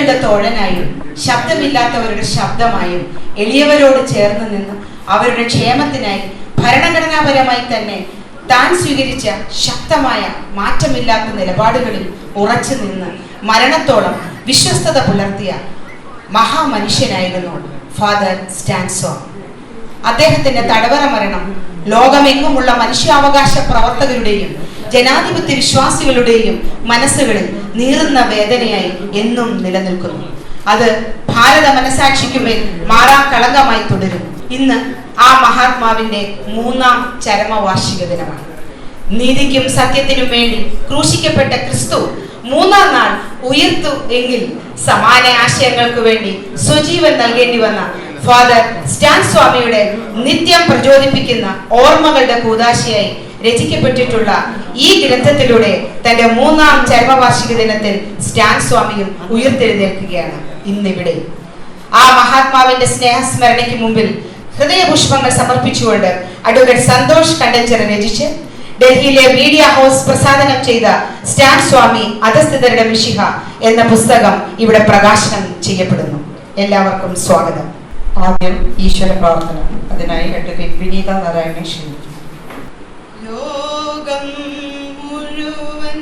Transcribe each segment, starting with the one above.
രോഗികളുടെ തോഴനായും ശബ്ദമില്ലാത്തവരുടെ ശബ്ദമായും എളിയവരോട് ചേർന്ന് നിന്ന് അവരുടെ ക്ഷേമത്തിനായി ഭരണഘടനാപരമായി തന്നെ താൻ സ്വീകരിച്ച ശക്തമായ മാറ്റമില്ലാത്ത നിലപാടുകളിൽ ഉറച്ചു നിന്ന് മരണത്തോളം വിശ്വസ്തത പുലർത്തിയ മഹാമനുഷ്യനായിരുന്നു ഫാദർ സ്റ്റാൻ സ്വാമി. അദ്ദേഹത്തിന്റെ തടവറ മരണം ലോകമെങ്ങുമുള്ള മനുഷ്യാവകാശ പ്രവർത്തകരുടെയും ജനാധിപത്യ വിശ്വാസികളുടെയും മനസ്സുകളിൽ നീറുന്ന വേദനയായി എന്നും നിലനിൽക്കുന്നു. അത് ഭാരത മനസാക്ഷിക്കുമേൽ മാറാ കളങ്കമായി തുടരും. ഇന്ന് ആ മഹാത്മാവിന്റെ 3ാം ചരമവാർഷിക ദിനമാണ്. നീതിക്കും സത്യത്തിനും വേണ്ടി ക്രൂശിക്കപ്പെട്ട ക്രിസ്തു 3ാം നാൾ ഉയർത്തു എങ്കിൽ സമാന ആശയങ്ങൾക്ക് വേണ്ടി സ്വജീവൻ നൽകേണ്ടി വന്ന ഫാദർ സ്റ്റാൻ സ്വാമിയുടെ നിത്യം പ്രചോദിപ്പിക്കുന്ന ഓർമ്മകളുടെ കൂദാശയായി രചിക്കപ്പെട്ടിട്ടുള്ള ഈ ഗ്രന്ഥത്തിലൂടെ തന്റെ 3ാം ചരമവാർഷിക ദിനത്തിൽ സ്റ്റാൻ സ്വാമിയും ഉയർത്തെഴുന്നേൽക്കുകയാണ് ഇന്നിവിടെ. ആ മഹാത്മാവിന്റെ സ്നേഹസ്മരണയ്ക്ക് മുമ്പിൽ ഹൃദയപുഷ്പങ്ങൾ സമർപ്പിച്ചുകൊണ്ട് അഡ്വക്കേറ്റ് സന്തോഷ് കണ്ടഞ്ചർ രചിച്ച് ഡൽഹിയിലെ മീഡിയ ഹൗസ് പ്രസാദനം ചെയ്ത സ്റ്റാൻ സ്വാമി അധസ്ഥിതരുടെ മിശിഹ എന്ന പുസ്തകം ഇവിടെ പ്രകാശനം ചെയ്യപ്പെടുന്നു. എല്ലാവർക്കും സ്വാഗതം. ആദ്യം ഈശ്വര പ്രാർത്ഥന. അതിനായി അഡ്വക്കേറ്റ് വിനീത നാരായണനെ ക്ഷണിക്കുന്നു. ലോകം മുഴുവൻ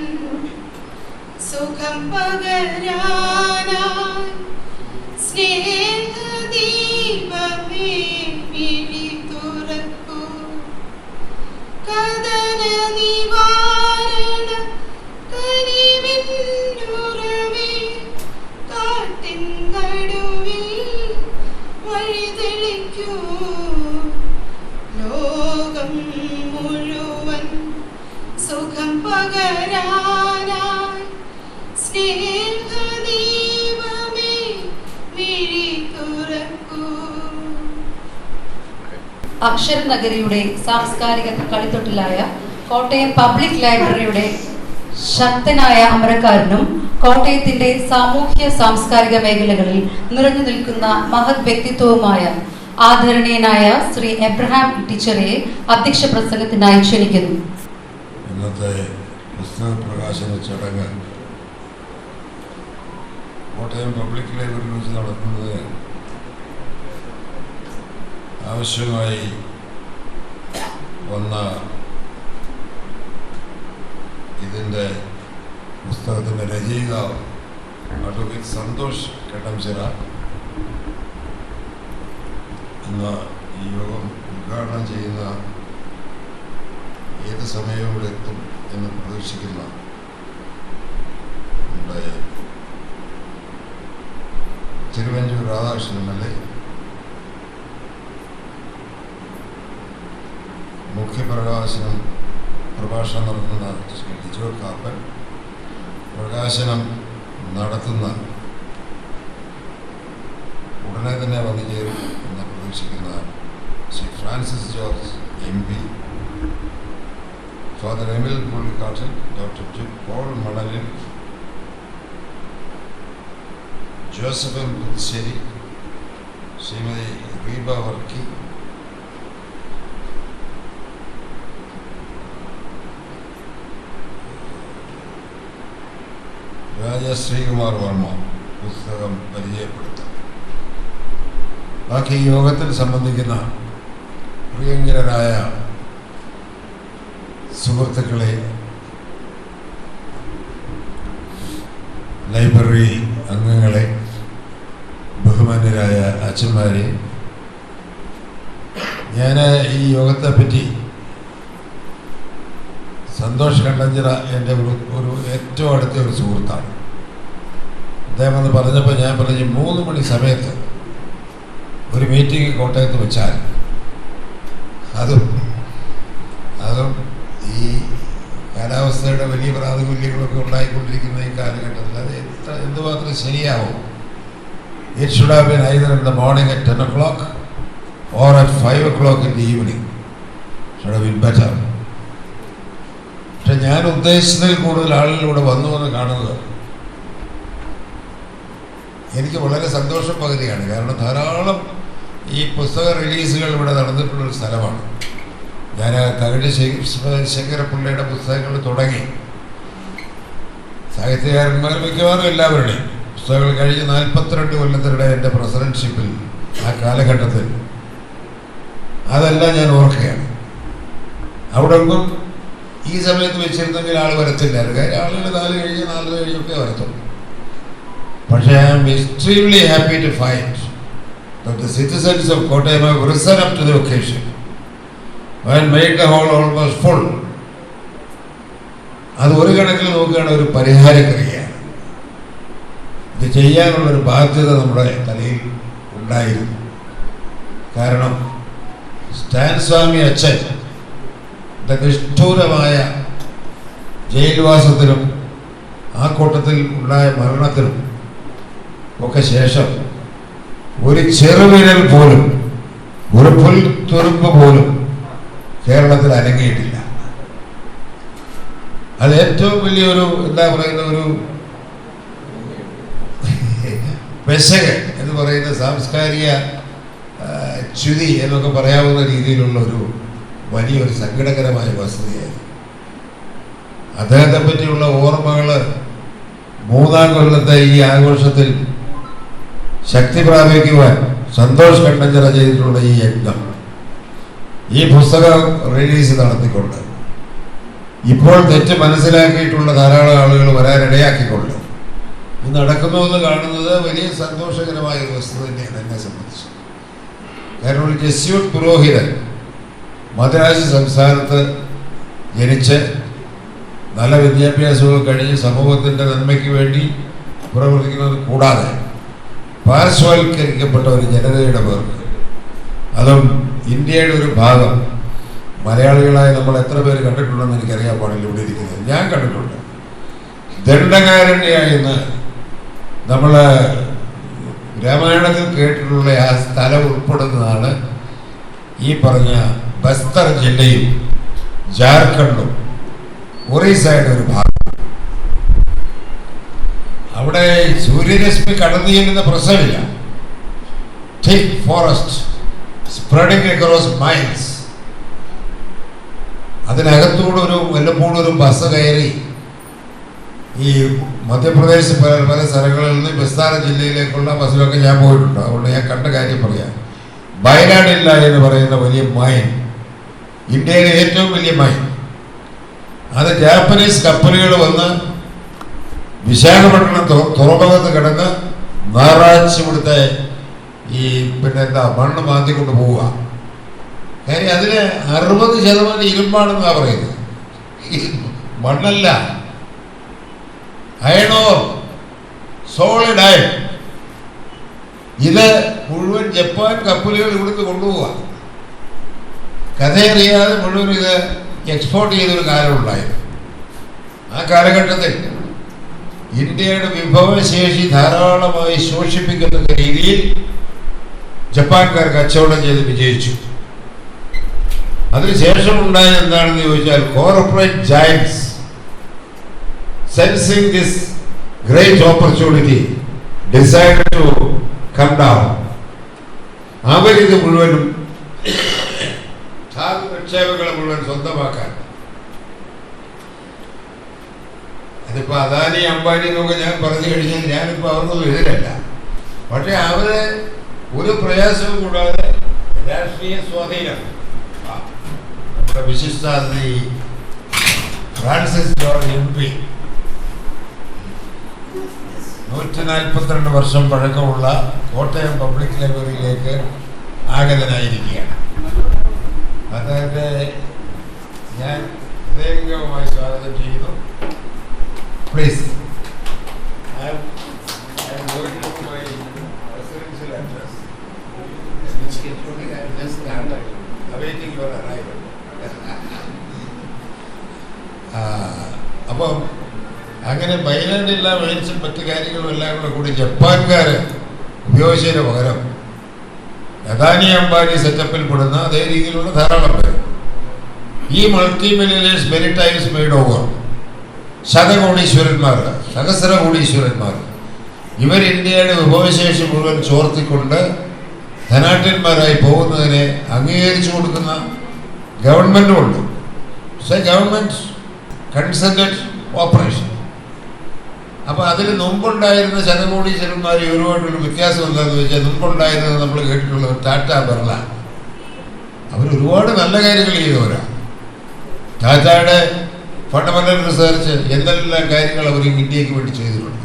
സുഖം പകരാനായി സ്നേഹദീപമേ മിഴി തുറക്കൂ, കദന നിവാരണ കനിവിന്നുറവേ, കാട്ടിൻ നടുവിൽ വഴിതെളിക്കൂ. ലോകം മുഴുവൻ സുഖം പകരാനായി സ്നേഹദീപമേ മിഴി തുറക്കൂ. അക്ഷരനഗരിയുടെ സാംസ്കാരിക കളിത്തൊട്ടിലായ കോട്ടയം പബ്ലിക് ലൈബ്രറിയുടെ ശക്തനായ അമരക്കാരനും കോട്ടയത്തിന്റെ സാമൂഹ്യ സാംസ്കാരിക മേഖലകളിൽ നിറഞ്ഞു നിൽക്കുന്ന മഹത് വ്യക്തിത്വവുമായ ആദരണീയനായ ശ്രീ എബ്രഹാം ടീച്ചറെ അധ്യക്ഷ പ്രസംഗത്തിനായി ക്ഷണിക്കുന്നു. ഇന്നത്തെ പുസ്തക പ്രകാശന ചടങ്ങ് കോട്ടയം പബ്ലിക് ലൈബ്രറിയിൽ വെച്ച് നടത്തുന്നത് ആവശ്യമായി വന്ന ഇതിൻ്റെ പുസ്തകത്തിൻ്റെ രചയിതാവ് അഡ്വക്കേറ്റ് സന്തോഷ് കണ്ടഞ്ചർ ഇന്ന് ഈ യോഗം ഉദ്ഘാടനം ചെയ്യുന്ന ഏത് സമയവും ഇവിടെ എത്തും എന്ന് പ്രതീക്ഷിക്കുന്ന നമ്മുടെ തിരുവഞ്ചൂർ രാധാകൃഷ്ണൻ എം.എൽ.എ, പ്രഭാഷണം നടത്തുന്ന ശ്രീ ലിജോ കാപ്പൻ, പ്രകാശനം നടത്തുന്ന ഉടനെ തന്നെ വന്നു ചേരും എന്ന് പ്രതീക്ഷിക്കുന്ന Shri Francis George MP, father Emil Pullikkattil, doctor Paul Manalil, Joseph Puthussery, Shrimati Reeba Varkey, Rajasreekumar Varma പുസ്തകം പരിചയപ്പെടുത്തും. ബാക്കി യോഗത്തിൽ സംബന്ധിക്കുന്ന പ്രിയങ്കരരായ സുഹൃത്തുക്കളെ, ലൈബ്രറി അംഗങ്ങളെ, ബഹുമാന്യരായ അച്ഛന്മാരെ, ഞാൻ ഈ യോഗത്തെപ്പറ്റി സന്തോഷ് കണ്ടഞ്ചിറ എൻ്റെ ഒരു ഏറ്റവും അടുത്ത ഒരു സുഹൃത്താണ്. അദ്ദേഹം എന്ന് പറഞ്ഞപ്പോൾ ഞാൻ പറഞ്ഞു 3 മണി സമയത്ത് ഒരു മീറ്റിംഗ് കോട്ടയത്ത് വെച്ചാൽ അതും ഈ കാലാവസ്ഥയുടെ വലിയ പ്രാതികൂല്യങ്ങളൊക്കെ ഉണ്ടായിക്കൊണ്ടിരിക്കുന്ന ഈ കാലഘട്ടത്തിൽ അത് എന്തുമാത്രം ശരിയാവും. It should have been either in the morning at 10 o'clock or at 5 o'clock in the evening. Should have been better. പക്ഷെ ഞാൻ ഉദ്ദേശിച്ചതിൽ കൂടുതൽ ആളുകളിലൂടെ വന്നു എന്ന് കാണുന്നത് എനിക്ക് വളരെ സന്തോഷം പകുതിയാണ്. കാരണം ധാരാളം ഈ പുസ്തക റിലീസുകൾ ഇവിടെ നടന്നിട്ടുള്ളൊരു സ്ഥലമാണ്. ഞാൻ തകഴി ശങ്കരപ്പിള്ളയുടെ പുസ്തകങ്ങൾ തുടങ്ങി സാഹിത്യകാരന്മാർ മിക്കവാറും എല്ലാവരുടെയും പുസ്തകങ്ങൾ കഴിഞ്ഞ് 42 കൊല്ലത്തിനിടെ എൻ്റെ പ്രസിഡൻഷിപ്പിൽ ആ കാലഘട്ടത്തിൽ അതെല്ലാം ഞാൻ ഓർക്കുകയാണ്. അവിടെ ഒന്നും ഈ സമയത്ത് വെച്ചിരുന്നെങ്കിൽ ആൾ വരത്തില്ലായിരുന്നു. കാര്യം ആളുകൾ 4 കഴിഞ്ഞൊക്കെ വരത്തുള്ളൂ. പക്ഷേ I am extremely happy to find that the citizens of Kottayam have risen up to the occasion and made the hall almost full. അത് ഒരു കണക്കിൽ നോക്കുകയാണെങ്കിൽ ഒരു പരിഹാരക്രിയയാണ്. ഇത് ചെയ്യാനുള്ളൊരു ബാധ്യത നമ്മുടെ തലയിൽ ഉണ്ടായിരുന്നു. കാരണം സ്റ്റാൻ സ്വാമി അച്ഛൻ നിഷ്ഠൂരമായ ജയിൽവാസത്തിനും ആ കൂട്ടത്തിൽ ഉണ്ടായ മരണത്തിനും ഒക്കെ ശേഷം ഒരു ചെറുവിരൽ പോലും, ഒരു പുൽത്തുരുമ്പ് പോലും കേരളത്തിൽ അനങ്ങിയിട്ടില്ല. അത് ഏറ്റവും വലിയൊരു എന്താ പറയുന്ന ഒരു പെശക് എന്ന് പറയുന്ന സാംസ്കാരിക ച്യുതി എന്നൊക്കെ പറയാവുന്ന രീതിയിലുള്ള ഒരു വലിയൊരു സങ്കടകരമായ വസ്തുതയായി. അദ്ദേഹത്തെ പറ്റിയുള്ള ഓർമ്മകൾ 3-ാം കൊല്ലത്തെ ഈ ആഘോഷത്തിൽ ശക്തി പ്രാപിക്കുവാൻ സന്തോഷ് കണ്ണഞ്ചിറ ചെയ്തിട്ടുള്ള ഈ യജ്ഞം, ഈ പുസ്തകം റിലീസ് നടത്തിക്കൊണ്ട് ഇപ്പോൾ തെറ്റ് മനസ്സിലാക്കിയിട്ടുള്ള ധാരാളം ആളുകൾ വരാനിടയാക്കിക്കൊണ്ട് ഇത് നടക്കുന്നുവെന്ന് കാണുന്നത് വലിയ സന്തോഷകരമായ ഒരു വസ്തു തന്നെയാണ് എന്നെ സംബന്ധിച്ച്. കാരണം ഒരു ജസ്യൂട്ട് പുരോഹിതൻ മദ്രാസ് സംസ്ഥാനത്ത് ജനിച്ച് നല്ല വിദ്യാഭ്യാസവും കഴിഞ്ഞ് സമൂഹത്തിൻ്റെ നന്മയ്ക്ക് വേണ്ടി പ്രവർത്തിക്കുന്നത് കൂടാതെ പാർശ്വവൽക്കരിക്കപ്പെട്ട ഒരു ജനതയുടെ പേർക്ക്, അതും ഇന്ത്യയുടെ ഒരു ഭാഗം, മലയാളികളായ നമ്മൾ എത്ര പേര് കണ്ടിട്ടുണ്ടെന്ന് എനിക്കറിയാൻ പാടില്ല ഇവിടെ ഇരിക്കുന്നത്. ഞാൻ കണ്ടിട്ടുണ്ട്. ദണ്ഡകാരണ്യ എന്ന് നമ്മൾ രാമായണത്തിൽ കേട്ടിട്ടുള്ള ആ സ്ഥലം ഉൾപ്പെടുന്നതാണ് ഈ പറഞ്ഞ ബസ്തർ ജില്ലയും ജാർഖണ്ഡും ഒറീസയുടെ ഒരു ഭാഗം. അവിടെ സൂര്യരശ്മി കടന്നു ചെല്ലുന്ന പ്രശ്നമില്ല. Thick forest spreading across miles. അതിനകത്തൂടെ വല്ലപ്പോഴും ഒരു ബസ് കയറി ഈ മധ്യപ്രദേശ് പല സ്ഥലങ്ങളിൽ നിന്ന് ബസ്താര ജില്ലയിലേക്കുള്ള ബസ്സിലൊക്കെ ഞാൻ പോയിട്ടുണ്ട്. അതുകൊണ്ട് ഞാൻ കണ്ട കാര്യം പറയാം. വയനാടില്ല എന്ന് പറയുന്ന വലിയ മൈൻ, ഇന്ത്യയിലെ ഏറ്റവും വലിയ മൈൻ, അത് ജാപ്പനീസ് കപ്പലുകൾ വന്ന് വിശാഖപട്ടണം തുറമുഖത്ത് കിടന്ന് ഞായറാഴ്ച ഇവിടുത്തെ ഈ മണ്ണ് മാന്തിക്കൊണ്ട് പോവുക. കാര്യം അതിന് 60% ഇരുമ്പാണെന്നാണ് പറയുന്നത്. മണ്ണല്ല, അയണോർ, സോളിഡ് അയൺ. ഇത് മുഴുവൻ ജപ്പാൻ കപ്പലുകൾ ഇവിടുന്ന് കൊണ്ടുപോവുക. കഥയറിയാതെ മുഴുവൻ ഇത് എക്സ്പോർട്ട് ചെയ്തൊരു കാലമുണ്ടായിരുന്നു. ആ കാലഘട്ടത്തിൽ ഇന്ത്യയുടെ വിഭവശേഷി ധാരാളമായി ശോഷിപ്പിക്കുന്ന രീതിയിൽ ജപ്പാൻകാർ കച്ചവടം ചെയ്ത് വിജയിച്ചു. അതിനുശേഷം ഉണ്ടായത് എന്താണെന്ന് ചോദിച്ചാൽ corporate giants sensing this great opportunity decide to come down. അവരിത് മുഴുവനും നിക്ഷേപങ്ങളെ മുഴുവൻ സ്വന്തമാക്കാൻ, അതിപ്പോൾ അദാനി അംബാനി എന്നൊക്കെ ഞാൻ പറഞ്ഞു കഴിഞ്ഞാൽ ഞാനിപ്പോൾ അവർക്കൊന്നും എതിരല്ല. പക്ഷെ അവര് ഒരു പ്രയാസവും കൂടാതെ രാഷ്ട്രീയ സ്വാധീനം, നമ്മുടെ വിശിഷ്ടാതിഥി ഫ്രാൻസിസ് ജോർജ് MP 142 വർഷം പഴക്കമുള്ള കോട്ടയം പബ്ലിക് ലൈബ്രറിയിലേക്ക് ആഗതനായിരിക്കുകയാണ്. അദ്ദേഹത്തെ ഞാൻ ഹൃദയംഗമായി സ്വാഗതം ചെയ്യുന്നു. Please. I am going to my residential address, which including I am just awaiting your arrival. അപ്പം അങ്ങനെ വയനാടില്ല മേടിച്ചും മറ്റു കാര്യങ്ങളും എല്ലാം കൂടി ജപ്പാൻകാർ ഉപയോഗിച്ചതിന് പകരം അദാനി അംബാനി സെറ്റപ്പിൽ പെടുന്ന അതേ രീതിയിലുള്ള ധാരാളം പേര് ഈ multi millionaires many times made over ശതകോടീശ്വരന്മാർ, സഹസ്രകോടീശ്വരന്മാർ, ഇവർ ഇന്ത്യയുടെ വിഭവശേഷി മുഴുവൻ ചോർത്തിക്കൊണ്ട് ധനാഢ്യന്മാരായി പോകുന്നതിനെ അംഗീകരിച്ചു കൊടുക്കുന്ന ഗവൺമെൻറ്റുമുണ്ട്. Government കൺസെൻറ്റഡ് operation. അപ്പോൾ അതിൽ മുമ്പുണ്ടായിരുന്ന ശതകോടീശ്വരന്മാർ ഒരുപാടൊരു വ്യത്യാസം എന്താണെന്ന് വെച്ചാൽ മുമ്പുണ്ടായിരുന്നത് നമ്മൾ കേട്ടിട്ടുള്ള ടാറ്റ ബിർള അവർ ഒരുപാട് നല്ല കാര്യങ്ങൾ ചെയ്തവരാണ്. ടാറ്റയുടെ ഫണ്ടമെന്റൽ റിസർച്ച് എന്തെല്ലാം കാര്യങ്ങൾ അവർ ഇന്ത്യക്ക് വേണ്ടി ചെയ്തിട്ടുണ്ട്.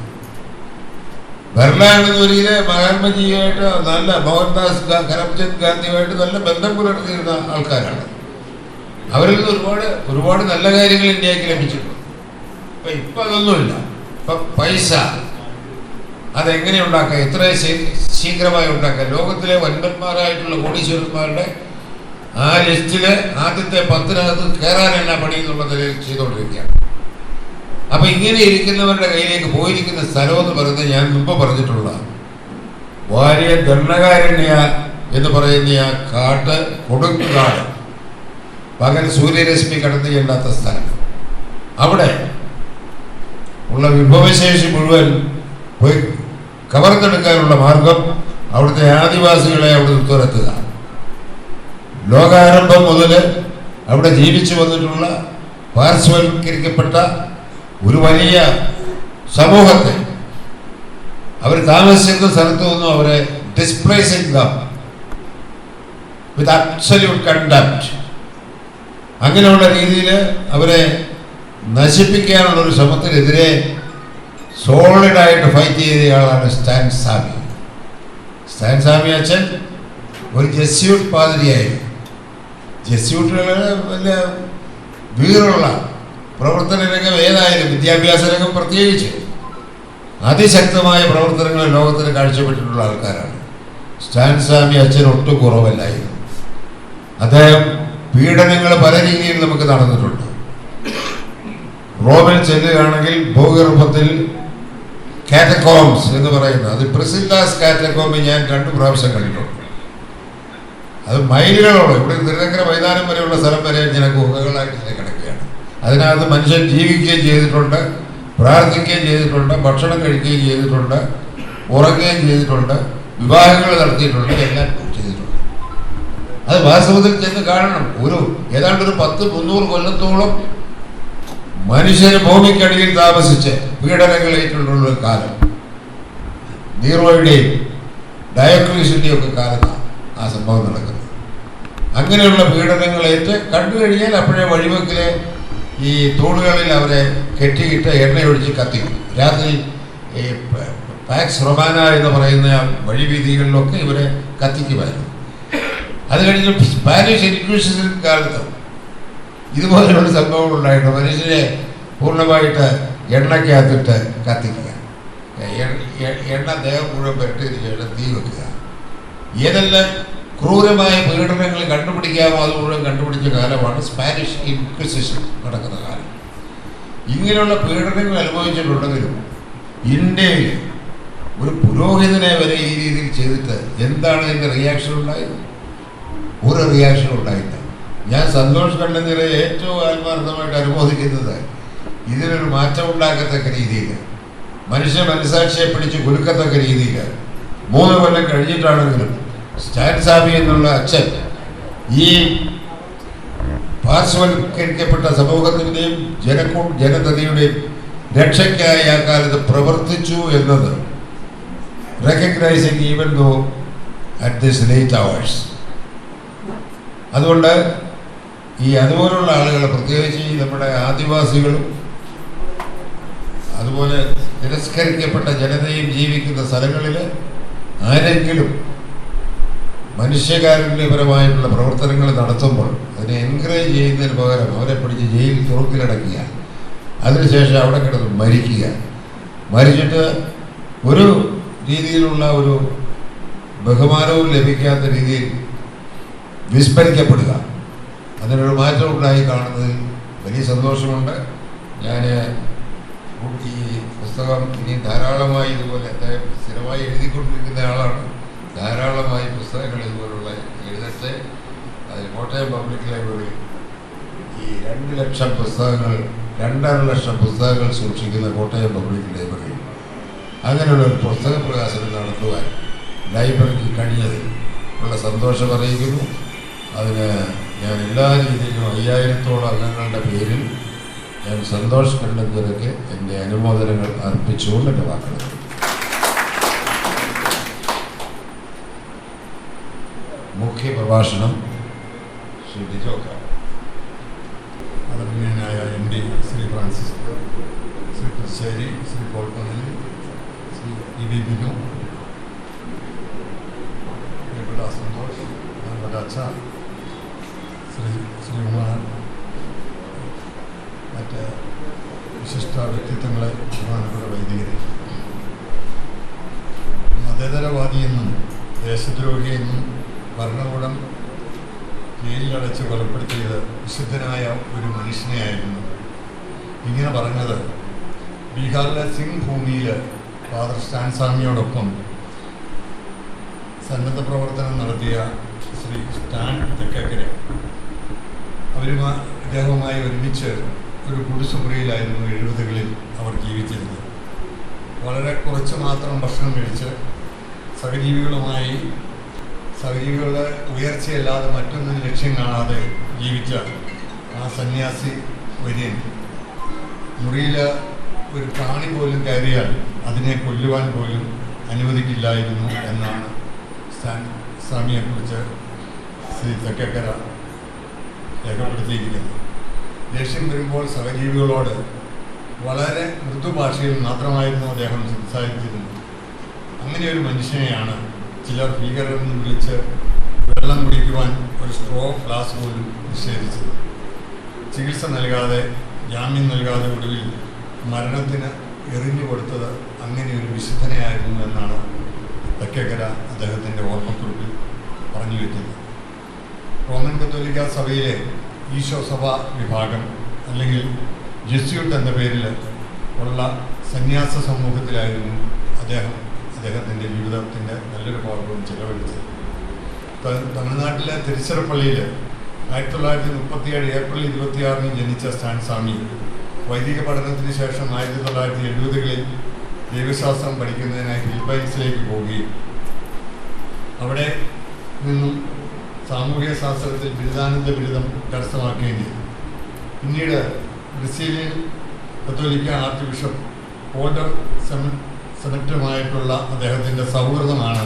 ബിർള എന്ന ഒരിക്കലെ മഹാത്മജിയുമായിട്ട് നല്ല മോഹൻദാസ് കരംചന്ദ് ഗാന്ധിയുമായിട്ട് നല്ല ബന്ധം പുലർത്തിയിരുന്ന ആൾക്കാരാണ്. അവരിൽ നിന്ന് ഒരുപാട് നല്ല കാര്യങ്ങൾ ഇന്ത്യക്ക് ലഭിച്ചിട്ടുണ്ട്. ഇപ്പം അതൊന്നുമില്ല. ഇപ്പം പൈസ അതെങ്ങനെ ഉണ്ടാക്കാം, എത്ര ശീഘ്രമായി ഉണ്ടാക്കാം. ലോകത്തിലെ വൻപന്മാരായിട്ടുള്ള കോടീശ്വരന്മാരുടെ ആ ലിസ്റ്റില് ആദ്യത്തെ 10-നകത്ത് കയറാൻ എന്നാ പണി എന്നുള്ള നിലയിൽ ചെയ്തുകൊണ്ടിരിക്കുകയാണ്. അപ്പൊ ഇങ്ങനെ ഇരിക്കുന്നവരുടെ കയ്യിലേക്ക് പോയിരിക്കുന്ന സ്ഥലം എന്ന് പറയുന്നത് ഞാൻ മുമ്പ് പറഞ്ഞിട്ടുള്ള വലിയ ദണ്ഡകാരണ്യ എന്ന് പറയുന്ന ആ കാട്ട്, കൊടുങ്കാട്, പകൽ സൂര്യരശ്മി കടന്നു ചെല്ലാത്ത സ്ഥലം, അവിടെ ഉള്ള വിഭവശേഷി മുഴുവൻ പോയി കവർന്നെടുക്കാനുള്ള മാർഗം അവിടുത്തെ ആദിവാസികളെ അവിടെ തുരത്തുക. ലോകാരംഭം മുതൽ അവിടെ ജീവിച്ചു വന്നിട്ടുള്ള പാർശ്വവൽക്കരിക്കപ്പെട്ട ഒരു വലിയ സമൂഹത്തെ അവർ താമസിക്കുന്ന സ്ഥലത്തു നിന്നും അവരെ ഡിസ്പ്ലേസിംഗ് ദം വിത്ത് അബ്സല്യൂട്ട് കണ്ടംപ്റ്റ്, അങ്ങനെയുള്ള രീതിയിൽ അവരെ നശിപ്പിക്കാനുള്ളൊരു ശ്രമത്തിനെതിരെ സോളിഡായിട്ട് ഫൈറ്റ് ചെയ്തയാളാണ് സ്റ്റാൻ സാമി. സ്റ്റാൻ സാമി അച്ഛൻ ഒരു ജെസ്യൂട്ട് പാതിരിയായിരുന്നു. ജെസ്യൂട്ടുകൾ വലിയ വീറുള്ള പ്രവർത്തന രംഗം ഏതായാലും വിദ്യാഭ്യാസ രംഗം പ്രത്യേകിച്ച് അതിശക്തമായ പ്രവർത്തനങ്ങൾ ലോകത്തിന് കാഴ്ചപ്പെട്ടിട്ടുള്ള ആൾക്കാരാണ്. സ്റ്റാൻ സാമി അച്ഛൻ ഒട്ടും കുറവല്ലായിരുന്നു. അദ്ദേഹം പീഡനങ്ങൾ പല രീതിയിൽ നമുക്ക് നടന്നിട്ടുണ്ട്. റോമിൽ ചെല്ലുകയാണെങ്കിൽ ഭൂഗർഭത്തിൽ കാറ്റക്കോംസ് എന്ന് പറയുന്നത്, അത് പ്രിസില്ലാസ് കാറ്റക്കോംബ് ഞാൻ 2 പ്രാവശ്യം കണ്ടിട്ടുണ്ട്. അത് മൈലുകളോളം, ഇവിടെ തിരുനക്കര മൈതാനം വരെയുള്ള സ്ഥലം വരെ ഇങ്ങനെ ഗുഹകളായിട്ട് കിടക്കുകയാണ്. അതിനകത്ത് മനുഷ്യൻ ജീവിക്കുകയും ചെയ്തിട്ടുണ്ട്, പ്രാർത്ഥിക്കുകയും ചെയ്തിട്ടുണ്ട്, ഭക്ഷണം കഴിക്കുകയും ചെയ്തിട്ടുണ്ട്, ഉറങ്ങുകയും ചെയ്തിട്ടുണ്ട്, വിവാഹങ്ങൾ നടത്തിയിട്ടുണ്ട്, എല്ലാം ചെയ്തിട്ടുണ്ട്. അത് വാസ്തവത്തിൽ ചെന്ന് കാണണം. ഏതാണ്ട് ഒരു 10-300 കൊല്ലത്തോളം മനുഷ്യന് ഭൂമിക്കടിയിൽ താമസിച്ച് പീഡനങ്ങൾ ഏറ്റുള്ള കാലം. നീറോയുടെയും ഡയോക്ലീസിൻ്റെയും ഒക്കെ കാലത്താണ് ആ സംഭവം നടക്കുന്നത്. അങ്ങനെയുള്ള പീഡനങ്ങളേറ്റ് കണ്ടു കഴിഞ്ഞാൽ അപ്പോഴേ വഴിവെക്കിലെ ഈ തൂണുകളിൽ അവരെ കെട്ടിയിട്ട് എണ്ണയൊഴിച്ച് കത്തിക്കും. രാത്രി ഈ പാക്സ് റൊമാന എന്ന് പറയുന്ന വഴിവീതികളിലൊക്കെ ഇവരെ കത്തിക്കുമായിരുന്നു. അത് കഴിഞ്ഞ് സ്പാനിഷ് ഇൻക്വിസിഷൻ കാലത്ത് ഇതുപോലെയുള്ള സംഭവങ്ങൾ ഉണ്ടായിട്ട് മനുഷ്യരെ പൂർണ്ണമായിട്ട് എണ്ണയ്ക്കകത്തിട്ട് കത്തിക്കുക, എണ്ണ ദേഹം മുഴുവൻ പെരട്ടിയതിന് ശേഷം തീ വെക്കുക. ഏതെല്ലാം ക്രൂരമായ പീഡനങ്ങൾ കണ്ടുപിടിക്കാമോ അത് മുഴുവൻ കണ്ടുപിടിച്ച കാലമാണ് സ്പാനിഷ് ഇൻക്വിസിഷൻ നടക്കുന്ന കാലം. ഇങ്ങനെയുള്ള പീഡനങ്ങൾ അനുഭവിച്ചിട്ടുണ്ടെങ്കിലും ഇന്ത്യയിൽ ഒരു പുരോഹിതനെ വരെ ഈ രീതിയിൽ ചെയ്തിട്ട് എന്താണ് ഇതിൻ്റെ റിയാക്ഷൻ ഉണ്ടായത്? ഒരു റിയാക്ഷൻ ഉണ്ടായില്ല. ഞാൻ സന്തോഷ് കണ്ണന്തിരെ ഏറ്റവും ആത്മാർത്ഥമായിട്ട് അനുമോദിക്കുന്നത് ഇതിനൊരു മാറ്റം ഉണ്ടാക്കത്തക്ക രീതിയിൽ, മനുഷ്യ മനസാക്ഷിയെ പിടിച്ച് കുലുക്കത്തക്ക രീതിയിൽ 3 കൊല്ലം കഴിഞ്ഞിട്ടാണെങ്കിലും സ്റ്റാൻ സാമി എന്നുള്ള അച്ഛൻ ഈ പാർശ്വവൽക്കരിക്കപ്പെട്ട സമൂഹത്തിൻ്റെയും ജനതയുടെയും രക്ഷയ്ക്കായി ആ കാലത്ത് പ്രവർത്തിച്ചു എന്നത് recognizing even though at this late hours. അതുകൊണ്ട് അതുപോലുള്ള ആളുകൾ, പ്രത്യേകിച്ച് നമ്മുടെ ആദിവാസികളും അതുപോലെ തിരസ്കരിക്കപ്പെട്ട ജനതയും ജീവിക്കുന്ന സ്ഥലങ്ങളിൽ ആരെങ്കിലും മനുഷ്യകാരുണ്യപരമായിട്ടുള്ള പ്രവർത്തനങ്ങൾ നടത്തുമ്പോൾ അതിനെ എൻകറേജ് ചെയ്യുന്നതിന് പകരം അവരെ പിടിച്ച് ജയിലിൽ തുറക്കിലടക്കുക, അതിനുശേഷം അവിടെ കിടന്ന് മരിച്ചിട്ട് ഒരു രീതിയിലുള്ള ഒരു ബഹുമാനവും ലഭിക്കാത്ത രീതിയിൽ വിസ്മരിക്കപ്പെടുക, അതിനൊരു മാറ്റം ഉണ്ടായി കാണുന്നതിൽ വലിയ സന്തോഷമുണ്ട്. ഞാൻ ഈ പുസ്തകം ഇനി ധാരാളമായി ഇതുപോലെ സ്ഥിരമായി എഴുതിക്കൊണ്ടിരിക്കുന്ന ആളാണ്. ധാരാളമായി പുസ്തകങ്ങൾ ഇതുപോലുള്ള എഴുതട്ടെ. അതിൽ കോട്ടയം പബ്ലിക് ലൈബ്രറി ഈ 2 ലക്ഷം പുസ്തകങ്ങൾ 2.5 ലക്ഷം പുസ്തകങ്ങൾ സൂക്ഷിക്കുന്ന കോട്ടയം പബ്ലിക് ലൈബ്രറി അങ്ങനെയുള്ള ഒരു പുസ്തക പ്രകാശനം നടത്തുവാൻ ലൈബ്രറിക്ക് കഴിഞ്ഞതിൽ ഉള്ള സന്തോഷം അറിയിക്കുന്നു. അതിന് ഞാൻ എല്ലാ രീതിയിലും 5000-ഓളം അംഗങ്ങളുടെ പേരിൽ ഞാൻ സന്തോഷ് കണ്ണന്തരയ്ക്ക് എൻ്റെ അനുമോദനങ്ങൾ അർപ്പിച്ചുകൊണ്ട് എൻ്റെ വാക്കുകൾ. മുഖ്യ പ്രഭാഷണം ശ്രീ ഡിജോക്ക. ആദരണീയനായ M D Shri Francis, Shri Krisseri, Shri Paul Panali, Shri E V Binu, പ്രിയപ്പെട്ട സന്തോഷ്, പ്രിയപ്പെട്ട അച്ഛ, ശ്രീകുമാർ, മറ്റ് വിശിഷ്ട വ്യക്തിത്വങ്ങളെ, പ്രധാനപ്പെട്ട വൈദികരെ, മതേതരവാദിയെന്നും ദേശദ്രോഹിയെന്നും ഭരണകൂടം ജയിലിലടച്ച് കൊലപ്പെടുത്തിയത് വിശുദ്ധനായ ഒരു മനുഷ്യനെയായിരുന്നു. ഇങ്ങനെ പറഞ്ഞത് ബീഹാറിലെ സിംഗ് ഭൂമിയിൽ ഫാദർ സ്റ്റാൻ സ്വാമിയോടൊപ്പം സന്നദ്ധ പ്രവർത്തനം നടത്തിയ ശ്രീ സ്റ്റാൻ തെക്കക്കര. ഇദ്ദേഹവുമായി ഒരുമിച്ച് ഒരു കുടിസുമുറിയിലായിരുന്നു 70കളിൽ അവർ ജീവിച്ചിരുന്നത്. വളരെ കുറച്ച് മാത്രം ഭക്ഷണം കഴിച്ച് സഹജീവികളുടെ ഉയർച്ചയല്ലാതെ മറ്റൊന്നും ലക്ഷ്യം കാണാതെ ജീവിച്ച ആ സന്യാസി വര്യൻ മുറിയിൽ ഒരു പ്രാണി പോലും കയറിയാൽ അതിനെ കൊല്ലുവാൻ പോലും അനുവദിക്കില്ലായിരുന്നു എന്നാണ് സ്വാമിയെക്കുറിച്ച് ശ്രീ തെക്കക്കര രേഖപ്പെടുത്തിയിരിക്കുന്നത്. ദേഷ്യം വരുമ്പോൾ സഹജീവികളോട് വളരെ മൃദുഭാഷയിൽ മാത്രമായിരുന്നു അദ്ദേഹം സംസാരിച്ചിരുന്നത്. അങ്ങനെ ഒരു മനുഷ്യനെയാണ് ചിലർ ഭീകരരെന്ന് വിളിച്ച് വെള്ളം കുടിക്കുവാൻ ഒരു സ്ട്രോ ഫ്ലാസ് പോലും നിഷേധിച്ചത്. ചികിത്സ നൽകാതെ, ജാമ്യം നൽകാതെ ഒടുവിൽ മരണത്തിന് എറിഞ്ഞു കൊടുത്തത് അങ്ങനെ ഒരു വിശുദ്ധനെയായിരുന്നു എന്നാണ് തെക്കേക്കര അദ്ദേഹത്തിൻ്റെ ഓർമ്മക്കുറിപ്പിൽ പറഞ്ഞു വയ്ക്കുന്നത്. റോമൻ കത്തോലിക്ക സഭയിലെ ഈശോ സഭ വിഭാഗം അല്ലെങ്കിൽ ജെസ്യൂട്ട് എന്ന പേരിൽ ഉള്ള സന്യാസ സമൂഹത്തിലായിരുന്നു അദ്ദേഹത്തിൻ്റെ ജീവിതത്തിൻ്റെ നല്ലൊരു ഭാഗവും ചിലവഴിച്ചത്. തമിഴ്നാട്ടിലെ തിരുച്ചിറപ്പള്ളിയിൽ 1937 ഏപ്രിൽ 26 ജനിച്ച സ്റ്റാൻ സ്വാമി വൈദിക പഠനത്തിന് ശേഷം 1970കളിൽ ദൈവശാസ്ത്രം പഠിക്കുന്നതിനായി ഫിലിപ്പൈൻസിലേക്ക് പോവുകയും അവിടെ നിന്നും സാമൂഹ്യ ശാസ്ത്രത്തിൽ ബിരുദാനന്ദ ബിരുദം കരസ്ഥമാക്കുകയും ചെയ്തു. പിന്നീട് ബ്രസീലിയൻ കത്തോലിക്ക ആർച്ച് ബിഷപ്പ് പോൾഡർ സെനറ്റുമായിട്ടുള്ള അദ്ദേഹത്തിൻ്റെ സൗഹൃദമാണ്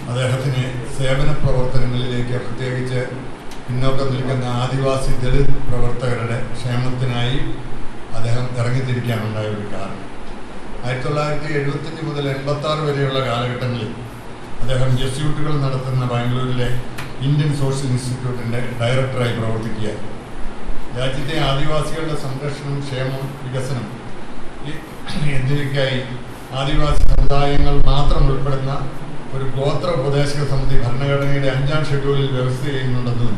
അദ്ദേഹത്തിന് സേവന പ്രവർത്തനങ്ങളിലേക്ക്, പ്രത്യേകിച്ച് പിന്നോക്കം നിൽക്കുന്ന ആദിവാസി ദളിത് പ്രവർത്തകരുടെ ക്ഷേമത്തിനായി അദ്ദേഹം ഇറങ്ങിത്തിരിക്കാനുണ്ടായ ഒരു കാരണം. 1975 മുതൽ 86 വരെയുള്ള കാലഘട്ടങ്ങളിൽ അദ്ദേഹം ജെസ്യൂട്ടുകൾ നടത്തുന്ന ബാംഗ്ലൂരിലെ ഇന്ത്യൻ സോഷ്യൽ ഇൻസ്റ്റിറ്റ്യൂട്ടിൻ്റെ ഡയറക്ടറായി പ്രവർത്തിക്കുകയായി. രാജ്യത്തെ ആദിവാസികളുടെ സംരക്ഷണം, ക്ഷേമം, വികസനം എന്നിവയ്ക്കായി ആദിവാസി സമുദായങ്ങൾ മാത്രം ഉൾപ്പെടുന്ന ഒരു ഗോത്ര ഉപദേശക സമിതി ഭരണഘടനയുടെ 5ാം ഷെഡ്യൂളിൽ വ്യവസ്ഥ ചെയ്യുന്നുണ്ടെന്നും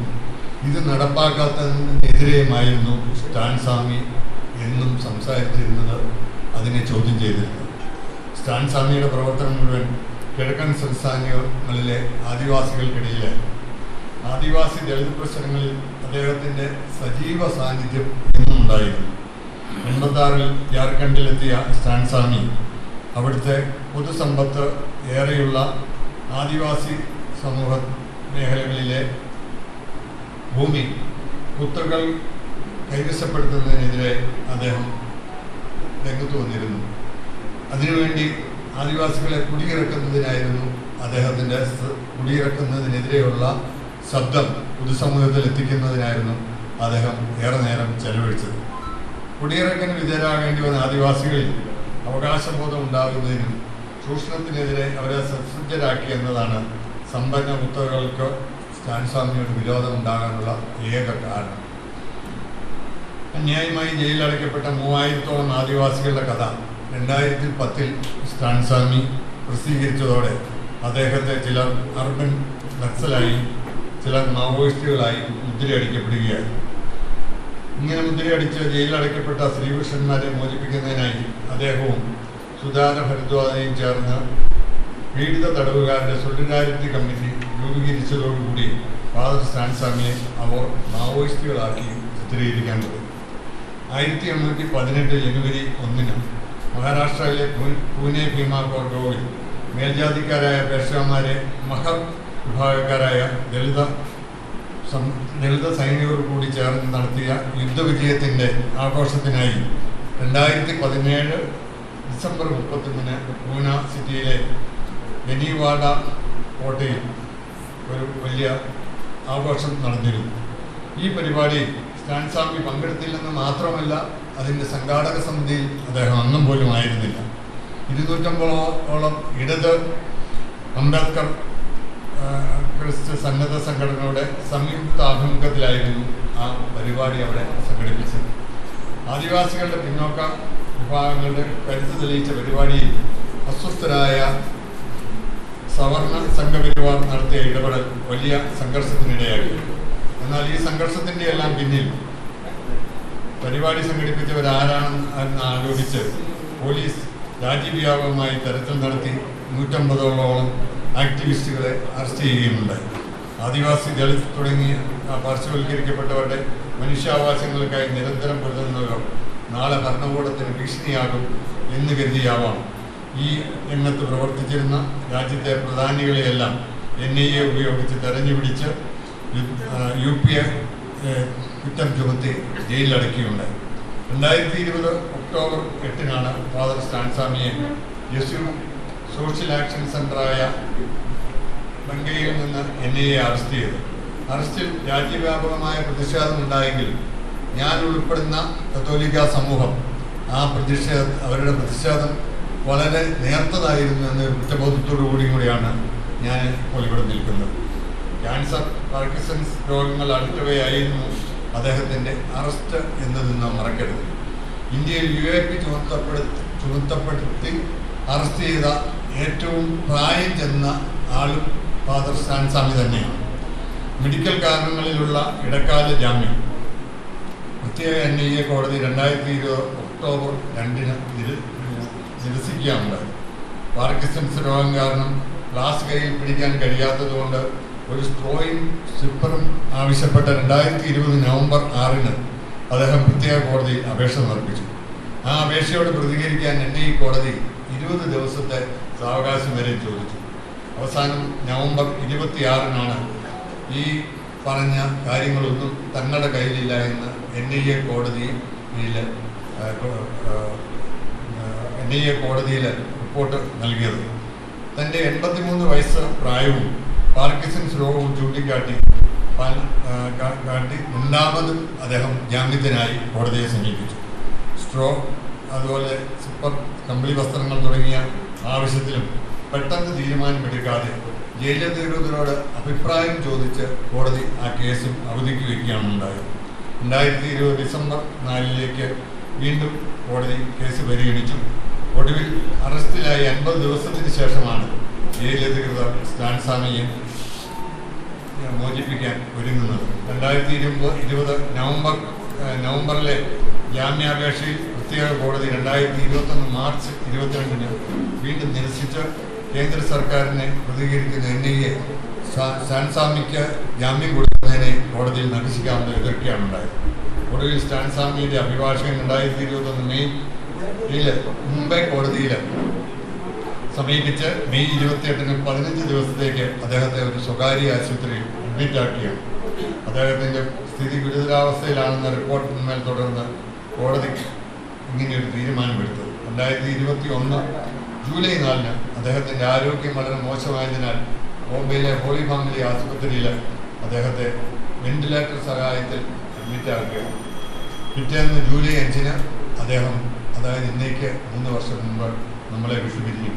ഇത് നടപ്പാക്കാത്തതിനെതിരെയുമായിരുന്നു സ്റ്റാൻ സ്വാമി എന്നും സംസാരിച്ചിരുന്നത്, അതിനെ ചോദ്യം ചെയ്തിരുന്നത്. സ്റ്റാൻ സ്വാമിയുടെ പ്രവർത്തനം മുഴുവൻ കിഴക്കൻ സംസ്ഥാനങ്ങളിലെ ആദിവാസികൾക്കിടയിലെ ആദിവാസി ദളിത് പ്രശ്നങ്ങളിൽ അദ്ദേഹത്തിൻ്റെ സജീവ സാന്നിധ്യം ഇന്നുണ്ടായിരുന്നു. 86-ൽ ജാർഖണ്ഡിലെത്തിയ സ്റ്റാൻ സ്വാമി അവിടുത്തെ പൊതുസമ്പത്ത് ഏറെയുള്ള ആദിവാസി സമൂഹ മേഖലകളിലെ ഭൂമി കുത്തകൾ കൈവശപ്പെടുത്തുന്നതിനെതിരെ അദ്ദേഹം രംഗത്ത് വന്നിരുന്നു. അതിനുവേണ്ടി ആദിവാസികളെ കുടിയിറക്കുന്നതിനായിരുന്നു അദ്ദേഹത്തിൻ്റെ കുടിയിറക്കുന്നതിനെതിരെയുള്ള ശബ്ദം പൊതുസമൂഹത്തിൽ എത്തിക്കുന്നതിനായിരുന്നു അദ്ദേഹം ഏറെ നേരം ചെലവഴിച്ചത്. കുടിയിറക്കന് വിധേയരാകേണ്ടി വന്ന ആദിവാസികളിൽ അവകാശബോധം ഉണ്ടാകുന്നതിനും ചൂഷണത്തിനെതിരെ അവരെ സജ്ജരാക്കി എന്നതാണ് സമ്പന്ന കുത്തകൾക്ക് സ്റ്റാൻ സ്വാമിയോട് വിരോധം ഉണ്ടാകാനുള്ള ഏക കാരണം. അന്യായമായി ജയിലിലടയ്ക്കപ്പെട്ട 3000-ഓളം ആദിവാസികളുടെ കഥ 2010-ൽ സ്റ്റാൻ സ്വാമി പ്രസിദ്ധീകരിച്ചതോടെ അദ്ദേഹത്തെ ചിലർ അർബൻ നക്സലായി, ചിലർ മാവോയിസ്റ്റുകളായി മുദ്രയടിക്കപ്പെടുകയായി. ഇങ്ങനെ മുദ്രയടിച്ച് ജയിലിലടയ്ക്കപ്പെട്ട സ്ത്രീപുരുഷന്മാരെ മോചിപ്പിക്കുന്നതിനായി അദ്ദേഹവും സുധാര ഭരദ്വാജയും ചേർന്ന് പീഡിത തടവുകാരുടെ സോളിഡാരിറ്റി കമ്മിറ്റി രൂപീകരിച്ചതോടുകൂടി ഫാദർ സ്റ്റാൻ സ്വാമിയെ അവർ മാവോയിസ്റ്റുകളാക്കി ചിത്രീകരിക്കാൻ തുടങ്ങി. 1818 ജനുവരി 1-ന് മഹാരാഷ്ട്രയിലെ പൂനെ ഭീമാ കോർഗോവിൽ മേൽജാതിക്കാരായ പേഷ്വാമാരെ മഹർ വിഭാഗക്കാരായ ദളിത ദളിത് സൈനികർ കൂടി ചേർന്ന് നടത്തിയ യുദ്ധവിജയത്തിൻ്റെ ആഘോഷത്തിനായി 2017 ഡിസംബർ 31 പൂന സിറ്റിയിലെ ബെനിവാഡ കോട്ടയിൽ ഒരു വലിയ ആഘോഷം നടന്നിരുന്നു. ഈ പരിപാടി സ്റ്റാൻ സ്വാമി പങ്കെടുത്തില്ലെന്ന് മാത്രമല്ല, അതിൻ്റെ സംഘാടക സമിതിയിൽ അദ്ദേഹം അംഗം പോലും ആയിരുന്നില്ല. 250ഓളം ഇടത് അംബേദ്കർ ക്രിസ്തു സന്നദ്ധ സംഘടനയുടെ സംയുക്ത ആഭിമുഖ്യത്തിലായിരുന്നു ആ പരിപാടി അവിടെ സംഘടിപ്പിച്ചത്. ആദിവാസികളുടെ പിന്നോക്ക വിഭാഗങ്ങളുടെ കരുത്ത് തെളിയിച്ച പരിപാടിയിൽ അസ്വസ്ഥരായ സവർണ സംഘപരിവാർ നടത്തിയ ഇടപെടൽ വലിയ സംഘർഷത്തിനിടയാക്കി. എന്നാൽ ഈ സംഘർഷത്തിൻ്റെ എല്ലാം പിന്നിൽ പരിപാടി സംഘടിപ്പിച്ചവരാരാണെന്ന് ആലോചിച്ച് പോലീസ് രാജ്യവ്യാപകമായി തെരച്ചിൽ നടത്തി 150ഓളം ആക്ടിവിസ്റ്റുകളെ അറസ്റ്റ് ചെയ്യുകയുണ്ടായി. ആദിവാസി, ദളിത് തുടങ്ങിയ പാർശ്വവൽക്കരിക്കപ്പെട്ടവരുടെ മനുഷ്യാവകാശങ്ങൾക്കായി നിരന്തരം പൊരുതുന്നവർ നാളെ ഭരണകൂടത്തിന് ഭീഷണിയാകും എന്ന് കരുതിയാവാം ഈ രംഗത്ത് പ്രവർത്തിച്ചിരുന്ന രാജ്യത്തെ പ്രധാനികളെയെല്ലാം NIA ഉപയോഗിച്ച് തെരഞ്ഞുപിടിച്ച് UP കുറ്റം ചുമത്തി ജയിലിലടക്കുകയുണ്ടായി. 2020 ഒക്ടോബർ 8 ഫാദർ സ്റ്റാൻ സ്വാമിയെ യെസു സോഷ്യൽ ആക്ഷൻ സെൻ്ററായ ബംഗയിൽ നിന്ന് NIA അറസ്റ്റ് ചെയ്തു. അറസ്റ്റിൽ രാജ്യവ്യാപകമായ പ്രതിഷേധമുണ്ടായെങ്കിൽ ഞാൻ ഉൾപ്പെടുന്ന കത്തോലിക്ക സമൂഹം അവരുടെ പ്രതിഷേധം വളരെ നേർത്തതായിരുന്നു എന്ന കുറ്റബോധത്തോടു കൂടിയാണ് ഞാൻ ഇപ്പോൾ ഇവിടെ നിൽക്കുന്നത്. ക്യാൻസർ, പാർക്കിൻസൺസ് രോഗങ്ങൾ അടുത്തവയായിരുന്നു അദ്ദേഹത്തിൻ്റെ അറസ്റ്റ് എന്നതിൽ നാം മറക്കരുത്. ഇന്ത്യയിൽ UAP ചുമത്തപ്പെടുത്തി അറസ്റ്റ് ചെയ്ത ഏറ്റവും പ്രായം ചെന്ന ആളും ഫാദർ സ്റ്റാൻ സ്വാമി തന്നെയാണ്. മെഡിക്കൽ കാരണങ്ങളിലുള്ള ഇടക്കാല ജാമ്യം പ്രത്യേക NIA കോടതി 2020 ഒക്ടോബർ 2 നിരസിക്കുകയുണ്ടായി. പാർക്കിൻസൺസ് രോഗം കാരണം ഗ്ലാസ് കയ്യിൽ പിടിക്കാൻ കഴിയാത്തതുകൊണ്ട് ഒരു സ്ട്രോയും സ്ലിപ്പറും ആവശ്യപ്പെട്ട 2020 നവംബർ 6 അദ്ദേഹം പ്രത്യേക കോടതിയിൽ അപേക്ഷ സമർപ്പിച്ചു. ആ അപേക്ഷയോട് പ്രതികരിക്കാൻ NIA കോടതി 20 ദിവസത്തെ സാവകാശം വരെ ചോദിച്ചു. അവസാനം നവംബർ 26 ഈ പറഞ്ഞ കാര്യങ്ങളൊന്നും തങ്ങളുടെ കയ്യിലില്ല എന്ന് NIA കോടതിയിൽ റിപ്പോർട്ട് നൽകിയത്. തൻ്റെ 83 വയസ്സ് പ്രായവും പാർക്കിൻസൺസ് രോഗവും ചൂണ്ടിക്കാട്ടി രണ്ടാമതും അദ്ദേഹം ജാമ്യത്തിനായി കോടതിയെ സമീപിച്ചു. സ്ട്രോ, അതുപോലെ സിപ്പർ, കമ്പിളി വസ്ത്രങ്ങൾ തുടങ്ങിയ ആവശ്യത്തിലും പെട്ടെന്ന് തീരുമാനമെടുക്കാതെ ജയിലധികൃതരോട് അഭിപ്രായം ചോദിച്ച് കോടതി ആ കേസും അവധിക്ക് വയ്ക്കുകയാണ് ഉണ്ടായത്. 2020 ഡിസംബർ 4 വീണ്ടും കോടതി കേസ് പരിഗണിച്ചു. ഒടുവിൽ അറസ്റ്റിലായി 50 ദിവസത്തിന് ശേഷമാണ് ജയിലധികൃതർ സ്റ്റാൻ സ്വാമിയെ മോചിപ്പിക്കാൻ ഒരുങ്ങുന്നത്. 2020 നവംബറിലെ ജാമ്യാപേക്ഷയിൽ പ്രത്യേക കോടതി 2021 മാർച്ച് 22 വീണ്ടും നിരസിച്ച് കേന്ദ്ര സർക്കാരിനെ പ്രതികരിക്കുന്ന NIA സ്റ്റാൻ സ്വാമിക്ക് ജാമ്യം കൊടുക്കുന്നതിനെ കോടതിയിൽ നിരസിക്കാമെന്ന് എതിർക്കുകയാണ് ഉണ്ടായത്. ഒടുവിൽ സ്റ്റാൻ സ്വാമിയുടെ അഭിഭാഷകൻ 2021 മെയ്യിൽ മുംബൈ കോടതിയിൽ സമീപിച്ച് മെയ് 28 15 ദിവസത്തേക്ക് അദ്ദേഹത്തെ ഒരു സ്വകാര്യ ആശുപത്രിയിൽ അഡ്മിറ്റാക്കുകയാണ്. അദ്ദേഹത്തിൻ്റെ സ്ഥിതി ഗുരുതരാവസ്ഥയിലാണെന്ന റിപ്പോർട്ടിന്മേൽ തുടർന്ന് കോടതി ഇങ്ങനെയൊരു തീരുമാനമെടുത്തു. 2021 ജൂലൈ 4 അദ്ദേഹത്തിൻ്റെ ആരോഗ്യം വളരെ മോശമായതിനാൽ ബോംബെയിലെ ഹോളി ഫാമിലി ആശുപത്രിയിൽ അദ്ദേഹത്തെ വെന്റിലേറ്റർ സഹായത്തിൽ അഡ്മിറ്റാക്കുകയാണ്. പിറ്റേന്ന് ജൂലൈ 5 അദ്ദേഹം, അതായത് ഇന്നേക്ക് 3 വർഷം മുമ്പ് നമ്മളെ വിട്ടുപിരിഞ്ഞു.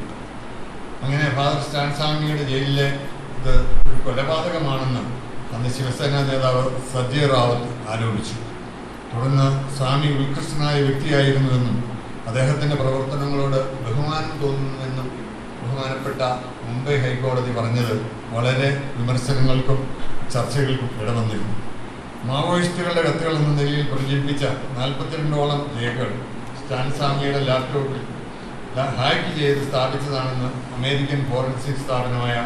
അങ്ങനെ ഫാദർ സ്റ്റാൻ സ്വാമിയുടെ ജയിലിലെ ഇത് ഒരു കൊലപാതകമാണെന്ന് അന്ന് ശിവസേന നേതാവ് സഞ്ജയ് റാവത്ത് ആരോപിച്ചു. തുടർന്ന് സ്വാമി ഉത്കൃഷ്ടനായ വ്യക്തിയായിരുന്നുവെന്നും അദ്ദേഹത്തിൻ്റെ പ്രവർത്തനങ്ങളോട് ബഹുമാനം തോന്നുന്നുവെന്നും ബഹുമാനപ്പെട്ട മുംബൈ ഹൈക്കോടതി പറഞ്ഞത് വളരെ വിമർശനങ്ങൾക്കും ചർച്ചകൾക്കും ഇടവന്നിരുന്നു. മാവോയിസ്റ്റുകളുടെ കത്തുകൾ എന്ന നിലയിൽ പ്രചരിപ്പിച്ച 42ഓളം രേഖകൾ സ്റ്റാൻ സ്വാമിയുടെ ലാപ്ടോപ്പിൽ ഹാക്ക് ചെയ്ത് സ്ഥാപിച്ചതാണെന്ന് അമേരിക്കൻ ഫോറൻസിക് സ്ഥാപനമായ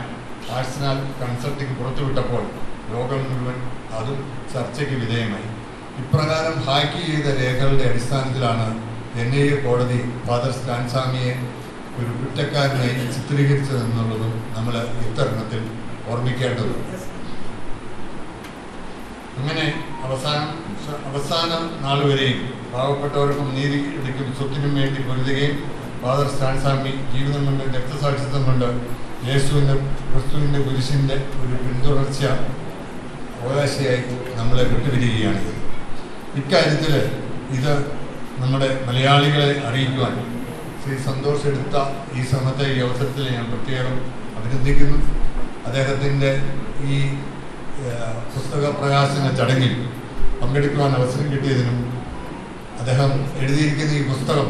ആഴ്സണൽ കൺസൾട്ടിംഗ് പുറത്തുവിട്ടപ്പോൾ ലോകം മുഴുവൻ അതും ചർച്ചയ്ക്ക് വിധേയമായി. ഇപ്രകാരം ഹാക്ക് ചെയ്ത രേഖകളുടെ അടിസ്ഥാനത്തിലാണ് NIA കോടതി ഫാദർ സ്റ്റാൻ സ്വാമിയെ ഒരു കുറ്റക്കാരനായി ചിത്രീകരിച്ചതെന്നുള്ളതും നമ്മൾ ഇത്തരണത്തിൽ ഓർമ്മിക്കേണ്ടതുണ്ട്. അങ്ങനെ അവസാന നാൾ വരെയും പാവപ്പെട്ടവർക്കും നീതിക്കും സ്വത്തിനും വേണ്ടി പൊരുതുകയും ഫാദർ സ്റ്റാൻസ്വാമി ജീവിതം കൊണ്ട് രക്തസാക്ഷിത്വം കൊണ്ട് ക്രിസ്തുവിൻ്റെ കുരിശിൻ്റെ ഒരു പിന്തുടർച്ച അവകാശിയായി നമ്മളെ വിട്ടുപിരിയുകയാണ്. ഇക്കാര്യത്തിൽ ഇത് നമ്മുടെ മലയാളികളെ അറിയിക്കുവാൻ ശ്രീ സന്തോഷ് എടുത്ത ഈ ശ്രമത്തെ ഈ അവസരത്തിൽ ഞാൻ പ്രത്യേകം അഭിനന്ദിക്കുന്നു. അദ്ദേഹത്തിൻ്റെ ഈ പുസ്തക പ്രകാശന ചടങ്ങിൽ പങ്കെടുക്കുവാൻ അവസരം കിട്ടിയതിനും അദ്ദേഹം എഴുതിയിരിക്കുന്ന ഈ പുസ്തകം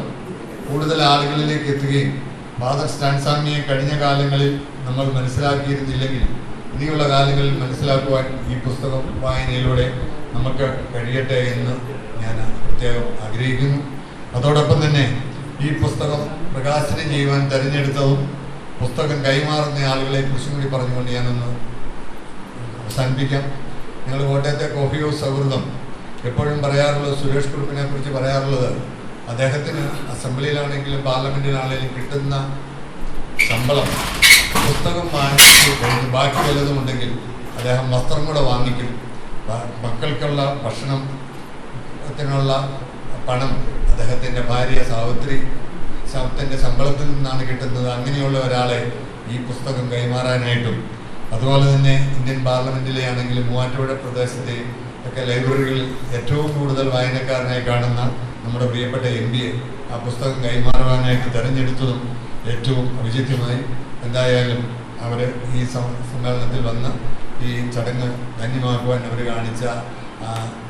കൂടുതൽ ആളുകളിലേക്ക് എത്തുകയും ഫാദർ സ്റ്റാൻസ്വാമിയെ കഴിഞ്ഞ കാലങ്ങളിൽ നമ്മൾ മനസ്സിലാക്കിയിരുന്നില്ലെങ്കിൽ ഇനിയുള്ള കാലങ്ങളിൽ മനസ്സിലാക്കുവാൻ ഈ പുസ്തകം വായനയിലൂടെ നമുക്ക് കഴിയട്ടെ എന്ന് ഞാൻ പ്രത്യേകം ആഗ്രഹിക്കുന്നു. അതോടൊപ്പം തന്നെ ഈ പുസ്തകം പ്രകാശനം ചെയ്യുവാൻ തിരഞ്ഞെടുത്തതും പുസ്തകം കൈമാറുന്ന ആളുകളെ കുറിച്ചും കൂടി പറഞ്ഞുകൊണ്ട് ഞാനൊന്ന് അവസാനിപ്പിക്കാം. ഞങ്ങൾ കോട്ടയത്തെ കോഫി ഹൗസ് സൗഹൃദം എപ്പോഴും പറയാറുള്ളത്, സുരേഷ് കുറുപ്പിനെ കുറിച്ച് പറയാറുള്ളത്, അദ്ദേഹത്തിന് അസംബ്ലിയിലാണെങ്കിലും പാർലമെൻറ്റിലാണെങ്കിലും കിട്ടുന്ന ശമ്പളം പുസ്തകം വാങ്ങിച്ച് കഴിഞ്ഞ് ബാക്കി വല്ലതും ഉണ്ടെങ്കിൽ അദ്ദേഹം വസ്ത്രം കൂടെ വാങ്ങിക്കും. മക്കൾക്കുള്ള ഭക്ഷണത്തിനുള്ള പണം അദ്ദേഹത്തിൻ്റെ ഭാര്യ സാവിത്രി ശബ്ദത്തിൻ്റെ ശമ്പളത്തിൽ നിന്നാണ് കിട്ടുന്നത്. അങ്ങനെയുള്ള ഒരാളെ ഈ പുസ്തകം കൈമാറാനായിട്ടും അതുപോലെ തന്നെ ഇന്ത്യൻ പാർലമെൻറ്റിലെ ആണെങ്കിലും മൂവാറ്റുപുഴ പ്രദേശത്തെയും ഒക്കെ ലൈബ്രറികളിൽ ഏറ്റവും കൂടുതൽ വായനക്കാരനായി കാണുന്ന നമ്മുടെ പ്രിയപ്പെട്ട MP ആ പുസ്തകം കൈമാറുവാനായിട്ട് തിരഞ്ഞെടുത്തതും ഏറ്റവും ഔചിത്യമായി. എന്തായാലും അവർ ഈ സമ്മേളനത്തിൽ വന്ന് ഈ ചടങ്ങ് ധന്യമാക്കുവാൻ അവർ കാണിച്ച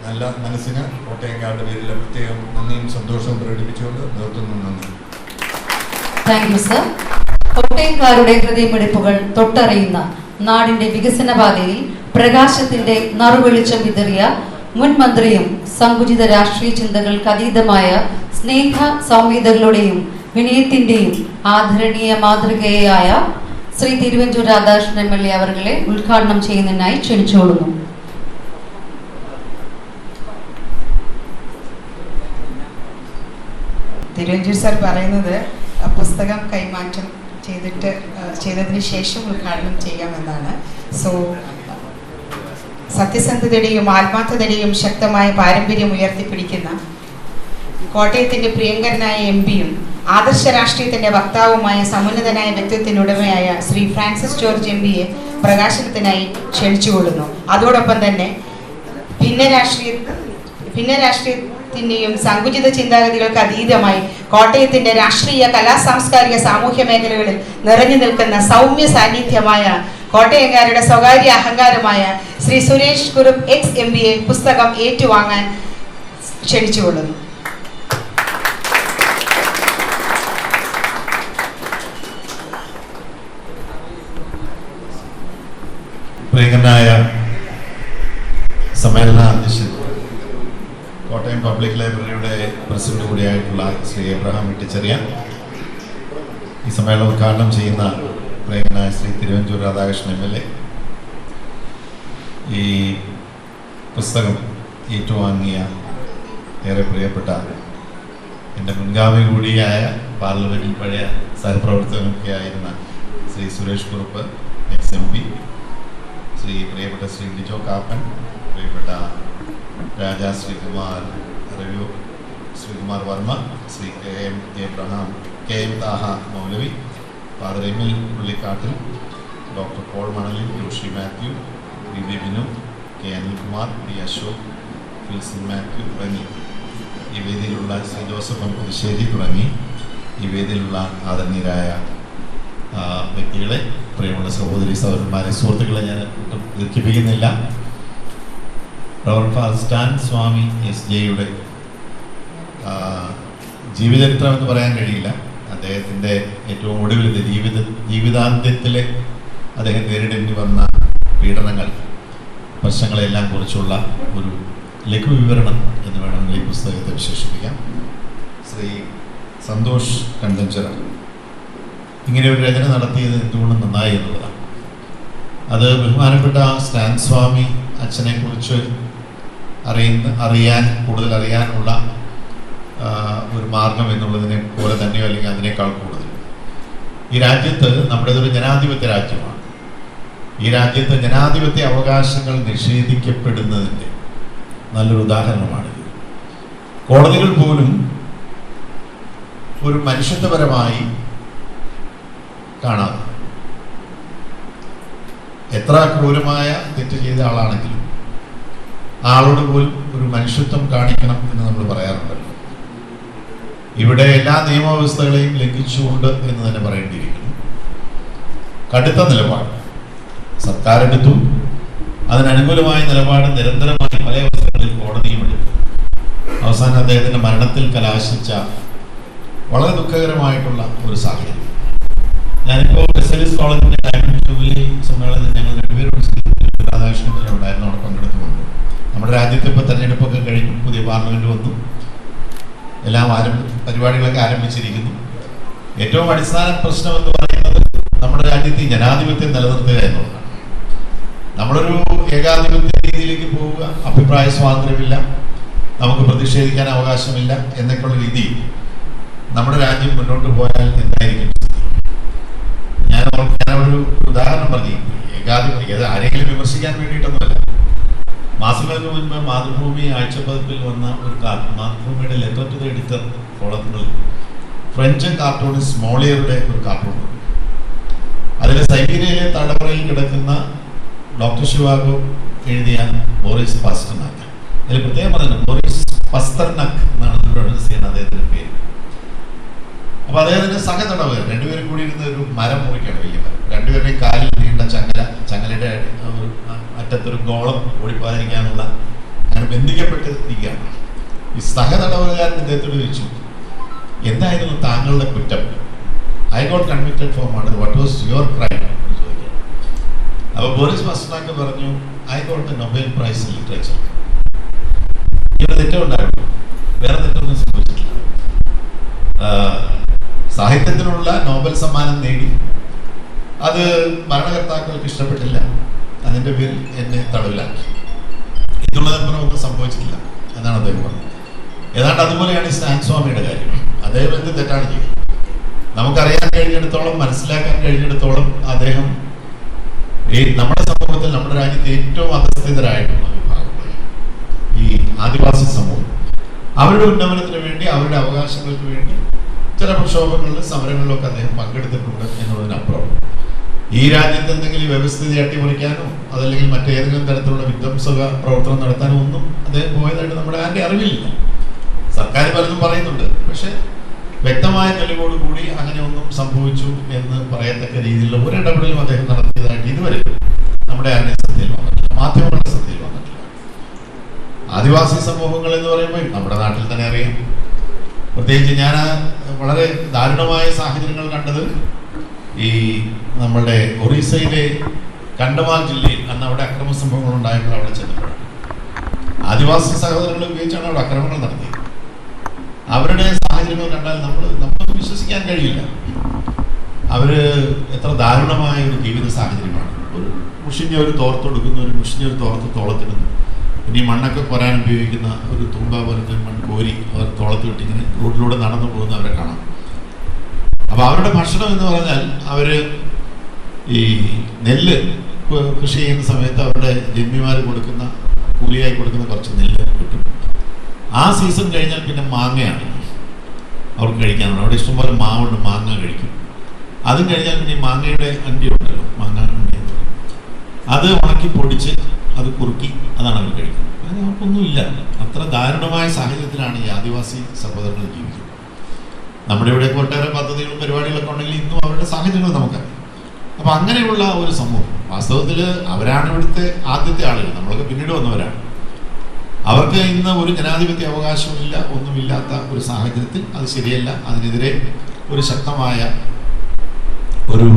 നല്ല മനസ്സിന് കോട്ടയംകാരുടെ പേരിൽ പ്രത്യേകം നന്ദിയും സന്തോഷവും പ്രകടിപ്പിച്ചുകൊണ്ട് നിർത്തുന്നു. നന്ദി. Thank you sir. കോട്ടയംകാരുടെ ഹൃദയമിടിപ്പുകൾ തൊട്ടറിയുന്ന നാടിന്റെ വികസന പാതയിൽ പ്രകാശത്തിന്റെ നറുവെളിച്ചം വിതറിയ മുൻ മന്ത്രിയും സങ്കുചിത രാഷ്ട്രീയ ചിന്തകൾക്ക് അതീതമായ സ്നേഹ സൗമ്യതകളുടെയും വിനയത്തിന്റെയും ആദരണീയ മാതൃകയായ ശ്രീ തിരുവഞ്ചൂർ രാധാകൃഷ്ണൻ MLA അവരെ ഉദ്ഘാടനം ചെയ്യുന്നതിനായി ക്ഷണിച്ചുകൊള്ളുന്നു. തിരുവഞ്ചൂർ സാർ പറയുന്നത് പുസ്തകം കൈമാറ്റം ചെയ്തതിന് ശേഷം ഉദ്ഘാടനം ചെയ്യാമെന്നാണ്. സോ സത്യസന്ധതയുടെയും ആത്മാർത്ഥതയുടെയും ശക്തമായ പാരമ്പര്യം ഉയർത്തിപ്പിടിക്കുന്ന കോട്ടയത്തിൻ്റെ പ്രിയങ്കരനായ MP-യും ആദർശ രാഷ്ട്രീയത്തിൻ്റെ വക്താവുമായ സമുന്നതനായ വ്യക്തിത്വത്തിനുടമയായ ശ്രീ ഫ്രാൻസിസ് ജോർജ് MP-യെ പ്രകാശനത്തിനായി ക്ഷണിച്ചുകൊള്ളുന്നു. അതോടൊപ്പം തന്നെ ഭിന്നരാഷ്ട്രീയത്തിൻ്റെയും സങ്കുചിത ചിന്താഗതികൾക്ക് അതീതമായി കോട്ടയത്തിൻ്റെ രാഷ്ട്രീയ, കലാ, സാംസ്കാരിക, സാമൂഹ്യ മേഖലകളിൽ നിറഞ്ഞു നിൽക്കുന്ന സൗമ്യ സാന്നിധ്യമായ കോട്ടയംകാരുടെ സ്വകാര്യ അഹങ്കാരമായ ശ്രീ സുരേഷ് കുറുപ്പ് ex-MBA പുസ്തകം ഏറ്റുവാങ്ങാൻ ക്ഷണിച്ചുകൊള്ളുന്നു. പ്രിയങ്കരനായ സമ്മേളന അധ്യക്ഷൻ, കോട്ടയം പബ്ലിക് ലൈബ്രറിയുടെ പ്രസിഡന്റ് കൂടിയായിട്ടുള്ള ശ്രീ എബ്രഹാം വെട്ടിച്ചെറിയാൻ, ഈ സമ്മേളനം ഉദ്ഘാടനം ചെയ്യുന്ന പ്രിയങ്കരനായ ശ്രീ തിരുവഞ്ചൂർ രാധാകൃഷ്ണൻ MLA, ഈ പുസ്തകം ഏറ്റുവാങ്ങിയ ഏറെ പ്രിയപ്പെട്ട എൻ്റെ മുൻഗാമി കൂടിയായ പാർലമെൻറ്റിൽ പഴയ സഹപ്രവർത്തകനൊക്കെ ആയിരുന്ന ശ്രീ സുരേഷ് കുറുപ്പ് ex-MP, ശ്രീ പ്രിയപ്പെട്ട ശ്രീ ലിജോ കാപ്പൻ, പ്രിയപ്പെട്ട Raja Sreekumar Varma, Shri KM Abraham, KM Thaha Moulavi, father Emil Pullikkattil, doctor Paul Manalil, Joshi Mathew, VV Binu, K Anilkumar, D Ashok, Filson Mathew തുടങ്ങി ഈ വേദിയിലുള്ള ശ്രീ ജോസഫ് പുതുശ്ശേരി തുടങ്ങി ഈ വേദിയിലുള്ള ആദരണീയരായ വ്യക്തികളെ, പ്രിയമുള്ള സഹോദരി സഹോദരന്മാരെ, സുഹൃത്തുക്കളെ ഞാൻ ഒട്ടും ദീർഘിപ്പിക്കുന്നില്ല. ഫാദർ സ്റ്റാൻസ്വാമി SJ-യുടെ ജീവചരിത്രം എന്ന് പറയാൻ കഴിയില്ല. അദ്ദേഹത്തിൻ്റെ ഏറ്റവും ഒടുവിലത്തെ ജീവിതാന്ത്യത്തിൽ അദ്ദേഹം നേരിടേണ്ടി വന്ന പീഡനങ്ങൾ, പ്രശ്നങ്ങളെല്ലാം കുറിച്ചുള്ള ഒരു ലഘുവിവരണം എന്ന് വേണമെങ്കിൽ ഈ പുസ്തകത്തെ വിശേഷിപ്പിക്കാം. ശ്രീ സന്തോഷ് കണ്ടഞ്ചിറ ഇങ്ങനെ ഒരു രചന നടത്തിയത് എന്തുകൊണ്ടും നന്നായി എന്നുള്ളതാണ്. അത് ബഹുമാനപ്പെട്ട സ്റ്റാൻസ്വാമി അച്ഛനെക്കുറിച്ച് കൂടുതൽ അറിയാനുള്ള ഒരു മാർഗം എന്നുള്ളതിനെ പോലെ തന്നെയോ അല്ലെങ്കിൽ അതിനേക്കാൾ കൂടുതൽ ഈ രാജ്യത്ത് നമ്മുടേതൊരു ജനാധിപത്യ രാജ്യമാണ്. ഈ രാജ്യത്ത് ജനാധിപത്യ അവകാശങ്ങൾ നിഷേധിക്കപ്പെടുന്നതിൻ്റെ നല്ലൊരു ഉദാഹരണമാണ്. കോടതികൾ പോലും ഒരു മനുഷ്യത്വപരമായി കാണാതെ എത്ര ക്രൂരമായ തെറ്റ് ചെയ്ത ആളാണെങ്കിലും ആളോട് പോലും ഒരു മനുഷ്യത്വം കാണിക്കണം എന്ന് നമ്മൾ പറയാറുണ്ടല്ലോ. ഇവിടെ എല്ലാ നിയമവ്യവസ്ഥകളെയും ലംഘിച്ചുകൊണ്ട് എന്ന് തന്നെ പറയേണ്ടിയിരിക്കുന്നു. കടുത്ത നിലപാട് സർക്കാർ എടുത്തു. അതിനനുകൂലമായ നിലപാട് നിരന്തരമായി പല അവസരങ്ങളിൽ കോടതിയും എടുത്തു. അവസാനം അദ്ദേഹത്തിന്റെ മരണത്തിൽ കലാശിച്ച വളരെ ദുഃഖകരമായിട്ടുള്ള ഒരു സാഹചര്യം. ഞാനിപ്പോൾ SLS കോളേജിന്റെ ഡയമണ്ട് ജൂബിലി സമ്മേളനത്തിൽ ഞങ്ങൾ രണ്ടുപേരും രാധാകൃഷ്ണൻ ഉണ്ടായിരുന്നു, അവിടെ പങ്കെടുത്തുകൊണ്ട്. നമ്മുടെ രാജ്യത്ത് ഇപ്പോൾ തെരഞ്ഞെടുപ്പൊക്കെ കഴിഞ്ഞു, പുതിയ പാർലമെന്റ് വന്നു, എല്ലാം പരിപാടികളൊക്കെ ആരംഭിച്ചിരിക്കുന്നു. ഏറ്റവും അടിസ്ഥാന പ്രശ്നം എന്ന് പറയുന്നത് നമ്മുടെ രാജ്യത്ത് ജനാധിപത്യം നിലനിർത്തുക എന്നുള്ളതാണ്. നമ്മളൊരു ഏകാധിപത്യ രീതിയിലേക്ക് പോവുക, അഭിപ്രായ സ്വാതന്ത്ര്യമില്ല, നമുക്ക് പ്രതിഷേധിക്കാൻ അവകാശമില്ല എന്നൊക്കെയുള്ള രീതിയിൽ നമ്മുടെ രാജ്യം മുന്നോട്ട് പോയാൽ എന്തായിരിക്കും? ഞാനൊരു ഉദാഹരണം പറഞ്ഞു. ഏകാധിപത്യം ആരെങ്കിലും വിമർശിക്കാൻ വേണ്ടിയിട്ടൊന്നുമല്ല. മാസങ്ങൾക്ക് മുൻപ് മാതൃഭൂമി ആഴ്ചപ്പതിപ്പിൽ വന്ന ഒരു മാതൃഭൂമിയുടെ ലെറ്റർ ടു ദ എഡിറ്റർ കോളത്തിൽ ഫ്രഞ്ച് കാർട്ടൂണിസ്റ്റ് മോളിയറുടെ ഒരു കാർട്ടൂൺ. അതിൽ സൈബീരിയയിലെ തടവറയിൽ കിടക്കുന്ന ഡോക്ടർ ഷിവാഗോ എഴുതിയ ബോറിസ് പാസ്റ്റർനാക്ക്. അതിൽ പ്രത്യേകം പറയുന്നത് ബോറിസ് പസ്തർനാക്ക് എന്നാണ് പ്രൊനൗൺസ് ചെയ്യുന്ന അദ്ദേഹത്തിന്റെ പേര്. അപ്പൊ അദ്ദേഹത്തിന്റെ സഹതടവുകാർ രണ്ടുപേരും കൂടി ഇരുന്ന് ഒരു മരം മുറിക്കാണ്, വലിയ മരം. രണ്ടുപേരുടെയും കാലിൽ നീണ്ട ചങ്ങലയുടെ അറ്റത്തൊരു ഗോളം ഓടിപ്പോകാതിരിക്കാനുള്ള അങ്ങനെ ബന്ധിക്കപ്പെട്ട് ഇരിക്കുകയാണ്. ഈ സഹതടവുകാരൻ ഇദ്ദേഹത്തോട് ചോദിച്ചു, എന്തായിരുന്നു താങ്കളുടെ കുറ്റം? I got convicted for murder, what was your crime എന്ന് ചോദിക്കുക. അപ്പൊ ബോറിസ് പാസ്റ്റർനാക്ക് പറഞ്ഞു, I got the Nobel prize in literature. ഇവിടെ തെറ്റുണ്ടായിരുന്നു, വേറെ തെറ്റൊന്നും സംഭവിച്ചിട്ടില്ല. സാഹിത്യത്തിനുള്ള നോബൽ സമ്മാനം നേടി, അത് ഭരണകർത്താക്കൾക്ക് ഇഷ്ടപ്പെട്ടില്ല, അതിന്റെ പേരിൽ എന്നെ തടവിലാക്കി. ഇതുള്ളതിനപ്പുറം ഒന്നും സംഭവിച്ചിട്ടില്ല എന്നാണ് അദ്ദേഹം പറഞ്ഞത്. ഏതാണ്ട് അതുപോലെയാണ് ഈ സ്റ്റാൻ സ്വാമിയുടെ കാര്യം. അദ്ദേഹം എന്ത് തെറ്റാണ് ചെയ്യുന്നത്? നമുക്കറിയാൻ കഴിഞ്ഞിടത്തോളം, മനസ്സിലാക്കാൻ കഴിഞ്ഞിടത്തോളം അദ്ദേഹം നമ്മുടെ സമൂഹത്തിൽ, നമ്മുടെ രാജ്യത്ത് ഏറ്റവും അധസ്ഥിതരായിട്ടുള്ള വിഭാഗം ഈ ആദിവാസി സമൂഹം, അവരുടെ ഉന്നമനത്തിന് വേണ്ടി, അവരുടെ അവകാശങ്ങൾക്ക് വേണ്ടി ചില പ്രക്ഷോഭങ്ങളിലും സമരങ്ങളിലൊക്കെ അദ്ദേഹം പങ്കെടുത്തിട്ടുണ്ട് എന്നുള്ളതിനപ്പുറം ഈ രാജ്യത്ത് എന്തെങ്കിലും വ്യവസ്ഥിതി അട്ടിമറിക്കാനോ അതല്ലെങ്കിൽ മറ്റേതെങ്കിലും തരത്തിലുള്ള വിധ്വംസക പ്രവർത്തനം നടത്താനോ ഒന്നും അദ്ദേഹം പോയതായിട്ട് നമ്മുടെ ആരുടെ അറിവില്ല. സർക്കാർ പലതും പറയുന്നുണ്ട്, പക്ഷെ വ്യക്തമായ തെളിവോടുകൂടി അങ്ങനെ ഒന്നും സംഭവിച്ചു എന്ന് പറയത്തക്ക രീതിയിലുള്ള ഒരു ഇടപെടലും അദ്ദേഹം നടത്തിയതായിട്ട് ഇതുവരെ നമ്മുടെ ആരുടെ ശ്രദ്ധയിൽ വന്നിട്ടില്ല, മാധ്യമങ്ങളുടെ ശ്രദ്ധയിൽ വന്നിട്ടില്ല. ആദിവാസി സമൂഹങ്ങൾ എന്ന് പറയുമ്പോൾ നമ്മുടെ നാട്ടിൽ തന്നെ അറിയാം. പ്രത്യേകിച്ച് ഞാൻ വളരെ ദാരുണമായ സാഹചര്യങ്ങൾ കണ്ടത് ഈ നമ്മുടെ ഒറീസയിലെ കണ്ടമാൽ ജില്ലയിൽ അന്ന് അവിടെ അക്രമ സംഭവങ്ങൾ ഉണ്ടായപ്പോൾ അവിടെ ചെന്നപ്പോഴാണ്. ആദിവാസി സഹോദരങ്ങൾ ഉപയോഗിച്ചാണ് അവിടെ അക്രമങ്ങൾ നടത്തിയത്. അവരുടെ സാഹചര്യങ്ങൾ കണ്ടാൽ നമുക്ക് വിശ്വസിക്കാൻ കഴിയില്ല. അവര് എത്ര ദാരുണമായ ഒരു ജീവിത സാഹചര്യമാണ്. ഒരു മുഷിഞ്ഞ ഒരു തോർത്തെടുക്കുന്നു, ഒരു മുഷിഞ്ഞ ഒരു തോർത്ത് തോളത്തിടുന്നു, ഇനി മണ്ണൊക്കെ കൊരാൻ ഉപയോഗിക്കുന്ന ഒരു തുമ്പ പോലത്തെ മണ്ണ് കോരി അവർ തോളത്ത് വിട്ടിങ്ങനെ റോഡിലൂടെ നടന്നു പോകുന്ന അവരെ കാണാം. അപ്പൊ അവരുടെ ഭക്ഷണം എന്ന് പറഞ്ഞാൽ അവര് ഈ നെല്ല് കൃഷി ചെയ്യുന്ന സമയത്ത് അവരുടെ ജന്മിമാർ കൊടുക്കുന്ന, കൂലിയായി കൊടുക്കുന്ന കുറച്ച് നെല്ല് കിട്ടും. ആ സീസൺ കഴിഞ്ഞാൽ പിന്നെ മാങ്ങയാണ് അവർക്ക് കഴിക്കാനുള്ളത്. അവിടെ ഇഷ്ടംപോലെ മാവുണ്ട്, മാങ്ങ കഴിക്കും. അതും കഴിഞ്ഞാൽ പിന്നെ മാങ്ങയുടെ അണ്ടി ഉണ്ടല്ലോ, മാങ്ങ അണ്ടി, അത് ഉണക്കി പൊടിച്ച് അത് കുറുക്കി അതാണ് അവർ കഴിക്കുന്നത്. അങ്ങനെ അവർക്കൊന്നുമില്ല. അത്ര ദാരുണമായ സാഹചര്യത്തിലാണ് ഈ ആദിവാസി സഹോദരങ്ങൾ ജീവിക്കുന്നത്. നമ്മുടെ ഇവിടെയൊക്കെ ഒട്ടേറെ പദ്ധതികളും പരിപാടികളൊക്കെ ഉണ്ടെങ്കിൽ ഇന്നും അവരുടെ സാഹചര്യങ്ങൾ നമുക്കറിയാം. അപ്പൊ അങ്ങനെയുള്ള ഒരു സമൂഹം, വാസ്തവത്തിൽ അവരാണ് ഇവിടുത്തെ ആദ്യത്തെ ആളുകൾ, നമ്മളൊക്കെ പിന്നീട് വന്നവരാണ്. അവർക്ക് ഇന്ന് ഒരു ജനാധിപത്യ അവകാശമില്ല, ഒന്നുമില്ലാത്ത ഒരു സാഹചര്യത്തിൽ അത് ശരിയല്ല. അതിനെതിരെ ഒരു ശക്തമായ ഒരു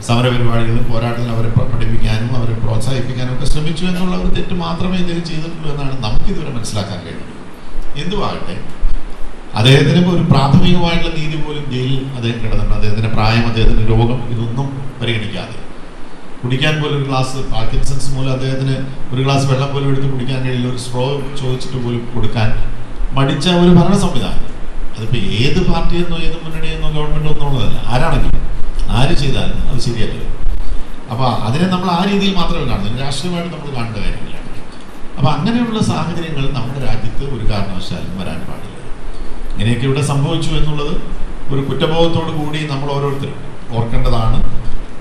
സമരപരിപാടികളും പോരാട്ടങ്ങൾ അവരെ പഠിപ്പിക്കാനും അവരെ പ്രോത്സാഹിപ്പിക്കാനും ഒക്കെ ശ്രമിച്ചു എന്നുള്ള ഒരു തെറ്റ് മാത്രമേ ഇദ്ദേഹം ചെയ്തിട്ടുള്ളൂ എന്നാണ് നമുക്കിതുവരെ മനസ്സിലാക്കാൻ കഴിയുന്നത്. എന്തുവാകട്ടെ, അദ്ദേഹത്തിന് ഒരു പ്രാഥമികമായിട്ടുള്ള നീതി പോലും ജയിലിൽ അദ്ദേഹം കിടന്നിട്ടുണ്ട്. അദ്ദേഹത്തിന്റെ പ്രായം, അദ്ദേഹത്തിന്റെ രോഗം, ഇതൊന്നും പരിഗണിക്കാതെ കുടിക്കാൻ പോലും ഒരു ഗ്ലാസ്, പാർക്കിൻസൺസ് മൂലം അദ്ദേഹത്തിന് ഒരു ഗ്ലാസ് വെള്ളം പോലും എടുത്ത് കുടിക്കാൻ കഴിയില്ല. ഒരു സ്ട്രോ ചോദിച്ചിട്ട് പോലും കൊടുക്കാൻ മടിച്ച ഒരു ഭരണ സംവിധാനം. അതിപ്പോൾ ഏത് പാർട്ടിയെന്നോ ഏത് മുന്നണിയെന്നോ ഗവൺമെൻറ്റോ എന്നുള്ളതല്ല, ആരാണെങ്കിലും ആര് ചെയ്താലും അത് ശരിയല്ല. അപ്പോൾ അതിനെ നമ്മൾ ആ രീതിയിൽ മാത്രമേ കാണുന്നു, രാഷ്ട്രീയമായിട്ട് നമ്മൾ കാണേണ്ട കാര്യമില്ല. അപ്പോൾ അങ്ങനെയുള്ള സാഹചര്യങ്ങൾ നമ്മുടെ രാജ്യത്ത് ഒരു കാരണവശാലും വരാൻ പാടില്ല. ഇങ്ങനെയൊക്കെ ഇവിടെ സംഭവിച്ചു എന്നുള്ളത് ഒരു കുറ്റബോധത്തോടു കൂടി നമ്മൾ ഓരോരുത്തരും ഓർക്കേണ്ടതാണ്.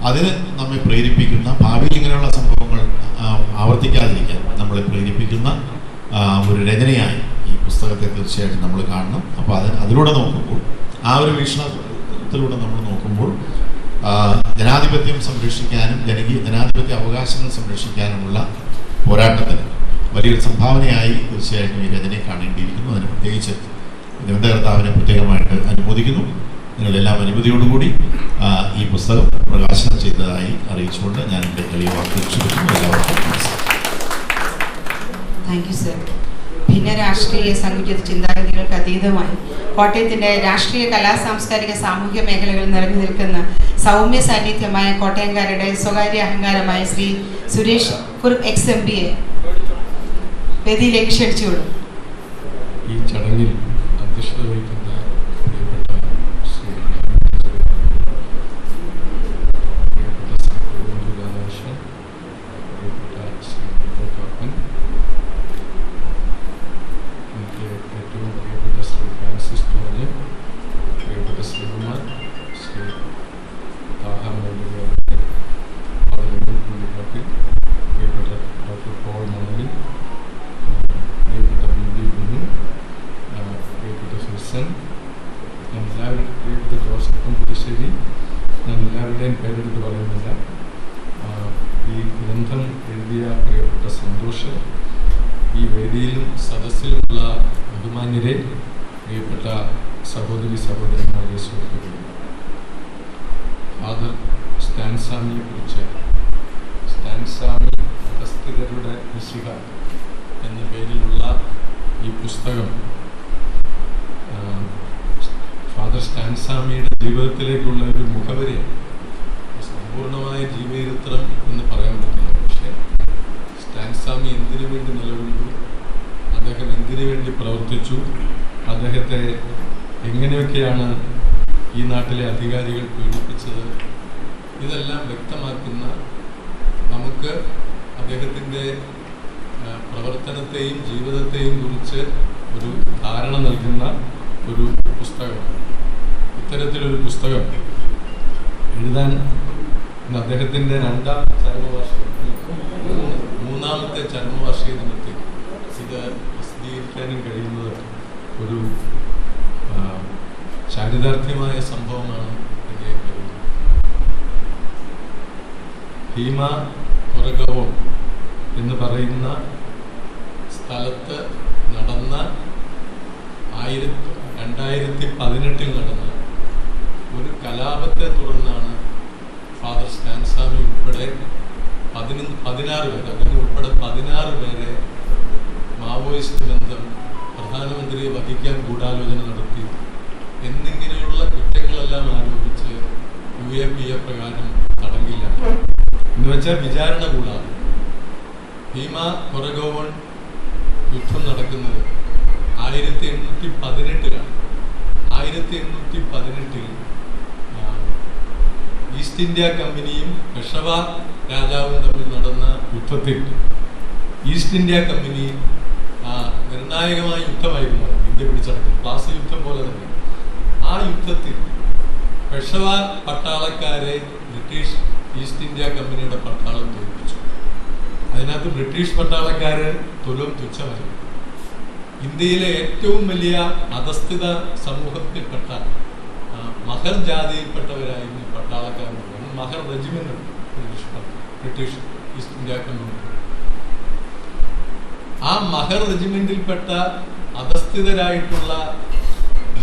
അതിന് നമ്മെ പ്രേരിപ്പിക്കുന്ന, ഭാവിയിൽ ഇങ്ങനെയുള്ള സംഭവങ്ങൾ ആവർത്തിക്കാതിരിക്കാൻ നമ്മളെ പ്രേരിപ്പിക്കുന്ന ഒരു രചനയായി ഈ പുസ്തകത്തെ തീർച്ചയായിട്ടും നമ്മൾ കാണണം. അപ്പോൾ അതിലൂടെ നോക്കുമ്പോൾ, ആ ഒരു വീക്ഷണത്തിലൂടെ നമ്മൾ നോക്കുമ്പോൾ ജനാധിപത്യം സംരക്ഷിക്കാനും ജനാധിപത്യ അവകാശങ്ങൾ സംരക്ഷിക്കാനുമുള്ള പോരാട്ടത്തിന് വലിയൊരു സംഭാവനയായി തീർച്ചയായിട്ടും ഈ രചനയെ കാണേണ്ടിയിരിക്കുന്നു. അതിന് പ്രത്യേകിച്ച് ഗ്രന്ഥകർത്താവിനെ പ്രത്യേകമായിട്ട് അനുമോദിക്കുന്നു. നിങ്ങളെല്ലാം അനുമതിയോടുകൂടി ഈ പുസ്തകം പ്രകാശനം ചെയ്തതായി അറിയിച്ചുകൊണ്ട് ഞാൻ എൻ്റെ കളിയെ വാർത്തക്കുന്നു. എല്ലാവർക്കും താങ്ക് യു സർ. ഭിന്ന രാഷ്ട്രീയ സങ്കുചിത ചിന്താഗതികൾക്ക് അതീതമായി കോട്ടയത്തിൻ്റെ രാഷ്ട്രീയ കലാ സാംസ്കാരിക സാമൂഹ്യ മേഖലകളിൽ നിറഞ്ഞു നിൽക്കുന്ന സൗമ്യ സാന്നിധ്യമായ കോട്ടയംകാരുടെ സ്വകാര്യ അഹങ്കാരമായ ശ്രീ സുരേഷ് കുറുപ്പ് XMBയെ വേദിയിലേക്ക് ക്ഷണിച്ചുകൊള്ളു. ഈ ചടങ്ങിൽ അധ്യക്ഷത വഹിക്കുന്ന പ്രിയപ്പെട്ട ശ്രീ രാധാകൃഷ്ണൻ, പ്രിയപ്പെട്ട ശ്രീ കാപ്പൻ, എനിക്ക് ഏറ്റവും പ്രിയപ്പെട്ട ശ്രീ ഫ്രാൻസിസ് ജോർജ്, പ്രിയപ്പെട്ട ശ്രീകുമാർ, ശ്രീ താഹാമൗലിയുടെ പുള്ളിക്കാട്ടിൽ, പ്രിയപ്പെട്ട ഡോക്ടർ പോൾ മണലിൽ, പ്രിയപ്പെട്ട ബിനു, പ്രിയപ്പെട്ട ഫിൽസൺ, ഞാൻ എല്ലാവരും, പ്രിയപ്പെട്ട ജോസഫ് പുതുശ്ശേരി, ഞാൻ എല്ലാവരുടെയും പേരെടുത്ത് പറയുന്നില്ല. ഈ ഗ്രന്ഥം എഴുതിയ പ്രിയപ്പെട്ട സന്തോഷ്, ഈ വേദിയിലും സദസ്സിലുമുള്ള ബഹുമാന്യരെ, പ്രിയപ്പെട്ട സഹോദരന്മാരെ, സുഹൃത്തുക്കളെ, ഫാദർ സ്റ്റാൻസാമിയെ കുറിച്ച്, സ്റ്റാൻസാമി അഗസ്ത്യരുടെ മിശിഹ എന്ന പേരിലുള്ള ഈ പുസ്തകം ഫാദർ സ്റ്റാൻസാമിയുടെ ജീവിതത്തിലേക്കുള്ള ഒരു മുഖവരി, സമ്പൂർണമായ ജീവചരിത്രം എന്ന് പറയാൻ പറ്റില്ല. പക്ഷേ സ്റ്റാൻസാമി എന്തിനു വേണ്ടി നിലകൊണ്ടു, അദ്ദേഹം എന്തിനു വേണ്ടി പ്രവർത്തിച്ചു, അദ്ദേഹത്തെ എങ്ങനെയൊക്കെയാണ് ഈ നാട്ടിലെ അധികാരികൾ പീഡിപ്പിച്ചത്, ഇതെല്ലാം വ്യക്തമാക്കുന്ന, നമുക്ക് അദ്ദേഹത്തിൻ്റെ പ്രവർത്തനത്തെയും ജീവിതത്തെയും കുറിച്ച് ഒരു ധാരണ നൽകുന്ന ഒരു പുസ്തകമാണ്. ഇത്തരത്തിലൊരു പുസ്തകം എഴുതാൻ ഇന്ന് അദ്ദേഹത്തിൻ്റെ മൂന്നാമത്തെ ചരമവാർഷിക ദിനത്തിൽ ഇത് പ്രസിദ്ധീകരിക്കാനും കഴിയുന്നത് ഒരു ചാരിതാർത്ഥ്യമായ സംഭവമാണ് എന്ന് കരുതുന്നു. ഭീമ കൊറഗവോ എന്ന് പറയുന്ന സ്ഥലത്ത് നടന്ന 2018 നടന്ന ഒരു കലാപത്തെ തുടർന്നാണ് ഫാദർ സ്റ്റാൻസാമി ഉൾപ്പെടെ 16 പേര്, അതിന് ഉൾപ്പെടെ 16 പേരെ മാവോയിസ്റ്റ് ബന്ധം, പ്രധാനമന്ത്രിയെ വഹിക്കാൻ ഗൂഢാലോചന നടത്തി എന്നിങ്ങനെയുള്ള കുറ്റങ്ങളെല്ലാം ആരോപിച്ച് UAPA പ്രകാരം തടങ്കില്ല എന്ന് വെച്ചാൽ വിചാരണ കൂടാതെ. ഭീമ കൊറഗോവൺ യുദ്ധം നടക്കുന്നത് 1818 1818 ഈസ്റ്റ് ഇന്ത്യ കമ്പനിയും പെഷവാർ രാജാവും തമ്മിൽ നടന്ന യുദ്ധത്തിൽ ഈസ്റ്റ് ഇന്ത്യ കമ്പനി നിർണായകമായ യുദ്ധമായിരുന്നു ഇന്ത്യ പിടിച്ചടക്കുന്നത്, പ്ലാസി യുദ്ധം പോലെ തന്നെ. ആ യുദ്ധത്തിൽ പെഷവാർ പട്ടാളക്കാരെ ബ്രിട്ടീഷ് ഈസ്റ്റ് ഇന്ത്യ കമ്പനിയുടെ പട്ടാളം തോൽപ്പിച്ചു. അതിനകത്ത് ബ്രിട്ടീഷ് പട്ടാളക്കാര് തുച്ഛമായിരുന്നു. ഇന്ത്യയിലെ ഏറ്റവും വലിയ അധസ്ഥിത സമൂഹത്തിൽപ്പെട്ട മഹർ ജാതിയിൽപ്പെട്ടവരായിരുന്നു പട്ടാളക്കാരുണ്ട്. മഹർ regiment British east India company. ആ മഹർ റെജിമെന്റിൽപ്പെട്ട അധസ്ഥിതരായിട്ടുള്ള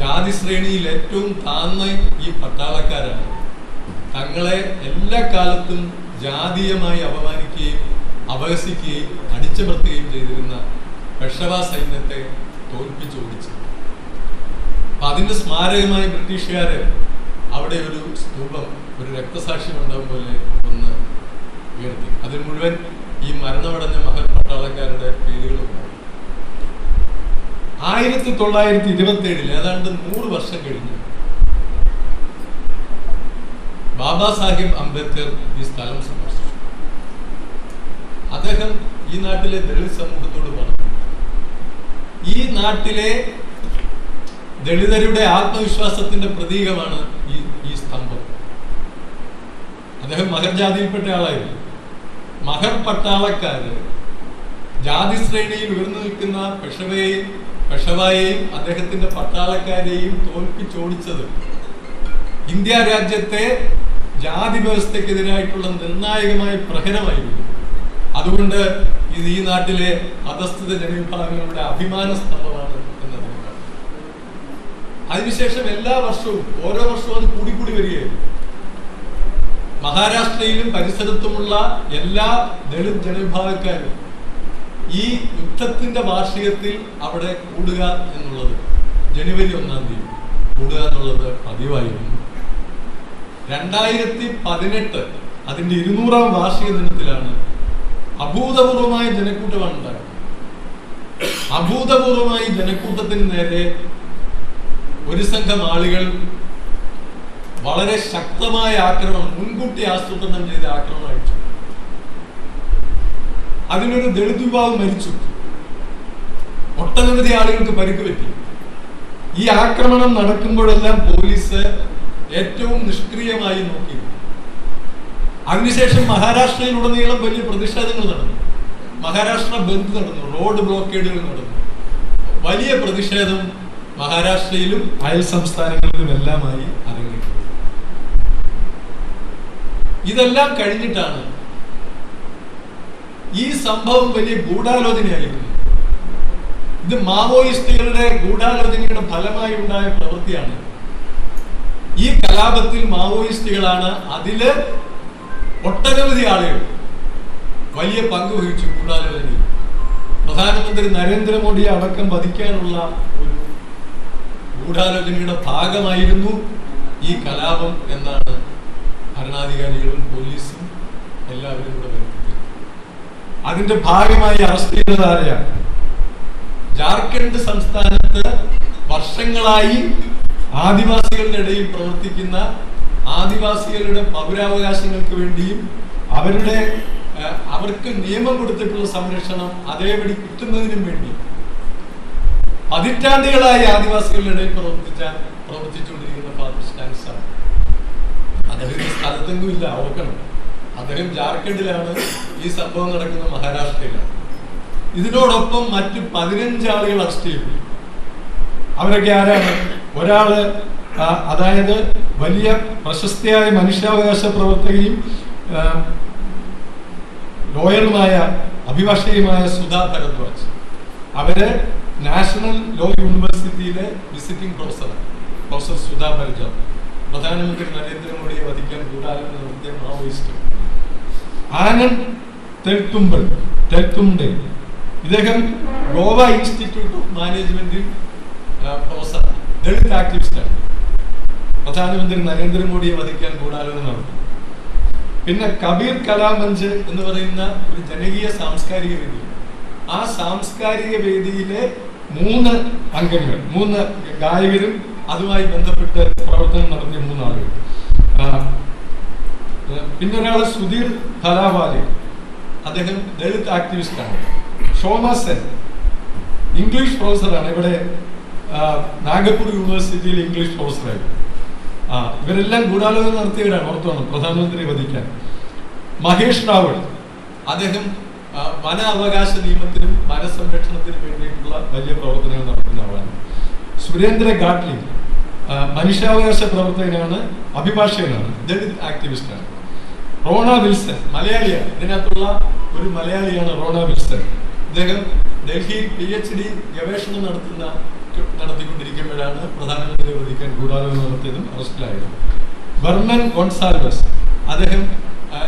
ജാതി ശ്രേണിയിൽ ഏറ്റവും താഴ്ന്ന ഈ പട്ടാളക്കാരാണ് തങ്ങളെ എല്ലാ കാലത്തും ജാതീയമായി അപമാനിക്കുകയും അപഹസിക്കുകയും അടിച്ചമർത്തുകയും ചെയ്തിരുന്ന പെഷവാ സൈന്യത്തെ തോൽപ്പിച്ചോടിച്ചു. അപ്പൊ അതിന്റെ സ്മാരകമായി ബ്രിട്ടീഷുകാര് അവിടെ ഒരു സ്തൂപം, ഒരു രക്തസാക്ഷ്യം ഉണ്ടാവും പോലെ ഒന്ന് ഉയർത്തി. അതിൽ മുഴുവൻ ഈ മരണമടഞ്ഞ മഹൽ പട്ടാളക്കാരുടെ പേരുകളുണ്ടാവും. 1927 ഏതാണ്ട് 100 വർഷം കഴിഞ്ഞു ബാബാ സാഹിബ് അംബേദ്കർ ഈ സ്ഥലം സന്ദർശിച്ചു. അദ്ദേഹം ഈ നാട്ടിലെ ദളിത് സമൂഹത്തോട് പറഞ്ഞു, ഈ നാട്ടിലെ ദളിതരുടെ ആത്മവിശ്വാസത്തിന്റെ പ്രതീകമാണ് ഈ സ്തംഭം. അദ്ദേഹം മഹർ ജാതിയിൽപ്പെട്ട ആളായിരുന്നു. മഹർ പട്ടാളക്കാര് ജാതി ശ്രേണിയിൽ ഉയർന്നു നിൽക്കുന്ന പെഷവായെയും അദ്ദേഹത്തിന്റെ പട്ടാളക്കാരെയും തോൽപ്പിച്ചോടിച്ചത് ഇന്ത്യ രാജ്യത്തെ ജാതി വ്യവസ്ഥക്കെതിരായിട്ടുള്ള നിർണായകമായ പ്രഹരമായിരുന്നു. അതുകൊണ്ട് ഇത് ഈ നാട്ടിലെ അധസ്ഥിത ജനവിഭാഗങ്ങളുടെ അഭിമാന സ്തംഭമാണ് എന്നത്. അതിനുശേഷം എല്ലാ വർഷവും ഓരോ വർഷവും അത് കൂടിക്കൂടി വരികയായിരുന്നു. മഹാരാഷ്ട്രയിലും പരിസരത്തുമുള്ള എല്ലാ ദളിത് ജനവിഭാഗക്കാരും ഈ യുദ്ധത്തിന്റെ വാർഷികത്തിൽ അവിടെ കൂടുക എന്നുള്ളത്, ജനുവരി 1-ാം തീയതി കൂടുക എന്നുള്ളത് പതിവായിരുന്നു. 2018 അതിന്റെ 200-ാം വാർഷിക ദിനത്തിലാണ് അഭൂതപൂർവമായ ജനക്കൂട്ടമാണ് ഉണ്ടായത്. അഭൂതപൂർവമായി ജനക്കൂട്ടത്തിന് നേരെ ഒരു സംഘം ആളുകൾ വളരെ ശക്തമായ ആക്രമണം, മുൻകൂട്ടി ആസൂത്രണം ചെയ്ത ആക്രമണം അയച്ചു. അതിലൊരു ദളിത് യുവാവ് മരിച്ചു, ഒട്ടനവധി ആളുകൾക്ക് പരിക്ക് പറ്റി. ഈ ആക്രമണം നടക്കുമ്പോഴെല്ലാം പോലീസ് ഏറ്റവും നിഷ്ക്രിയമായി നോക്കി. അതിനുശേഷം മഹാരാഷ്ട്രയിലുടനീളം വലിയ പ്രതിഷേധങ്ങൾ നടന്നു. മഹാരാഷ്ട്ര ബന്ദ് നടന്നു, റോഡ് ബ്ലോക്കേഡുകൾ നടന്നു. വലിയ പ്രതിഷേധം മഹാരാഷ്ട്രയിലും അയൽ സംസ്ഥാനങ്ങളിലുമെല്ലാമായി അരങ്ങേറി. ഇതെല്ലാം കഴിഞ്ഞിട്ടാണ് ഈ സംഭവം വലിയ ഗൂഢാലോചനയായിരുന്നു. ഇത് മാവോയിസ്റ്റുകളുടെ ഗൂഢാലോചനയുടെ ഫലമായി ഉണ്ടായ പ്രവൃത്തിയാണ്. ഈ കലാപത്തിൽ മാവോയിസ്റ്റുകളാണ്, അതില് ഒട്ടനവധി ആളുകൾ വലിയ പങ്ക് വഹിച്ചു ഗൂഢാലോചനയിൽ. പ്രധാനമന്ത്രി നരേന്ദ്രമോദിയെ അടക്കം വധിക്കാനുള്ള ഒരു ഗൂഢാലോചനയുടെ ഭാഗമായിരുന്നു ഈ കലാപം എന്നാണ് ഭരണാധികാരികളും പോലീസും എല്ലാവരും കൂടെ വരുന്നത്. അതിന്റെ ഭാഗമായി അറസ്റ്റ് ചെയ്തത് ആരെയാണ്? ജാർഖണ്ഡ് സംസ്ഥാനത്ത് വർഷങ്ങളായി ആദിവാസികളുടെ ഇടയിൽ പ്രവർത്തിക്കുന്ന, ആദിവാസികളുടെ പൗരാവകാശങ്ങൾക്ക് വേണ്ടിയും അവർക്ക് നിയമം കൊടുത്തിട്ടുള്ള സംരക്ഷണം അതേപടി കിട്ടുന്നതിനും വേണ്ടി പതിറ്റാണ്ടുകളായി ആദിവാസികളുടെ ഇടയിൽ പ്രവർത്തിച്ചുകൊണ്ടിരിക്കുന്ന പാകിസ്ഥാനിസ്ഥാണ്. അദ്ദേഹം സ്ഥലത്തെങ്ങും ഇല്ല, ഓർക്കണം. അദ്ദേഹം ജാർഖണ്ഡിലാണ്, ഈ സംഭവം നടക്കുന്ന മഹാരാഷ്ട്രയിലാണ്. ഇതിനോടൊപ്പം മറ്റ് 15 ആളുകൾ അറസ്റ്റ് ചെയ്തു. അവരൊക്കെ ആരാണ്? ഒരാള് അതായത് വലിയ പ്രശസ്തയായ മനുഷ്യാവകാശ പ്രവർത്തകയും ലോയറുമായ അഭിഭാഷകയുമായ സുധാ ഭരദ്വാജ്. അവര് നാഷണൽ ലോ യൂണിവേഴ്സിറ്റിയിലെ വിസിറ്റിംഗ് പ്രൊഫസർ സുധാ ഭരദ്വാജ്. പ്രധാനമന്ത്രി നരേന്ദ്രമോദിയെ വധിക്കാൻ ഗൂഢാലോചന നടത്തിയ മാവോയിസ്റ്റ്. ആനന്ദ് തെൽത്തുംബെ, ഇദ്ദേഹം ഗോവ ഇൻസ്റ്റിറ്റ്യൂട്ട് ഓഫ് മാനേജ്മെന്റിൽ പ്രൊഫസർ, ദളിത് ആക്ടിവിസ്റ്റാണ്. പ്രധാനമന്ത്രി നരേന്ദ്രമോദിയെ വധിക്കാൻ ഗൂഢാലോചന നടത്തി. പിന്നെ കബീർ കലാമഞ്ച് എന്ന് പറയുന്ന ഒരു ജനകീയ സാംസ്കാരിക വേദി. ആ സാംസ്കാരിക വേദിയിലെ 3 അംഗങ്ങൾ, 3 ഗായകരും അതുമായി ബന്ധപ്പെട്ട് പ്രവർത്തനം നടത്തിയ 3 ആളുകൾ. പിന്നെ ഒരാള് സുധീർ ധലാവാലെ, അദ്ദേഹം ദളിത് ആക്ടിവിസ്റ്റാണ്. ഷോമ സെൻ ഇംഗ്ലീഷ് പ്രൊഫസറാണ്, ഇവിടെ നാഗപ്പൂർ യൂണിവേഴ്സിറ്റിയിൽ ഇംഗ്ലീഷ് പ്രൊഫസറായിരുന്നു. ഇവരെല്ലാം ഗൂഢാലോചന നടത്തിയവരാണ്, ഓർത്തോണം, പ്രധാനമന്ത്രിയെ വധിക്കാൻ. മഹേഷ് റാവൾ, അദ്ദേഹം വന അവകാശ നിയമത്തിനും വനസംരക്ഷണത്തിനും വേണ്ടിയിട്ടുള്ള വലിയ പ്രവർത്തനങ്ങൾ നടത്തുന്ന ആളാണ്. സുരേന്ദ്ര ഗാഡ്ലി മനുഷ്യാവകാശ പ്രവർത്തകനാണ്, അഭിഭാഷകനാണ്, ദളിത് ആക്ടിവിസ്റ്റാണ്. റോണ വിൽസൺ മലയാളിയാണ്, ഇതിനകത്തുള്ള ഒരു മലയാളിയാണ് റോണ വിൽസൺ. ഇദ്ദേഹം ഡൽഹിയിൽ PhD ഗവേഷണം നടത്തിക്കൊണ്ടിരിക്കുമ്പോഴാണ് പ്രധാനമന്ത്രിയെ വധിക്കാൻ ഗൂഢാലോചന നടത്തിയതും അറസ്റ്റിലായതും. വെർമൻ ഗോൺസാൽവസ്, അദ്ദേഹം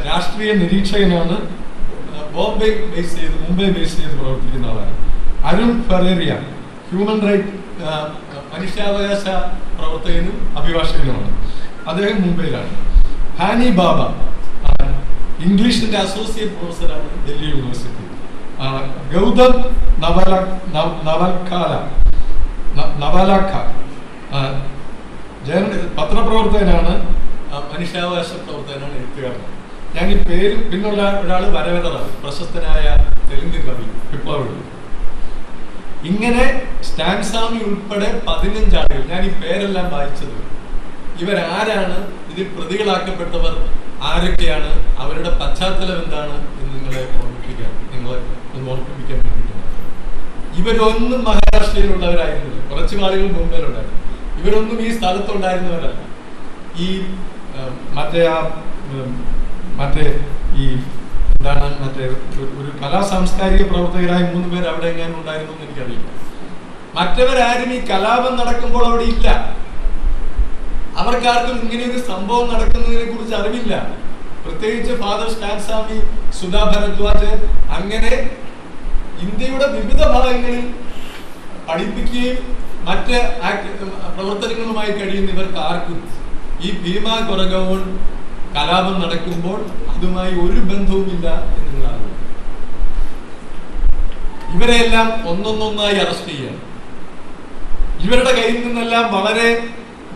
രാഷ്ട്രീയ നിരീക്ഷകനാണ്, മുംബൈ ബേസ് ചെയ്ത് പ്രവർത്തിക്കുന്ന ആളാണ്. അരുൺ ഫെറേറിയ ഹ്യൂമൻ റൈറ്റ് മനുഷ്യാവകാശ പ്രവർത്തകനും അഭിഭാഷകനുമാണ്, അദ്ദേഹം മുംബൈയിലാണ്. ഹാനി ബാബ ഇംഗ്ലീഷിന്റെ അസോസിയേറ്റ് പ്രൊഫസറാണ്, ഡൽഹി യൂണിവേഴ്സിറ്റി. ഗൗതം നവലാഖ പത്രപ്രവർത്തകനാണ്, മനുഷ്യാവകാശ പ്രവർത്തകനാണ്, എഴുത്തുകാരനാണ്. ഞാൻ ഈ പേര്. പിന്നുള്ള ഒരാൾ വരവരറാണ്, പ്രശസ്തനായ തെലുങ്ക് കവി വിപ്ലവി. ഇങ്ങനെ സ്റ്റാൻ സ്വാമി ഉൾപ്പെടെ 15 ആളുകൾ, ഞാൻ ഈ പേരെല്ലാം വായിച്ചത്. ഇവരാരാണ്, ഇതിൽ പ്രതികളാക്കപ്പെട്ടവർ ആരൊക്കെയാണ്, അവരുടെ പശ്ചാത്തലം എന്താണ് എന്ന് നിങ്ങളെ ഓർമ്മിപ്പിക്കാൻ വേണ്ടിയിട്ടാണ്. ഇവരൊന്നും മഹാരാഷ്ട്രയിലുള്ളവരായിരുന്നില്ല, കുറച്ച് ആളുകൾ മുംബൈയിലുണ്ടായിരുന്നു. ഇവരൊന്നും ഈ സ്ഥലത്തുണ്ടായിരുന്നവരല്ല. ഈ ഈ എന്താണ് ഒരു കലാ സാംസ്കാരിക പ്രവർത്തകരായ 3 പേർ അവിടെ എങ്ങാനും ഉണ്ടായിരുന്നു എന്ന് എനിക്കറിയില്ല. മറ്റവരാരും ഈ കലാപം നടക്കുമ്പോൾ അവിടെ ഇല്ല. അവർക്കാർക്കും ഇങ്ങനെയൊരു സംഭവം നടക്കുന്നതിനെ കുറിച്ച് അറിവില്ല. പ്രത്യേകിച്ച് ഫാദർ സ്റ്റാൻ സ്വാമി, സുധാ ഭരദ്വാജ്, അങ്ങനെ ഇന്ത്യയുടെ വിവിധ ഭാഗങ്ങളിൽ പഠിപ്പിക്കുകയും മറ്റ് പ്രവർത്തനങ്ങളുമായി കഴിയുന്ന ഇവർക്ക് ആർക്കും ഈ ഭീമ കൊറഗോൺ കലാപം നടക്കുമ്പോൾ അതുമായി ഒരു ബന്ധവുമില്ല എന്നുള്ളതാണ്. ഇവരെല്ലാം ഒന്നൊന്നൊന്നായി അറസ്റ്റ് ചെയ്യണം. ഇവരുടെ കയ്യിൽ നിന്നെല്ലാം വളരെ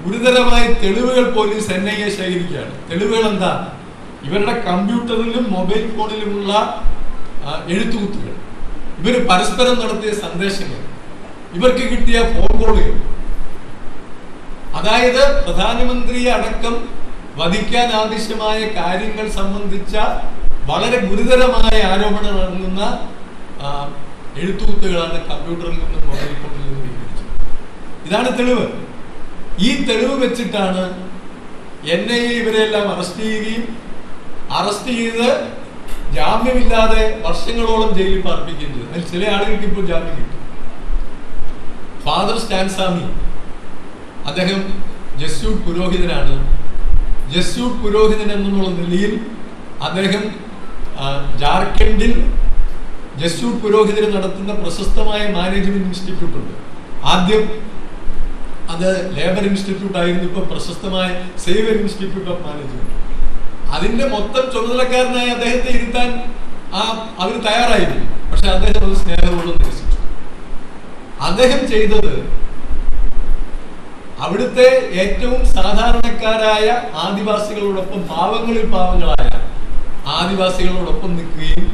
ഗുരുതരമായ തെളിവുകൾ പോലീസ് NIA ശേഖരിക്കുകയാണ്. തെളിവുകൾ എന്താ? ഇവരുടെ കമ്പ്യൂട്ടറിലും മൊബൈൽ ഫോണിലുമുള്ള എഴുത്തുകുത്തുകൾ, ഇവർ പരസ്പരം നടത്തിയ സന്ദേശങ്ങൾ, ഇവർക്ക് കിട്ടിയ ഫോൺ കോളുകൾ. അതായത് പ്രധാനമന്ത്രിയെ അടക്കം വധിക്കാൻ ആവശ്യമായ കാര്യങ്ങൾ സംബന്ധിച്ച വളരെ ഗുരുതരമായ ആരോപണങ്ങൾ അടങ്ങുന്ന എഴുത്തുകുത്തുകളാണ് കമ്പ്യൂട്ടറിൽ നിന്നും മൊബൈൽ ഫോണിൽ നിന്നും വിവരിച്ചത്. ഇതാണ് തെളിവ്. ഈ തെളിവ് വെച്ചിട്ടാണ് NIA ഇവരെല്ലാം അറസ്റ്റ് ചെയ്യുകയും അറസ്റ്റ് ചെയ്ത് ജാമ്യമില്ലാതെ വർഷങ്ങളോളം ജയിലിൽ പാർപ്പിക്കുകയും ചെയ്തു. അതിൽ ചില ആളുകൾക്ക് ഇപ്പോൾ ജാമ്യം കിട്ടും. ഫാദർ സ്റ്റാൻ സ്വാമി, അദ്ദേഹം ജസ്യൂട്ട് പുരോഹിതനാണ്. ജസ്യൂട്ട് പുരോഹിതൻ എന്നുള്ള നിലയിൽ അദ്ദേഹം ജാർഖണ്ഡിൽ ജസ്യൂട്ട് പുരോഹിതർ നടത്തുന്ന പ്രശസ്തമായ മാനേജ്മെന്റ് ഇൻസ്റ്റിറ്റ്യൂട്ട് ഉണ്ട്. ആദ്യം അത് ലേബർ ഇൻസ്റ്റിറ്റ്യൂട്ട് ആയിരുന്നു, ഇപ്പൊ പ്രശസ്തമായ സേവിയർ ഇൻസ്റ്റിറ്റ്യൂട്ട് ഓഫ് മാനേജ്മെന്റ്. അതിന്റെ മൊത്തം ചുമതലക്കാരനായി അദ്ദേഹത്തെ ഇരുത്താൻ അവർ തയ്യാറായിരുന്നു. പക്ഷെ അദ്ദേഹം അത് സ്നേഹപൂർവ്വം നിരസിച്ചു. അദ്ദേഹം ചെയ്തത് അവിടുത്തെ ഏറ്റവും സാധാരണക്കാരായ ആദിവാസികളോടൊപ്പം, പാവങ്ങളിൽ പാവങ്ങളായ ആദിവാസികളോടൊപ്പം നിൽക്കുകയും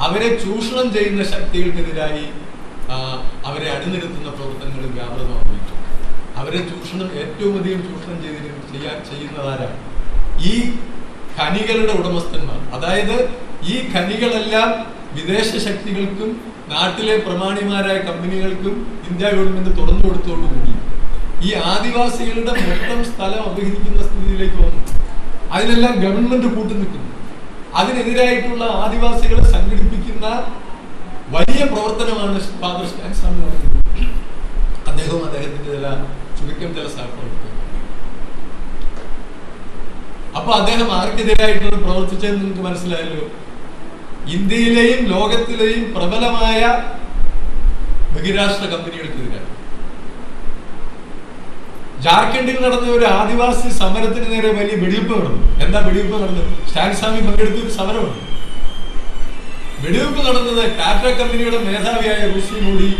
അവരെ ചൂഷണം ചെയ്യുന്ന ശക്തികൾക്കെതിരായി അവരെ അണിനിരത്തുന്ന പ്രവർത്തനങ്ങളിൽ വ്യാപൃതം ആരംഭിച്ചു. അവരെ ഏറ്റവും അധികം ചൂഷണം ചെയ്യുന്നതാരാണ്? ഈ ഖനികളുടെ ഉടമസ്ഥന്മാർ. അതായത് ഈ ഖനികളെല്ലാം വിദേശ ശക്തികൾക്കും നാട്ടിലെ പ്രമാണിമാരായ കമ്പനികൾക്കും ഇന്ത്യ ഗവൺമെന്റ് തുറന്നു കൊടുത്തോടുകൂടി ഈ ആദിവാസികളുടെ മൊത്തം സ്ഥലം അപഹരിക്കുന്ന സ്ഥിതിയിലേക്ക് വന്നു. അതിനെല്ലാം ഗവൺമെന്റ് കൂട്ടുനിൽക്കുന്നു. അതിനെതിരായിട്ടുള്ള ആദിവാസികളെ സംഘടിപ്പിക്കുന്ന വലിയ പ്രവർത്തനമാണ് ഫാദർ സ്റ്റാൻ സ്വാമി നടത്തുന്നത്. അദ്ദേഹവും അദ്ദേഹത്തിന്റെ ചില സഹപ്രവർത്തകർ. അപ്പൊ അദ്ദേഹം ആർക്കെതിരായിട്ടാണ് പ്രവർത്തിച്ചതെന്ന് നിങ്ങൾക്ക് മനസ്സിലായല്ലോ. ഇന്ത്യയിലെയും ലോകത്തിലെയും പ്രബലമായ ബഹിരാഷ്ട്ര കമ്പനികൾക്കെതിരായി. ജാർഖണ്ഡിൽ നടന്ന ഒരു ആദിവാസി സമരത്തിന് നേരെ വലിയ വെടിവെപ്പ് നടന്നു. എന്താ വെടിവെപ്പ് നടന്നത്? സ്റ്റാൻ സ്വാമി പങ്കെടുത്ത ഒരു സമരമുണ്ട്. വെടിവെപ്പ് നടന്നത് ടാറ്റ കമ്പനിയുടെ മേധാവിയായ ഋഷി മോഡി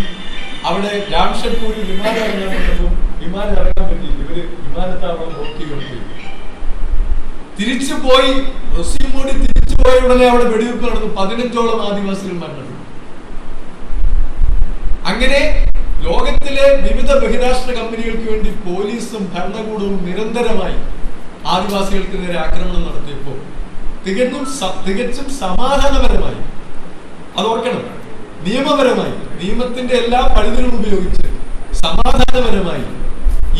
അവിടെ ജാംഷഡ്പൂരിൽ വിമാനം ഇറങ്ങാൻ പറ്റില്ല. ഇവര് വിമാനത്താവളം നോക്കി കൊടുത്തു. തിരിച്ചുപോയി ഋഷി മോഡി തിരിച്ചുപോയ ഉടനെ അവിടെ വെടിവെപ്പ് നടന്നു. 15ഓളം ആദിവാസികൾ മരണപ്പെട്ടു. അങ്ങനെ ലോകത്തിലെ വിവിധ ബഹിരാഷ്ട്ര കമ്പനികൾക്ക് വേണ്ടി പോലീസും ഭരണകൂടവും നിരന്തരമായി ആദിവാസികൾക്ക് നേരെ ആക്രമണം നടത്തിയപ്പോൾ തികച്ചും സമാധാനപരമായി, അതോർക്കണം, നിയമപരമായി, നിയമത്തിന്റെ എല്ലാ പഴുതുകളും ഉപയോഗിച്ച് സമാധാനപരമായി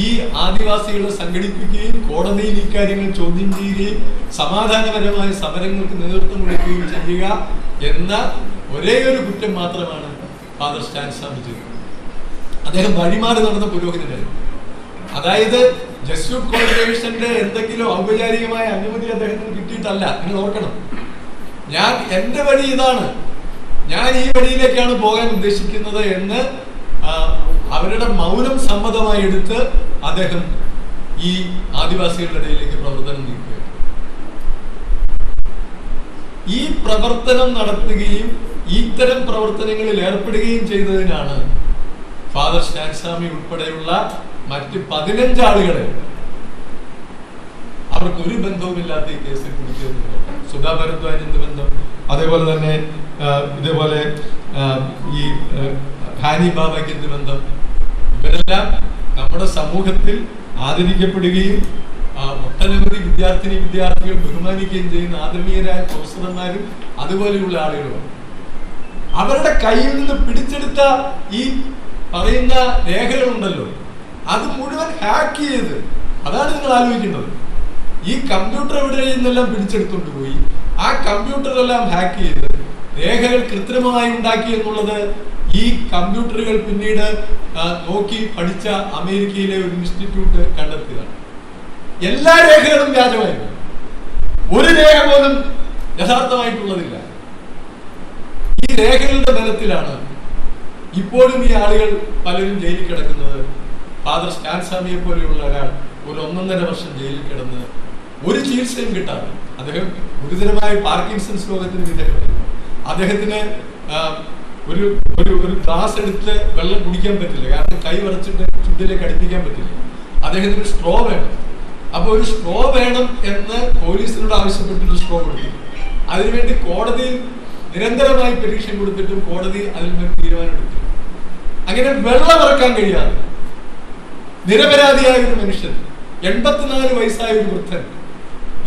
ഈ ആദിവാസികളെ സംഘടിപ്പിക്കുകയും കോടതിയിൽ ഇക്കാര്യങ്ങൾ ചോദ്യം ചെയ്യുകയും സമാധാനപരമായ സമരങ്ങൾക്ക് നേതൃത്വം കൊടുക്കുകയും ചെയ്യുക എന്ന ഒരേ ഒരു കുറ്റം മാത്രമാണ് ഫാദർ സ്റ്റാൻ സ്വാമി ചെയ്തത്. അദ്ദേഹം വഴിമാറി നടന്ന പുരോഹിതനായിരുന്നു. അതായത് ജസ്യൂട്ട് കോൺഗ്രേഷന്റെ എന്തെങ്കിലും ഔപചാരികമായ അനുമതി അദ്ദേഹത്തിന് കിട്ടിയിട്ടല്ല. നിങ്ങൾ ഓർക്കണം, എന്റെ വഴി ഇതാണ്, ഞാൻ ഈ വഴിയിലേക്കാണ് പോകാൻ ഉദ്ദേശിക്കുന്നത് എന്ന് അവരുടെ മൗനം സമ്മതമായി എടുത്ത് അദ്ദേഹം ഈ ആദിവാസികളുടെ ഇടയിലേക്ക് പ്രവർത്തനം നീക്കുകയാണ്. ഈ പ്രവർത്തനം നടത്തുകയും ഇത്തരം പ്രവർത്തനങ്ങളിൽ ഏർപ്പെടുകയും ചെയ്തതിനാണ് ഫാദർ സ്റ്റാൻ സ്വാമി ഉൾപ്പെടെയുള്ള മറ്റ് 15 ആളുകളെ അവർക്ക് ഒരു ബന്ധവുമില്ലാത്ത ഈ കേസിൽ പിടിക്കുന്നത്. സുധാ ഭരദ്വാജ് എന്ത് ബന്ധം? അതേപോലെ തന്നെ ഇതേപോലെ ഈ ഹാനി ബാബയ്ക്ക് എന്ത് ബന്ധം? ഇവരെല്ലാം നമ്മുടെ സമൂഹത്തിൽ ആദരിക്കപ്പെടുകയും ഒട്ടനവധി വിദ്യാർത്ഥികൾ ബഹുമാനിക്കുകയും ചെയ്യുന്ന ആദരണീയരായ പ്രൊഫസർമാരും അതുപോലെയുള്ള ആളുകളുമാണ്. അവരുടെ കയ്യിൽ നിന്ന് പിടിച്ചെടുത്ത ഈ പറയുന്ന രേഖകളുണ്ടല്ലോ, അത് മുഴുവൻ ഹാക്ക് ചെയ്ത്, അതാണ് നിങ്ങൾ ആലോചിക്കേണ്ടത്. ഈ കമ്പ്യൂട്ടർ എവിടെ നിന്നെല്ലാം പിടിച്ചെടുത്തോണ്ട് പോയി, ആ കമ്പ്യൂട്ടറെല്ലാം ഹാക്ക് ചെയ്ത് രേഖകൾ കൃത്രിമമായി ഉണ്ടാക്കി എന്നുള്ളത് ഈ കമ്പ്യൂട്ടറുകൾ പിന്നീട് നോക്കി പഠിച്ച അമേരിക്കയിലെ ഒരു ഇൻസ്റ്റിറ്റ്യൂട്ട് കണ്ടെത്തിയതാണ്. എല്ലാ രേഖകളും വ്യാജമായിരുന്നു, ഒരു രേഖ പോലും യഥാർത്ഥമായിട്ടുള്ളതില്ല. ഈ രേഖകളുടെ ബലത്തിലാണ് ഇപ്പോഴും ഈ ആളുകൾ പലരും ജയിലിൽ കിടക്കുന്നത്. ഫാദർ സ്റ്റാൻ സ്വാമിയെ പോലെയുള്ള ഒരാൾ ഒരു 1.5 വർഷം ജയിലിൽ കിടന്ന് ഒരു ചികിത്സയും കിട്ടാതെ, അദ്ദേഹം ഗുരുതരമായ പാർക്കിൻസൺസ് രോഗത്തിന് വിധേയമായി. അദ്ദേഹത്തിന് ഒരു ഗ്ലാസ് എടുത്ത് വെള്ളം കുടിക്കാൻ പറ്റില്ല, കാരണം കൈ വരച്ചിട്ട് ചുണ്ടിലേക്ക് അടുപ്പിക്കാൻ പറ്റില്ല. അദ്ദേഹത്തിന് സ്ട്രോ വേണം. അപ്പൊ ഒരു സ്ട്രോ വേണം എന്ന് പോലീസിനോട് ആവശ്യപ്പെട്ടിട്ട് സ്ട്രോ കൊടുത്തു. അതിനുവേണ്ടി കോടതിയിൽ നിരന്തരമായി പരീക്ഷ കൊടുത്തിട്ടും കോടതി അതിൽ തീരുമാനം എടുത്തു. അങ്ങനെ വെള്ളം ഇറക്കാൻ കഴിയാതെ നിരപരാധിയായ ഒരു മനുഷ്യൻ, 84 വയസ്സായ ഒരു വൃദ്ധൻ,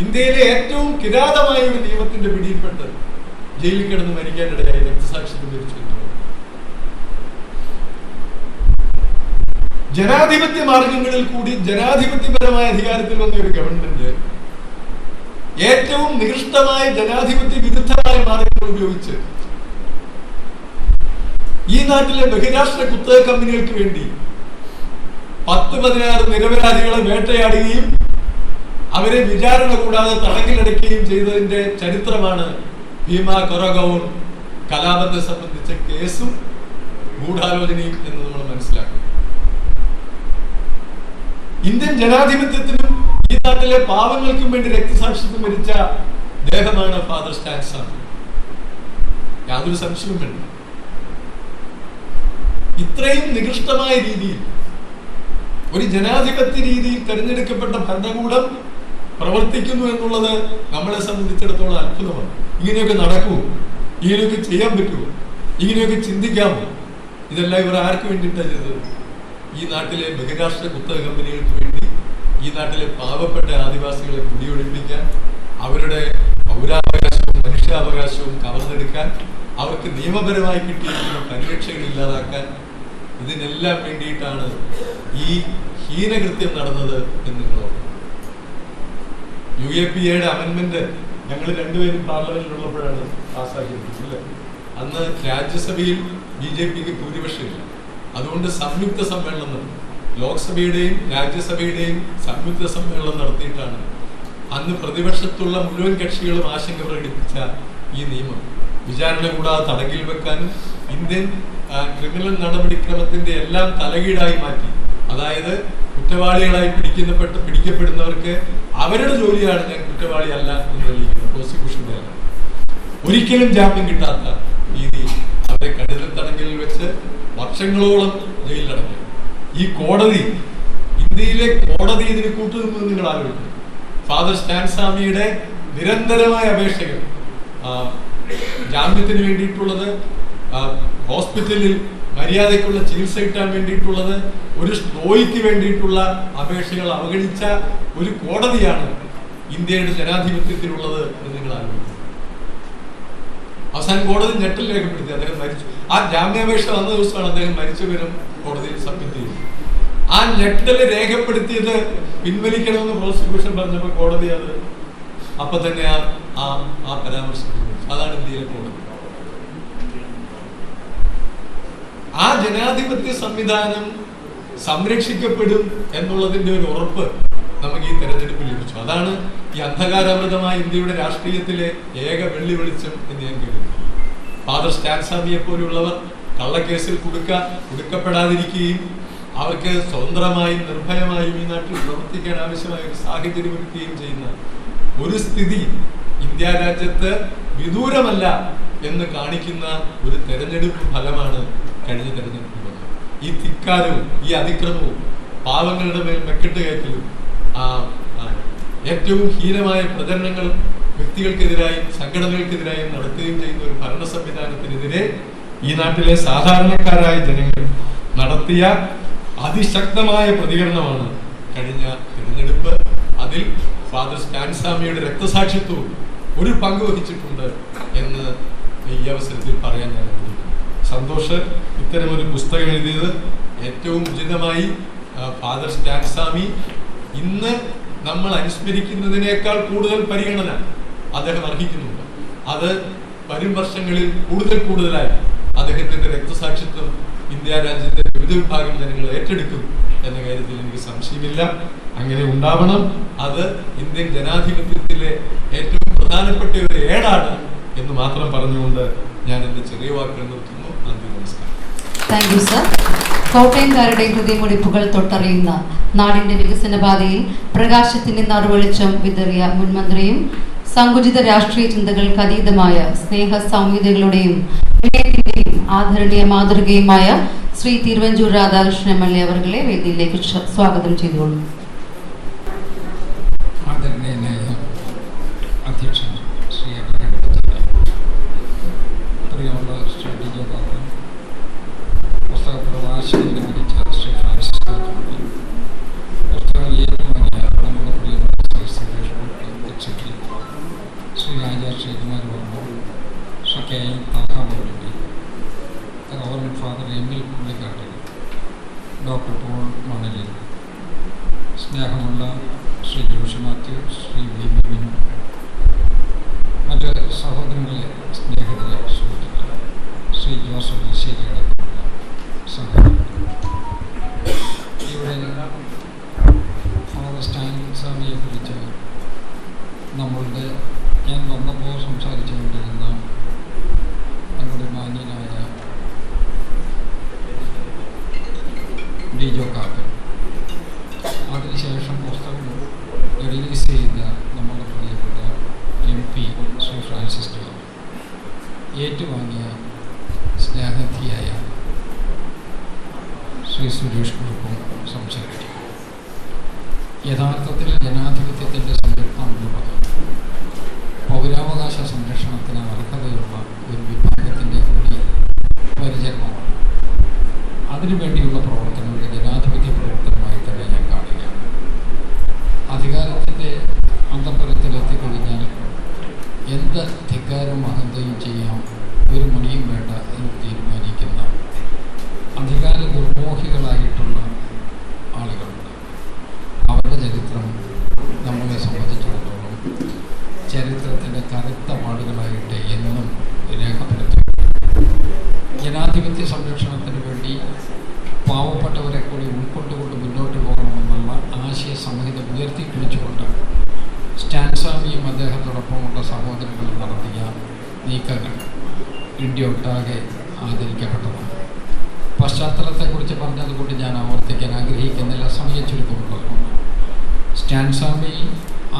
ഇന്ത്യയിലെ ഏറ്റവും കിരാതമായ ഒരു നിയമത്തിന്റെ പിടിയിൽപ്പെട്ട് ജയിലിൽ കിടന്ന് മരിക്കാനിടയായി രക്തസാക്ഷിത്വം വരിച്ചു. ജനാധിപത്യ മാർഗങ്ങളിൽ കൂടി ജനാധിപത്യപരമായ അധികാരത്തിൽ വന്ന ഒരു ഗവൺമെന്റ് ഏറ്റവും നികൃഷ്ടമായ ജനാധിപത്യ വിരുദ്ധമായ മാർഗങ്ങൾ ഉപയോഗിച്ച് ഈ നാട്ടിലെ ബഹിരാഷ്ട്ര കുത്തക കമ്പനികൾക്ക് വേണ്ടി 10-16 നിരപരാധികളെ വേട്ടയാടുകയും അവരെ വിചാരണ കൂടാതെ തടങ്കിലടയ്ക്കുകയും ചെയ്തതിന്റെ ചരിത്രമാണ് ഭീമ കൊറഗൌൺ കലാപത്തെ സംബന്ധിച്ച കേസും ഗൂഢാലോചനയും എന്ന് നമ്മൾ മനസ്സിലാക്കും. ഇന്ത്യൻ ജനാധിപത്യത്തിനും ഈ നാട്ടിലെ പാവങ്ങൾക്കും വേണ്ടി രക്തസാക്ഷിത്വം വരിച്ച ദേഹമാണ് ഫാദർ സ്റ്റാൻ സ്വാമി. യാതൊരു സംശയവും വേണ്ട. ഇത്രയും നികൃഷ്ടമായ രീതിയിൽ ഒരു ജനാധിപത്യ രീതിയിൽ തെരഞ്ഞെടുക്കപ്പെട്ട ഭരണകൂടം പ്രവർത്തിക്കുന്നു എന്നുള്ളത് നമ്മളെ സംബന്ധിച്ചിടത്തോളം അത്ഭുതമാണ്. ഇങ്ങനെയൊക്കെ നടക്കുമോ? ഇങ്ങനെയൊക്കെ ചെയ്യാൻ പറ്റുമോ? ഇങ്ങനെയൊക്കെ ചിന്തിക്കാമോ? ഇതെല്ലാം ഇവർ ആർക്ക് വേണ്ടിയിട്ടാണ് ചെയ്തത്? ഈ നാട്ടിലെ ബഹിരാഷ്ട്ര കുത്തക കമ്പനികൾക്ക് വേണ്ടി, ഈ നാട്ടിലെ പാവപ്പെട്ട ആദിവാസികളെ കുടിയൊഴിപ്പിക്കാൻ, അവരുടെ പൗരാവകാശവും മനുഷ്യാവകാശവും കവർന്നെടുക്കാൻ, അവർക്ക് നിയമപരമായി കിട്ടിയിരിക്കുന്ന പരിരക്ഷകൾ ഇല്ലാതാക്കാൻ, ഇതിനെല്ലാം വേണ്ടിയിട്ടാണ് ഈ ഹീനകൃത്യം നടന്നത് എന്ന് നിങ്ങൾ ഓർക്കണം. UAPAയുടെ അമെൻമെന്റ് ഞങ്ങൾ രണ്ടുപേരും പാർലമെന്റിലുള്ളപ്പോഴാണ് പാസ്സാക്കിയത്. അന്ന് രാജ്യസഭയിൽ BJPക്ക് ഭൂരിപക്ഷമില്ല. അതുകൊണ്ട് സംയുക്ത സമ്മേളനം നടന്നു. ലോക്സഭയുടെയും രാജ്യസഭയുടെയും സംയുക്ത സമ്മേളനം നടത്തിയിട്ടാണ് അന്ന് പ്രതിപക്ഷത്തുള്ള മുഴുവൻ കക്ഷികളും ആശങ്ക പ്രകടിപ്പിച്ച ഈ നിയമം വിചാരണ കൂടാതെ തടങ്കിൽ വെക്കാനും ഇന്ത്യൻ ക്രിമിനൽ നടപടിക്രമത്തിന്റെ എല്ലാം തലകീഴായി മാറ്റി. അതായത് കുറ്റവാളികളായി പിടിക്കപ്പെടുന്നവർക്ക് അവരുടെ ജോലിയാണ് ഞാൻ കുറ്റവാളിയല്ല എന്ന് തെളിയിക്കുന്നത്, പ്രോസിക്യൂഷന്റെ അല്ല. ഒരിക്കലും ജാമ്യം കിട്ടാത്ത രീതിയിൽ അവരെ കരുതൽ തടങ്കലിൽ വെച്ച് വർഷങ്ങളോളം ജയിലിലടങ്ങി. ഈ കോടതി, ഇന്ത്യയിലെ കോടതി ഇതിന് കൂട്ടുനിന്ന് നിങ്ങൾ ആലോചിക്കും. ഫാദർ സ്റ്റാൻ സ്വാമിയുടെ നിരന്തരമായ അപേക്ഷകൾ, ജാമ്യത്തിന് വേണ്ടിയിട്ടുള്ളത്, ഹോസ്പിറ്റലിൽ മര്യാദയ്ക്കുള്ള ചികിത്സ കിട്ടാൻ വേണ്ടിയിട്ടുള്ളത്, ഒരു സ്ട്രോയ്ക്ക് വേണ്ടിയിട്ടുള്ള അപേക്ഷകൾ അവഗണിച്ച ഒരു കോടതിയാണ് ഇന്ത്യയുടെ ജനാധിപത്യത്തിലുള്ളത് എന്ന് നിങ്ങൾ ആലോചിക്കും. അവസാനം കോടതി ഞെട്ടൽ രേഖപ്പെടുത്തി അദ്ദേഹം മരിച്ചു. ആ ജാമ്യാപേക്ഷ വന്ന ദിവസമാണ് അദ്ദേഹം മരിച്ച വിവരം കോടതിയിൽ സബ്മിറ്റ് ചെയ്തത്. ആ ഞെട്ടൽ രേഖപ്പെടുത്തിയത് പിൻവലിക്കണമെന്ന് പ്രോസിക്യൂഷൻ പറഞ്ഞപ്പോൾ കോടതി അത് അപ്പൊ തന്നെ ആ പരാമർശം. അതാണ് ഇന്ത്യയിലെ കോടതി. ആ ജനാധിപത്യ സംവിധാനം സംരക്ഷിക്കപ്പെടും എന്നുള്ളതിന്റെ ഒരു ഉറപ്പ് നമുക്ക് ഈ തെരഞ്ഞെടുപ്പിൽ ലഭിച്ചു. അതാണ് ഈ അന്ധകാരാവൃതമായ ഇന്ത്യയുടെ രാഷ്ട്രീയത്തിലെ ഏക വെള്ളി വെളിച്ചം എന്ന് ഞാൻ കരുതുന്നു. ഫാദർ സ്റ്റാൻ സ്വാമിയെ പോലുള്ളവർ കള്ളക്കേസിൽ കുടുക്കപ്പെടാതിരിക്കുകയും അവർക്ക് സ്വതന്ത്രമായും നിർഭയമായും ഈ നാട്ടിൽ പ്രവർത്തിക്കാൻ ആവശ്യമായ ഒരു സാഹചര്യം ഒരുക്കുകയും ചെയ്യുന്ന ഒരു സ്ഥിതി ഇന്ത്യ രാജ്യത്ത് വിദൂരമല്ല എന്ന് കാണിക്കുന്ന ഒരു തെരഞ്ഞെടുപ്പ് ഫലമാണ് കഴിഞ്ഞ തെരഞ്ഞെടുപ്പ്. ഈ ധിക്കാരവും ഈ അതിക്രമവും പാവങ്ങളുടെ മേൽ മെക്കെട്ട് കയറ്റലും ഏറ്റവും ഹീനമായ പ്രചരണങ്ങൾ വ്യക്തികൾക്കെതിരായും സംഘടനകൾക്കെതിരായും നടത്തുകയും ചെയ്യുന്ന ഒരു ഭരണ സംവിധാനത്തിനെതിരെ ഈ നാട്ടിലെ സാധാരണക്കാരായ ജനങ്ങൾ നടത്തിയ അതിശക്തമായ പ്രതികരണമാണ് കഴിഞ്ഞ തിരഞ്ഞെടുപ്പ്. അതിൽ ഫാദർ സ്റ്റാൻസാമിയുടെ രക്തസാക്ഷിത്വവും ഒരു പങ്ക് വഹിച്ചിട്ടുണ്ട് എന്ന് ഈ അവസരത്തിൽ പറയാൻ ഞാൻ ആഗ്രഹിക്കുന്നു. സന്തോഷ് ഇത്തരമൊരു പുസ്തകം എഴുതിയത് ഏറ്റവും ഉചിതമായി ഫാദർ സ്റ്റാൻസാമി ഇന്ന് നമ്മൾ അനുസ്മരിക്കുന്നതിനേക്കാൾ കൂടുതൽ പരിഗണന അദ്ദേഹം അർഹിക്കുന്നുണ്ട്. അത് വരും വർഷങ്ങളിൽ കൂടുതലായി അദ്ദേഹത്തിന്റെ രക്തസാക്ഷിത്വം ഇന്ത്യ രാജ്യത്തെ വിവിധ വിഭാഗം ജനങ്ങൾ ഏറ്റെടുക്കും എന്ന കാര്യത്തിൽ എനിക്ക് സംശയമില്ല. അങ്ങനെ ഉണ്ടാവണം. അത് ഇന്ത്യൻ ജനാധിപത്യത്തിലെ ഏറ്റവും പ്രധാനപ്പെട്ട ഒരു ഏടാണ് എന്ന് മാത്രം പറഞ്ഞുകൊണ്ട് ഞാൻ എന്റെ ചെറിയ വാക്കുകൾ നിർത്തുന്നു. നന്ദി, നമസ്കാരം. Thank you sir. കോട്ടയംകാരുടെ ഹൃദയമുടിപ്പുകൾ തൊട്ടറിയുന്ന നാടിന്റെ വികസന പാതയിൽ പ്രകാശത്തിന്റെ നറുവെളിച്ചം വിതറിയ മുൻമന്ത്രിയും സങ്കുചിത രാഷ്ട്രീയ ചിന്തകൾക്ക് അതീതമായ സ്നേഹ സൗമ്യതകളുടെയും വിനയത്തിന്റെയും ആദരണീയ മാതൃകയുമായ ശ്രീ തിരുവഞ്ചൂർ രാധാകൃഷ്ണൻ MLA അവർകളെ വേദിയിലേക്ക് സ്വാഗതം ചെയ്തുകൊള്ളുന്നു. ആദരണീയനായ അധ്യക്ഷൻ ശ്രീ പ്രിയമുള്ള ശ്രീ ഡിജോ കാപ്പൻ, പുസ്തക പ്രകാശകന് മരിച്ച ശ്രീ ഫ്രാൻസിസ് കാപ്പൻ, പുസ്തകം ഏറ്റുവാങ്ങിയ നമ്മുടെ പ്രിയമുള്ള Shri Suresh executive Shri Raja Sreekumar Varma, Shri KM Thahamoulavi, government father Emil Pullikkattil, doctor Paul Manalil, സ്നേഹമുള്ള ശ്രീ ജോഷി മാത്യു, ശ്രീ ബിനു, മറ്റ് സഹോദരങ്ങളെ, സ്നേഹിതരെ, സുഹൃത്തുക്കളെ, ശ്രീ ജോസഫ് ലിശ്ശേരിയുടെ സഹോദരൻ, ഇവിടെ ഫാദർ സ്റ്റാൻസാമിയെ കുറിച്ച് നമ്മളുടെ ഞാൻ വന്നപ്പോൾ സംസാരിച്ചുകൊണ്ടിരുന്ന നമ്മുടെ മാന്യനായ ഡിജോ കാപ്പൻ, അതിനുശേഷം പുസ്തകം റിലീസ് ചെയ്ത നമ്മുടെ പ്രിയപ്പെട്ട MP ശ്രീ ഫ്രാൻസിസ് കാപ്പൻ, ഏറ്റുവാങ്ങിയ സ്നേഹത്തിയായ ശ്രീ സുരേഷ് കുറുപ്പും സംസാരിച്ചു. യഥാർത്ഥത്തിൽ ജനാധിപത്യത്തിൻ്റെ സംരക്ഷണം എന്നുള്ളത് പൗരാവകാശ സംരക്ഷണത്തിന് അർഹതയുള്ള ഒരു വിഭാഗത്തിൻ്റെ കൂടി പരിചരണമാണ്. അതിനുവേണ്ടിയുള്ള പ്രവർത്തനങ്ങൾ ജനാധിപത്യ പ്രവർത്തനമായി തന്നെ ഞാൻ കാണുകയാണ്. അധികാരത്തിൻ്റെ അന്തപുരത്തിലെത്തിക്കഴിഞ്ഞാൽ എന്ത് ധിക്കാരവും അഹന്തയും ചെയ്യാം, ഒരു മണിയും വേണ്ട എന്ന് തീരുമാനിക്കുന്ന അധികാര ദുർമോഹികളായിട്ടുള്ള ആളുകളുണ്ട്. അവരുടെ ചരിത്രം നമ്മളെ സംബന്ധിച്ചിടത്തോളം ചരിത്രത്തിൻ്റെ കറുത്ത പാടുകളായിട്ട് എന്നും രേഖപ്പെടുത്തും. ജനാധിപത്യ സംരക്ഷണത്തിന് വേണ്ടി പാവപ്പെട്ടവരെ കൂടി ഉൾക്കൊണ്ടുകൊണ്ട് മുന്നോട്ട് പോകണമെന്നുള്ള ആശയ സംഹിത ഉയർത്തിപ്പിടിച്ചുകൊണ്ട് സ്റ്റാൻസാമിയും അദ്ദേഹത്തോടൊപ്പമുള്ള സഹോദരങ്ങളും നടത്തിയ നീക്കങ്ങൾ ഇന്ത്യ ഒട്ടാകെ ആദരിക്കപ്പെട്ടതാണ്. പശ്ചാത്തലത്തെക്കുറിച്ച് പറഞ്ഞതുകൊണ്ട് ഞാൻ ആവർത്തിക്കാൻ ആഗ്രഹിക്കുന്നില്ല, സമയച്ചുരുക്കമുള്ളതുകൊണ്ട്. സ്റ്റാൻസാമി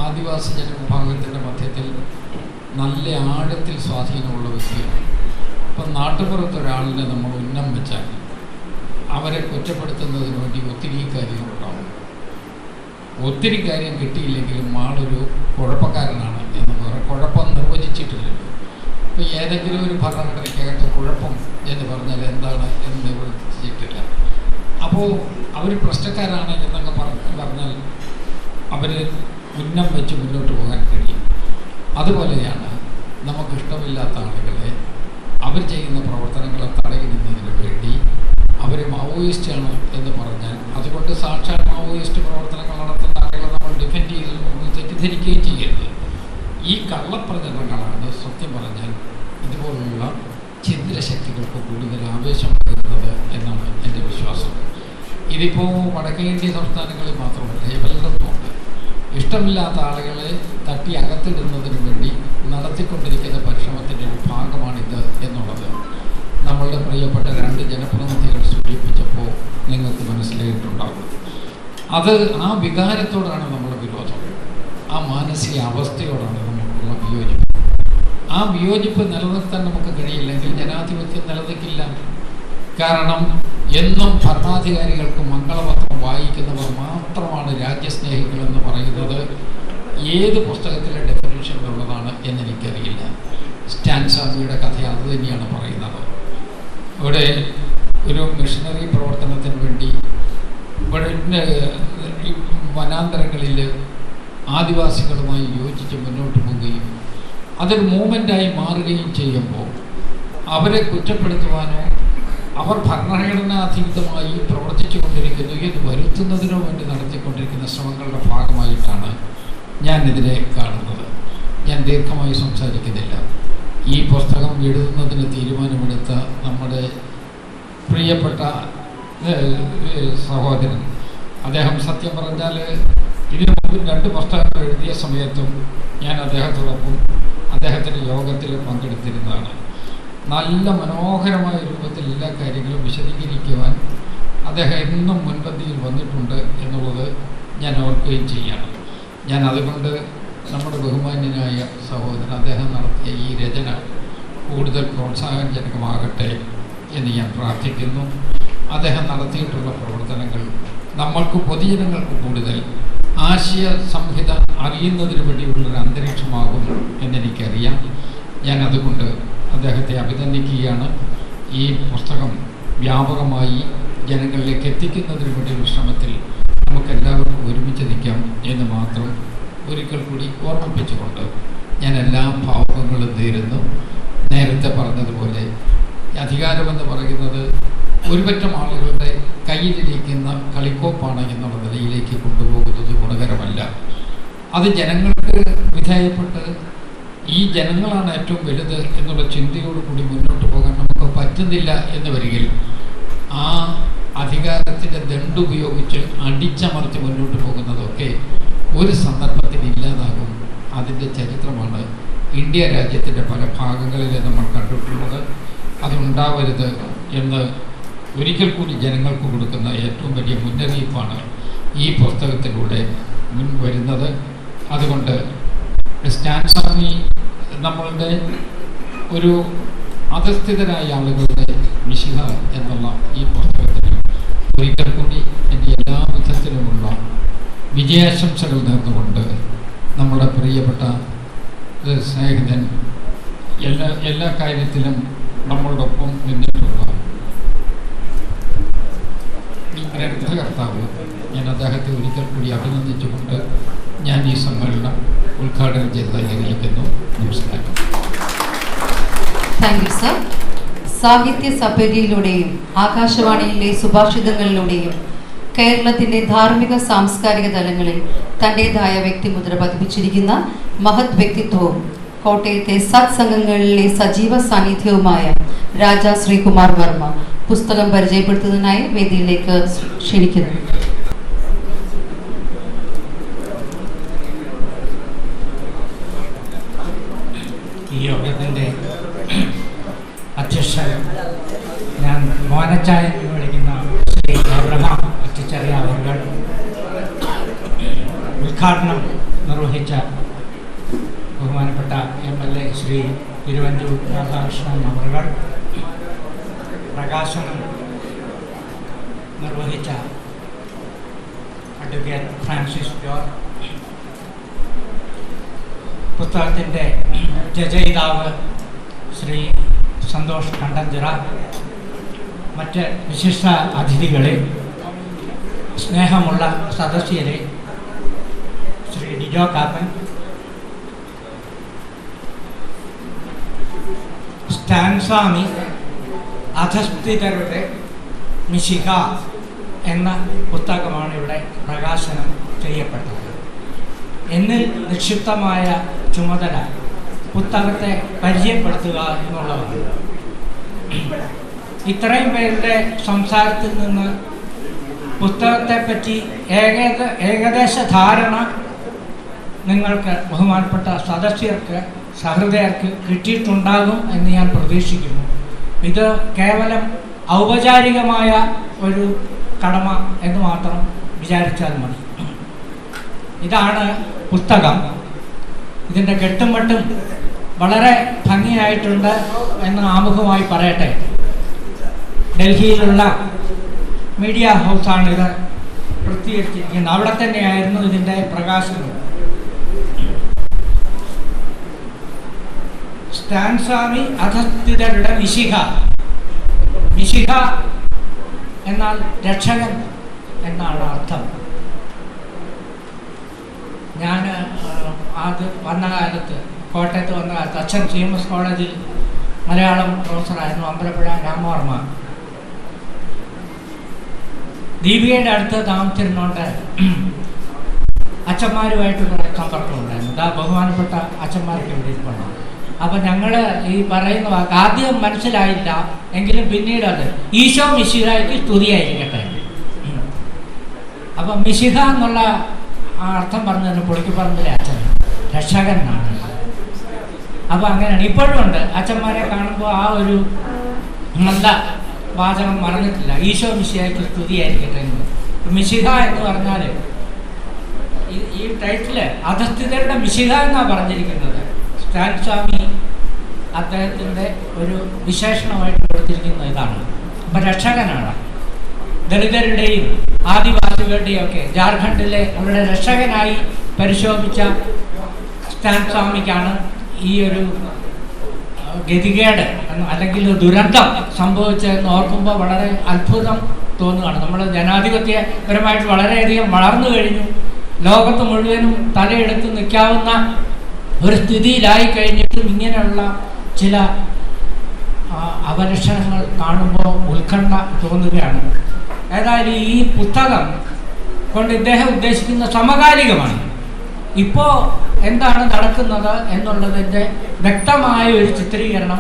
ആദിവാസി ജനവിഭാഗത്തിൻ്റെ മധ്യത്തിൽ നല്ല ആഴത്തിൽ സ്വാധീനമുള്ള വ്യക്തിയാണ്. അപ്പം നാട്ടുപുറത്തൊരാളിനെ നമ്മൾ ഉന്നം വെച്ചാൽ അവരെ കുറ്റപ്പെടുത്തുന്നതിന് വേണ്ടി ഒത്തിരി കാര്യങ്ങളുണ്ടാവും. ഒത്തിരി കാര്യം കിട്ടിയില്ലെങ്കിലും ആളൊരു കുഴപ്പക്കാരനാണ് എന്ന് പറയാം. കുഴപ്പം നിർവചിച്ചിട്ടില്ലല്ലോ. ഇപ്പോൾ ഏതെങ്കിലും ഒരു ഭരണഘടനയ്ക്കകത്ത് കുഴപ്പം എന്ന് പറഞ്ഞാൽ എന്താണ് എന്ന് നിർവചിച്ചിട്ടില്ല. അപ്പോൾ അവർ പ്രശ്നക്കാരാണ് എന്നൊക്കെ പറഞ്ഞാൽ അവർ ഉന്നം വെച്ച് മുന്നോട്ട് പോകാൻ കഴിയും. അതുപോലെയാണ് നമുക്കിഷ്ടമില്ലാത്ത ആളുകളെ അവർ ചെയ്യുന്ന പ്രവർത്തനങ്ങളെ തടയിടുന്നതിന് വേണ്ടി അവർ മാവോയിസ്റ്റാണ് എന്ന് പറഞ്ഞാൽ അതുകൊണ്ട് സാക്ഷാൽ മാവോയിസ്റ്റ് പ്രവർത്തനങ്ങൾ നടത്തുന്ന ആളുകളെ നമ്മൾ ഡിഫെൻഡ് ചെയ്ത് തെറ്റിദ്ധരിക്കുകയും ചെയ്യരുത്. ഈ കള്ളപ്രചരണങ്ങളാണ് സത്യം പറഞ്ഞാൽ ഇതുപോലുള്ള ചിന്ദ്രശക്തികൾക്ക് കൂടുതൽ ആവേശം നൽകുന്നത് എന്നാണ് എൻ്റെ വിശ്വാസം. ഇതിപ്പോൾ വടക്കേന്ത്യ സംസ്ഥാനങ്ങളിൽ മാത്രമല്ല, എല്ലായിടത്തുമുണ്ട്. ഇഷ്ടമില്ലാത്ത ആളുകളെ തട്ടി അകത്തിടുന്നതിന് വേണ്ടി നടത്തിക്കൊണ്ടിരിക്കുന്ന പരിശ്രമത്തിൻ്റെ ഒരു ഭാഗമാണിത് എന്നുള്ളത് നമ്മളുടെ പ്രിയപ്പെട്ട 2 ജനപ്രതിനിധികൾ സൂചിപ്പിച്ചപ്പോൾ നിങ്ങൾക്ക് മനസ്സിലായിട്ടുണ്ടാകും. അത് ആ വികാരത്തോടാണ് നമ്മുടെ വിരോധം, ആ മാനസിക അവസ്ഥയോടാണ് നമുക്കുള്ള വിയോജിപ്പ്. ആ വിയോജിപ്പ് നിലനിർത്താൻ നമുക്ക് കഴിയില്ലെങ്കിൽ ജനാധിപത്യം നിലനിൽക്കില്ല. കാരണം എന്നും ഭരണാധികാരികൾക്ക് മംഗളപത്രം വായിക്കുന്നവർ മാത്രമാണ് രാജ്യസ്നേഹികളെന്ന് പറയുന്നത് ഏത് പുസ്തകത്തിലെ ഡെഫിനിഷനിലുള്ളതാണ് സ്റ്റാൻസാമിയുടെ കഥ അത് തന്നെയാണ് പറയുന്നത്. ഇവിടെ ഒരു മിഷണറി പ്രവർത്തനത്തിന് വേണ്ടി ഇവിടെ വനാന്തരങ്ങളിൽ ആദിവാസികളുമായി യോജിച്ച് മുന്നോട്ട് പോവുകയും അതൊരു മൂവ്മെൻ്റായി മാറുകയും ചെയ്യുമ്പോൾ അവരെ കുറ്റപ്പെടുത്തുവാനോ അവർ ഭരണഘടനാതീതമായി പ്രവർത്തിച്ചു കൊണ്ടിരിക്കുന്നു എന്ന് വരുത്തുന്നതിനോ വേണ്ടി നടത്തിക്കൊണ്ടിരിക്കുന്ന ശ്രമങ്ങളുടെ ഭാഗമായിട്ടാണ് ഞാനിതിനെ കാണുന്നത്. ഞാൻ ദീർഘമായി സംസാരിക്കുന്നില്ല. ഈ പുസ്തകം എഴുതുന്നതിന് തീരുമാനമെടുത്ത നമ്മുടെ പ്രിയപ്പെട്ട സഹോദരൻ, അദ്ദേഹം സത്യം പറഞ്ഞാൽ ഇതിനു മുമ്പ് 2 പുസ്തകങ്ങൾ എഴുതിയ സമയത്തും ഞാൻ അദ്ദേഹത്തോടൊപ്പം അദ്ദേഹത്തിൻ്റെ യോഗത്തിൽ പങ്കെടുത്തിരുന്നതാണ്. നല്ല മനോഹരമായ രൂപത്തിൽ എല്ലാ കാര്യങ്ങളും വിശദീകരിക്കുവാൻ അദ്ദേഹം എന്നും മുൻപന്തിയിൽ വന്നിട്ടുണ്ട് എന്നുള്ളത് ഞാൻ ഓർക്കുകയും ചെയ്യണം. ഞാൻ അതുകൊണ്ട് നമ്മുടെ ബഹുമാന്യനായ സഹോദരൻ അദ്ദേഹം നടത്തിയ ഈ രചന കൂടുതൽ പ്രോത്സാഹനജനകമാകട്ടെ എന്ന് ഞാൻ പ്രാർത്ഥിക്കുന്നു. അദ്ദേഹം നടത്തിയിട്ടുള്ള പ്രവർത്തനങ്ങൾ നമ്മൾക്ക് പൊതുജനങ്ങൾക്ക് കൂടുതൽ ആശയ സംഹിത അറിയുന്നതിന് വേണ്ടിയുള്ളൊരു അന്തരീക്ഷമാകും എന്നെനിക്കറിയാം. ഞാൻ അതുകൊണ്ട് അദ്ദേഹത്തെ അഭിനന്ദിക്കുകയാണ്. ഈ പുസ്തകം വ്യാപകമായി ജനങ്ങളിലേക്ക് എത്തിക്കുന്നതിന് വേണ്ടിയുള്ള ശ്രമത്തിൽ നമുക്കെല്ലാവർക്കും ഒരുമിച്ച് നിൽക്കാം എന്ന് മാത്രം ഒരിക്കൽ കൂടി ഓർമ്മിപ്പിച്ചുകൊണ്ട് ഞാൻ എല്ലാ ഭാവുകങ്ങളും നേരുന്നു. നേരത്തെ പറഞ്ഞതുപോലെ അധികാരമെന്ന് പറയുന്നത് ഒരുപറ്റം ആളുകളുടെ കയ്യിലിരിക്കുന്ന കളിക്കോപ്പാണ് എന്നുള്ള നിലയിലേക്ക് കൊണ്ടുപോകുന്നത് ഗുണകരമല്ല. അത് ജനങ്ങൾക്ക് വിധേയപ്പെട്ട് ഈ ജനങ്ങളാണ് ഏറ്റവും വലുത് എന്നുള്ള ചിന്തയോടുകൂടി മുന്നോട്ട് പോകാൻ നമുക്ക് പറ്റുന്നില്ല എന്ന് വരികിൽ ആ അധികാരത്തിൻ്റെ ദണ്ടുപയോഗിച്ച് അടിച്ചമർത്തി മുന്നോട്ട് പോകുന്നതൊക്കെ ഒരു സന്ദർഭത്തിൽ ഇല്ലാതാകും. അതിൻ്റെ ചരിത്രമാണ് ഇന്ത്യ രാജ്യത്തിൻ്റെ പല ഭാഗങ്ങളിൽ നമ്മൾ കണ്ടിട്ടുള്ളത്. അതുണ്ടാവരുത് എന്ന് ഒരിക്കൽ കൂടി ജനങ്ങൾക്ക് കൊടുക്കുന്ന ഏറ്റവും വലിയ മുന്നറിയിപ്പാണ് ഈ പുസ്തകത്തിലൂടെ വരുന്നത്. അതുകൊണ്ട് സ്റ്റാൻസാമി നമ്മളുടെ ഒരു അധസ്ഥിതരായ ആളുകളുടെ മിശിഹ എന്നുള്ള ഈ പുസ്തകത്തിന് ഒരിക്കൽ കൂടി എൻ്റെ എല്ലാ വിധത്തിലുമുള്ള വിജയാശംസകൾ നേർന്നുകൊണ്ട് നമ്മുടെ പ്രിയപ്പെട്ട സ്നേഹിതൻ എല്ലാ കാര്യത്തിലും നമ്മളോടൊപ്പം നിന്നിട്ടുള്ള ഈ ഗ്രന്ഥകർത്താവ്, ഞാൻ അദ്ദേഹത്തെ ഒരിക്കൽ കൂടി അഭിനന്ദിച്ചുകൊണ്ട് ഞാൻ ഈ സമ്മേളനം ഉദ്ഘാടനം ചെയ്തതായി അറിയിക്കുന്നു. നമസ്കാരം. Thank you sir. സാഹിത്യ സഭയിലൂടെയും ആകാശവാണിയിലെ സുഭാഷിതങ്ങളിലൂടെയും കേരളത്തിൻ്റെ ധാർമ്മിക സാംസ്കാരിക തലങ്ങളിൽ തൻ്റെതായ വ്യക്തിമുദ്ര പതിപ്പിച്ചിരിക്കുന്ന മഹത് വ്യക്തിത്വവും കോട്ടയത്തെ സത്സംഗങ്ങളിലെ സജീവ സാന്നിധ്യവുമായ രാജാ ശ്രീകുമാർ വർമ്മ പുസ്തകം പരിചയപ്പെടുത്തുന്നതിനായി വേദിയിലേക്ക് ക്ഷണിക്കുന്നു. ഈ യോഗത്തിൻ്റെ അധ്യക്ഷൻ ഞാൻ മോനച്ചായൻ എന്ന് വിളിക്കുന്ന ശ്രീ അബ്രഹാം അച്ചിച്ചറിയ അവർ, ഉദ്ഘാടനം നിർവഹിച്ച ബഹുമാനപ്പെട്ട MLA ശ്രീ തിരുവഞ്ചൂർ രാധാകൃഷ്ണൻ അവർ, പ്രകാശനം നിർവഹിച്ച അഡ്വക്കേറ്റ് ഫ്രാൻസിസ് ജോർജ്, പുസ്തകത്തിൻ്റെ രചയിതാവ് ശ്രീ സന്തോഷ് കണ്ടഞ്ചിറ, മറ്റ് വിശിഷ്ട അതിഥികളെ, സ്നേഹമുള്ള സദസ്യരെ, ശ്രീ ഡിജോ കാപ്പൻ, സ്റ്റാൻസാമി അധസ്ഥിതരുടെ മിശിഹ എന്ന പുസ്തകമാണ് ഇവിടെ പ്രകാശനം ചെയ്യപ്പെട്ടത്. എന്നിൽ നിക്ഷിപ്തമായ ചുമതല പുസ്തകത്തെ പരിചയപ്പെടുത്തുക എന്നുള്ളതാണ്. ഇത്രയും പേരുടെ സംസാരത്തിൽ നിന്ന് പുസ്തകത്തെപ്പറ്റി ഏകദേശ ധാരണ നിങ്ങൾക്ക് ബഹുമാനപ്പെട്ട സദസ്യർക്ക് സഹൃദയർക്ക് കിട്ടിയിട്ടുണ്ടാകും എന്ന് ഞാൻ പ്രതീക്ഷിക്കുന്നു. ഇത് കേവലം ഔപചാരികമായ ഒരു കടമ എന്ന് മാത്രം വിചാരിച്ചാൽ മതി. ഇതാണ് പുസ്തകം. ഇതിൻ്റെ കെട്ടും മട്ടും വളരെ ഭംഗിയായിട്ടുണ്ട് എന്ന് ആമുഖമായി പറയട്ടെ. ഡൽഹിയിലുള്ള മീഡിയ ഹൗസാണിത് പ്രസിദ്ധീകരിച്ചിരിക്കുന്നത്. അവിടെ തന്നെയായിരുന്നു ഇതിൻ്റെ പ്രകാശനം. സ്റ്റാൻ സ്വാമി അധസ്ഥിതരുടെ മിശിഹ. മിശിഹ എന്നാൽ രക്ഷകൻ എന്നാണ് അർത്ഥം. ഞാൻ ആദ്യം വന്ന കാലത്ത്, കോട്ടയത്ത് വന്ന കാലത്ത്, അച്ഛൻ CMS കോളേജിൽ മലയാളം പ്രൊഫസറായിരുന്നു, അമ്പലപ്പുഴ രാമവർമ്മ. ദീപികയുടെ അടുത്ത് താമസിച്ചിരുന്നോണ്ട് അച്ഛന്മാരുമായിട്ടുള്ള സമ്പർക്കം ഉണ്ടായിരുന്നു. ബഹുമാനപ്പെട്ട അച്ഛന്മാർക്ക് ഇവിടെ ഇരിക്കണം. അപ്പം ഞങ്ങൾ ഈ പറയുന്ന വാക്ക് ആദ്യം മനസ്സിലായില്ല, എങ്കിലും പിന്നീട് അത് ഈശോ മിശിഹായ്ക്ക് സ്തുതിയായിരിക്കട്ടെ. അപ്പം മിശിഹ എന്നുള്ള ആ അർത്ഥം പറഞ്ഞത് പൊളിക്കുപറമ്പിലെ അച്ഛൻ രക്ഷകനാണ്. അപ്പം അങ്ങനെയാണ് ഇപ്പോഴും ഉണ്ട്. അച്ഛന്മാരെ കാണുമ്പോൾ ആ ഒരു നല്ല വാചകം മറന്നിട്ടില്ല, ഈശോ മിശിഹായ്ക്ക് സ്തുതിയായിരിക്കട്ടെ എന്ന്. മിശിഹ എന്ന് പറഞ്ഞാൽ ഈ ടൈറ്റില് അധസ്ഥിതരുടെ മിശിഹ എന്നാണ് പറഞ്ഞിരിക്കുന്നത്. സ്റ്റാൻ സ്വാമി അദ്ദേഹത്തിൻ്റെ ഒരു വിശേഷണമായിട്ട് കൊടുത്തിരിക്കുന്ന ഇതാണ്. അപ്പം രക്ഷകനാണ്. ദളിതരുടെയും ആദിവാസികളുടെയും ഒക്കെ ജാർഖണ്ഡിലെ അവരുടെ രക്ഷകനായി പരിശോഭിച്ച സ്റ്റാൻ സ്വാമിക്കാണ് ഈ ഒരു ഗതികേട് അല്ലെങ്കിൽ ദുരന്തം സംഭവിച്ചതെന്ന് ഓർക്കുമ്പോൾ വളരെ അത്ഭുതം തോന്നുകയാണ്. നമ്മൾ ജനാധിപത്യപരമായിട്ട് വളരെയധികം വളർന്നു കഴിഞ്ഞു. ലോകത്ത് മുഴുവനും തലയെടുത്ത് നിൽക്കാവുന്ന ഒരു സ്ഥിതിയിലായി കഴിഞ്ഞിട്ടും ഇങ്ങനെയുള്ള ചില അവലക്ഷണങ്ങൾ കാണുമ്പോൾ ഉത്കണ്ഠ തോന്നുകയാണ്. ഏതായാലും ഈ പുസ്തകം കൊണ്ട് ഇദ്ദേഹം ഉദ്ദേശിക്കുന്ന സമകാലികമാണ്. ഇപ്പോൾ എന്താണ് നടക്കുന്നത് എന്നുള്ളതിൻ്റെ വ്യക്തമായ ഒരു ചിത്രീകരണം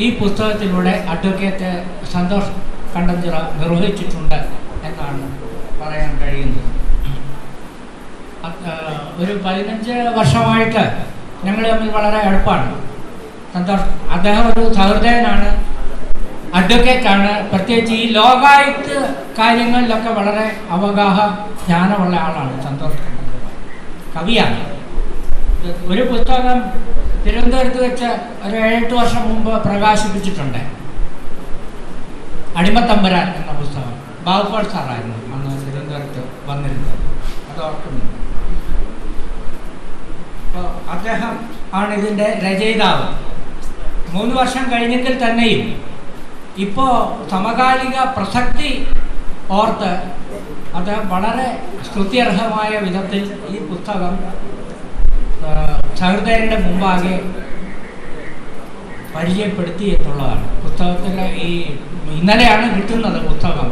ഈ പുസ്തകത്തിലൂടെ അഡ്വക്കേറ്റ് സന്തോഷ് കണ്ടഞ്ചിറ നിർവഹിച്ചിട്ടുണ്ട് എന്നാണ് പറയാൻ കഴിയുന്നത്. ഒരു 15 വർഷമായിട്ട് ഞങ്ങൾ തമ്മിൽ വളരെ അടുപ്പാണ്. സന്തോഷ് അദ്ദേഹം ഒരു സഹൃദയനാണ്, അഡ്വക്കേറ്റാണ്. പ്രത്യേകിച്ച് ഈ ലോകായുക്ത കാര്യങ്ങളിലൊക്കെ വളരെ അവഗാഹ ജ്ഞാനമുള്ള ആളാണ് സന്തോഷ്. കവിയാണ്. ഒരു പുസ്തകം തിരുവനന്തപുരത്ത് വെച്ച് ഒരു 7-8 വർഷം മുമ്പ് പ്രകാശിപ്പിച്ചിട്ടുണ്ട്. അടിമത്തമ്പുരാൻ എന്ന പുസ്തകം. ബാബുപാൽ സാറായിരുന്നു അന്ന് തിരുവനന്തപുരത്ത് വന്നിരുന്നത്, അത് ഓർക്കുന്നു. അപ്പോൾ അദ്ദേഹം ആണ് ഇതിൻ്റെ രചയിതാവ്. 3 വർഷം കഴിഞ്ഞെങ്കിൽ തന്നെയും ഇപ്പോൾ സമകാലിക പ്രസക്തി ഓർത്ത് അദ്ദേഹം വളരെ സ്തുത്യർഹമായ വിധത്തിൽ ഈ പുസ്തകം സഹൃദയരുടെ മുമ്പാകെ പരിചയപ്പെടുത്തി എന്നുള്ളതാണ്. പുസ്തകത്തിൽ ഈ ഇന്നലെയാണ് കിട്ടുന്നത്. പുസ്തകം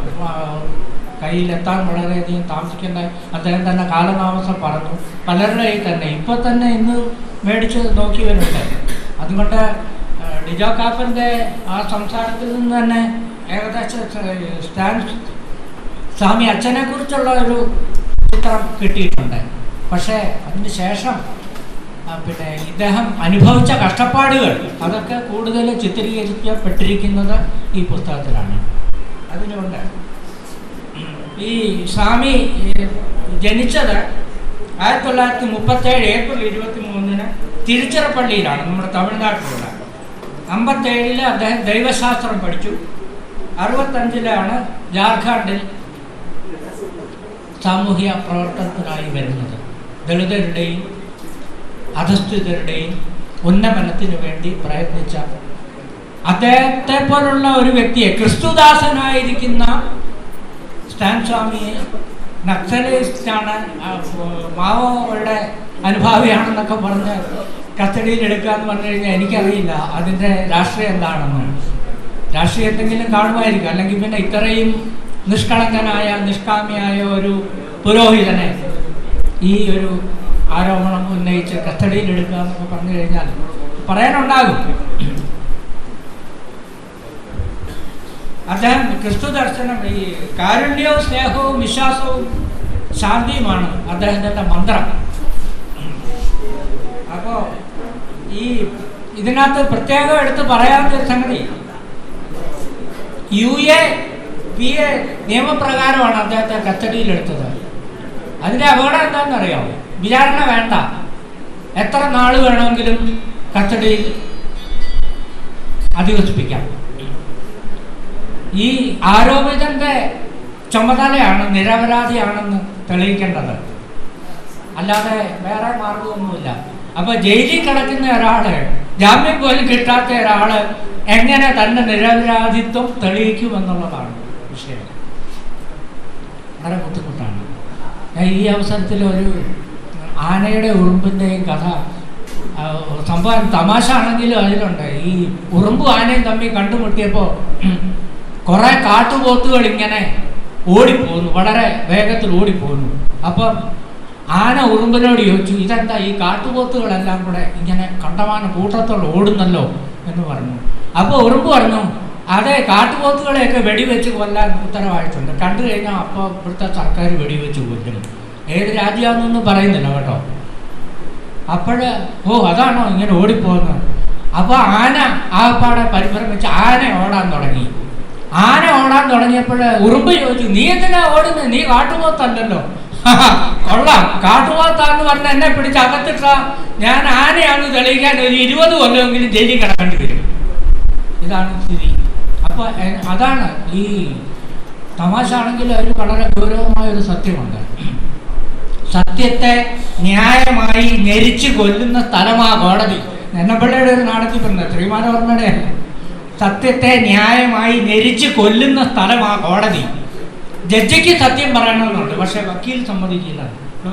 കയ്യിലെത്താൻ വളരെയധികം താമസിക്കേണ്ട അദ്ദേഹം തന്നെ കാലതാമസം പറഞ്ഞു. പലരുടെ കയ്യിൽ തന്നെ ഇപ്പോൾ തന്നെ ഇന്ന് മേടിച്ച് നോക്കിയവരുണ്ട്. അതുകൊണ്ട് ഡിജോ കാപ്പൻ്റെ ആ സംസാരത്തിൽ നിന്ന് തന്നെ ഏകദേശം സ്റ്റാൻ സ്വാമി അച്ഛനെക്കുറിച്ചുള്ള ഒരു ചിത്രം കിട്ടിയിട്ടുണ്ട്. പക്ഷേ അതിന് ശേഷം പിന്നെ ഇദ്ദേഹം അനുഭവിച്ച കഷ്ടപ്പാടുകൾ അതൊക്കെ കൂടുതൽ ചിത്രീകരിക്കപ്പെട്ടിരിക്കുന്നത് ഈ പുസ്തകത്തിലാണ്. അതിനുകൊണ്ട് ഈ സ്വാമി ജനിച്ചത് 1937 ഏപ്രിൽ 23 തിരുച്ചിറപ്പള്ളിയിലാണ്, നമ്മുടെ തമിഴ്നാട്ടിലുള്ള. 57 അദ്ദേഹം ദൈവശാസ്ത്രം പഠിച്ചു. 65 ജാർഖണ്ഡിൽ സാമൂഹ്യ പ്രവർത്തനത്തിനായി വരുന്നത്. ദളിതരുടെയും അധസ്ഥിതരുടെയും ഉന്നമനത്തിനു വേണ്ടി പ്രയത്നിച്ച അദ്ദേഹത്തെ പോലുള്ള ഒരു വ്യക്തിയെ, ക്രിസ്തുദാസനായിരിക്കുന്ന സ്റ്റാൻ സ്വാമിയെ നക്സലിസ്റ്റാണ്, മാവോയുടെ അനുഭാവിയാണെന്നൊക്കെ പറഞ്ഞ് കസ്റ്റഡിയിൽ എടുക്കുക എന്ന് പറഞ്ഞു കഴിഞ്ഞാൽ എനിക്കറിയില്ല അതിൻ്റെ രാഷ്ട്രീയം എന്താണെന്ന്. രാഷ്ട്രീയം എന്തെങ്കിലും കാണുമായിരിക്കും. അല്ലെങ്കിൽ പിന്നെ ഇത്രയും നിഷ്കളങ്കനായ നിഷ്കാമിയായ ഒരു പുരോഹിതനെ ഈ ഒരു ആരോപണം ഉന്നയിച്ച് കസ്റ്റഡിയിൽ എടുക്കുക എന്നൊക്കെ പറഞ്ഞു കഴിഞ്ഞാൽ പറയാനുണ്ടാകും. അദ്ദേഹം ക്രിസ്തു ദർശനം, ഈ കാരുണ്യവും സ്നേഹവും വിശ്വാസവും ശാന്തിയുമാണ് അദ്ദേഹത്തിൻ്റെ മന്ത്രം. അപ്പോൾ ഈ ഇതിനകത്ത് പ്രത്യേകം എടുത്ത് പറയാവുന്നൊരു സംഗതി, UAPA നിയമപ്രകാരമാണ് അദ്ദേഹത്തെ കസ്റ്റഡിയിലെടുത്തത്. അതിൻ്റെ അപകടം എന്താണെന്നറിയാമോ? വിചാരണ വേണ്ട, എത്ര നാൾ വേണമെങ്കിലും കസ്റ്റഡിയിൽ അധിവസിപ്പിക്കാം. ഈ ആരോപിതന്റെ ചുമതലയാണ് നിരപരാധിയാണെന്ന് തെളിയിക്കേണ്ടത്, അല്ലാതെ വേറെ മാർഗമൊന്നുമില്ല. അപ്പോൾ ജയിലിൽ കിടക്കുന്ന ഒരാളെ ജാമ്യം പോലും കിട്ടാത്ത ഒരാൾ എങ്ങനെ തൻ്റെ നിരപരാധിത്വം തെളിയിക്കുമെന്നുള്ളതാണ് വിഷയം. വളരെ ബുദ്ധിമുട്ടാണ്. ഈ അവസരത്തിൽ ഒരു ആനയുടെ ഉറുമ്പിൻ്റെയും കഥ, സംഭവം തമാശ ആണെങ്കിലും അതിലുണ്ട്. ഈ ഉറുമ്പും ആനയും തമ്മിൽ കണ്ടുമുട്ടിയപ്പോൾ കുറേ കാട്ടുപോത്തുകൾ ഇങ്ങനെ ഓടിപ്പോന്നു, വളരെ വേഗത്തിൽ ഓടിപ്പോന്നു. അപ്പം ആന ഉറുമ്പിനോട് ചോദിച്ചു, ഇതെന്താ ഈ കാട്ടുപോത്തുകളെല്ലാം കൂടെ ഇങ്ങനെ കണ്ടമാനം കൂട്ടത്തോടെ ഓടുന്നല്ലോ എന്ന് പറഞ്ഞു. അപ്പോൾ ഉറുമ്പ് പറഞ്ഞു, അതെ, കാട്ടുപോത്തുകളെയൊക്കെ വെടിവെച്ച് കൊല്ലാൻ ഉത്തരവായിട്ടുണ്ട്. കണ്ടു കഴിഞ്ഞാൽ അപ്പോൾ ഇവിടുത്തെ സർക്കാർ വെടിവെച്ച് കൊല്ലും. ഏത് രാജ്യമാണെന്നൊന്നും പറയുന്നില്ല കേട്ടോ. അതാണോ ഇങ്ങനെ ഓടിപ്പോകുന്നത്? അപ്പോൾ ആന ആകപ്പാടെ പരിഭ്രമിച്ച് ആന ഓടാൻ തുടങ്ങി. ആന ഓടാൻ തുടങ്ങിയപ്പോൾ ഉറുമ്പ് ചോദിച്ചു, നീ എന്തിനാ ഓടുന്നത്? നീ കാട്ടുപോത്തല്ലല്ലോ. കൊള്ളാം, കാട്ടുപോത്താന്ന് പറഞ്ഞ എന്നെ പിടിച്ച് അകത്തിട്ട ഞാൻ ആനയാണെന്ന് തെളിയിക്കാൻ ഒരു 20 കൊല്ലമെങ്കിലും ജയിലിൽ കിടക്കേണ്ടി വരും. ഇതാണ് സ്ഥിതി. അപ്പോൾ അതാണ് ഈ തമാശ ആണെങ്കിൽ അതിൽ വളരെ ഗൗരവമായ ഒരു സത്യമുണ്ട്. സത്യത്തെ ന്യായമായി ഞെരിച്ച് കൊല്ലുന്ന സ്ഥലമാ കോടതി. നെന്നപ്പിള്ളയുടെ ഒരു നാടകത്തിൽ പറഞ്ഞത്, ശ്രീമാനവർമ്മയുടെ അല്ല. സത്യത്തെ ന്യായമായി ഞെരിച്ച് കൊല്ലുന്ന സ്ഥലമാ കോടതി. ജഡ്ജിക്ക് സത്യം പറയണമെന്നുണ്ട്, പക്ഷെ വക്കീൽ സമ്മതിക്കില്ല.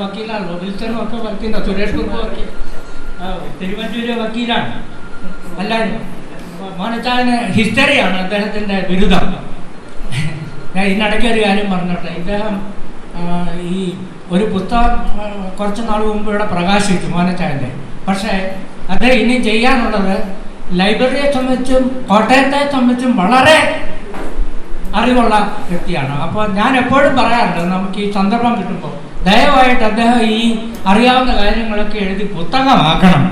വക്കീലാണല്ലോ, വിൽസനും ഒക്കെ വക്കീലാണ്, സുരേഷ് കുറുപ്പ് വക്കീൽ, തിരുവഞ്ചൂര് വക്കീലാണ്. എല്ലാവരും മോനച്ചാന് ഹിസ്റ്ററിയാണ് അദ്ദേഹത്തിൻ്റെ ബിരുദം. ഞാൻ ഇതിനിടയ്ക്ക് ഒരു കാര്യം പറഞ്ഞോട്ടെ. ഇദ്ദേഹം ഈ ഒരു പുസ്തകം കുറച്ച് നാൾ മുമ്പ് ഇവിടെ പ്രകാശിച്ചു മോനച്ചായൻ്റെ. പക്ഷേ അത് ഇനി ചെയ്യാനുള്ളത് ലൈബ്രറിയെ സംബന്ധിച്ചും കോട്ടയത്തെ സംബന്ധിച്ചും വളരെ അറിവുള്ള വ്യക്തിയാണ്. അപ്പോൾ ഞാൻ എപ്പോഴും പറയാറുണ്ട്, നമുക്ക് ഈ സന്ദർഭം കിട്ടുമ്പോൾ ദയവായിട്ട് അദ്ദേഹം ഈ അറിയാവുന്ന കാര്യങ്ങളൊക്കെ എഴുതി പുസ്തകമാക്കണം.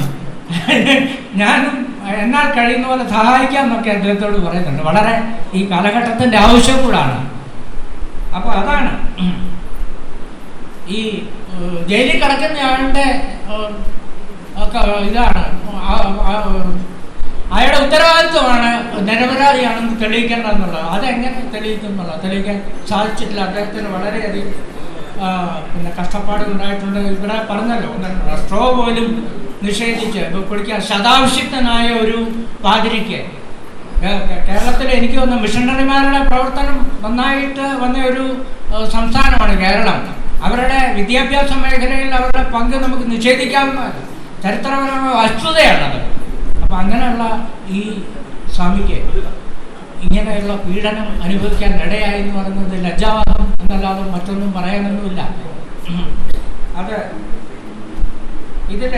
ഞാനും എന്നാൽ കഴിയുന്ന പോലെ സഹായിക്കാമെന്നൊക്കെ അദ്ദേഹത്തോട് പറയുന്നുണ്ട്. വളരെ ഈ കാലഘട്ടത്തിൻ്റെ ആവശ്യം കൂടാണ്. അപ്പോൾ അതാണ് ഈ ജയിലിൽ കിടക്കുന്നയാളുടെ ഒക്കെ ഇതാണ് അയാളുടെ ഉത്തരവാദിത്വമാണ് നിരപരാധിയാണെന്ന് തെളിയിക്കേണ്ടതെന്നുള്ളത്. അതെങ്ങനെ തെളിയിക്കാൻ സാധിച്ചിട്ടില്ല. അദ്ദേഹത്തിന് വളരെയധികം പിന്നെ കഷ്ടപ്പാടുണ്ടായിട്ടുണ്ട്. ഇവിടെ പറഞ്ഞല്ലോ, സ്ട്രോ പോലും നിഷേധിച്ച് കുടിക്കാൻ ശതാഭിഷിക്തനായ ഒരു പാതിരിക്ക് കേരളത്തിൽ എനിക്ക് തോന്നുന്നു മിഷണറിമാരുടെ പ്രവർത്തനം നന്നായിട്ട് വന്ന ഒരു സംസ്ഥാനമാണ് കേരളം. അവരുടെ വിദ്യാഭ്യാസ മേഖലയിൽ അവരുടെ പങ്ക് നമുക്ക് നിഷേധിക്കാവുന്ന ചരിത്രപരമായ വസ്തുതയാണത്. അപ്പം അങ്ങനെയുള്ള ഈ സ്വാമിക്ക് ഇങ്ങനെയുള്ള പീഡനം അനുഭവിക്കാൻ ഇടയായി എന്ന് പറയുന്നത് ലജ്ജാവഹം എന്നല്ലാതെ മറ്റൊന്നും പറയാനൊന്നുമില്ല. അത് ഇതിൽ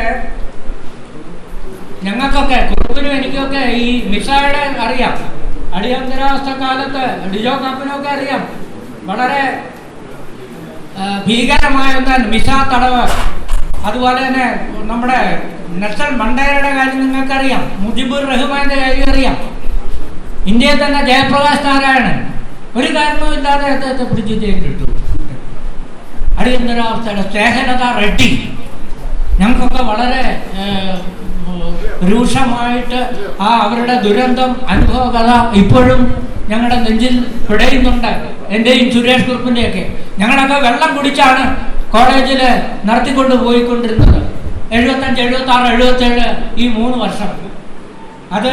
ഞങ്ങൾക്കൊക്കെ കുറുപ്പിനും എനിക്കൊക്കെ ഈ മിസയുടെ അറിയാം. അടിയന്തരാവസ്ഥ കാലത്ത് ഡിജോ കാപ്പിനൊക്കെ അറിയാം. വളരെ ഭീകരമായ ഒന്നാണ് മിസ തടവ്. അതുപോലെ തന്നെ നമ്മുടെ നെൽസൺ മണ്ടേലയുടെ കാര്യം നിങ്ങൾക്കറിയാം. മുജിബുർ റഹ്മാന്റെ കാര്യം അറിയാം. ഇന്ത്യയിൽ തന്നെ ജയപ്രകാശ് നാരായണൻ ഒരു കാരണവുമില്ലാതെ അദ്ദേഹത്തെ പിടിച്ച് ജയിലിട്ടു. അടിയന്തരാവസ്ഥയുടെ സ്നേഹലത റെഡ്ഡി ഞങ്ങൾക്കൊക്കെ വളരെ രൂക്ഷമായിട്ട് അവരുടെ ദുരന്തം അനുഭവകഥ ഇപ്പോഴും ഞങ്ങളുടെ നെഞ്ചിൽ പിടയുന്നുണ്ട്. എൻ്റെയും സുരേഷ് കുറുപ്പിൻ്റെയൊക്കെ. ഞങ്ങളൊക്കെ വെള്ളം കുടിച്ചാണ് കോളേജിൽ നടത്തിക്കൊണ്ട് പോയിക്കൊണ്ടിരുന്നത്. 75, 76, 77 ഈ 3 വർഷം. അത്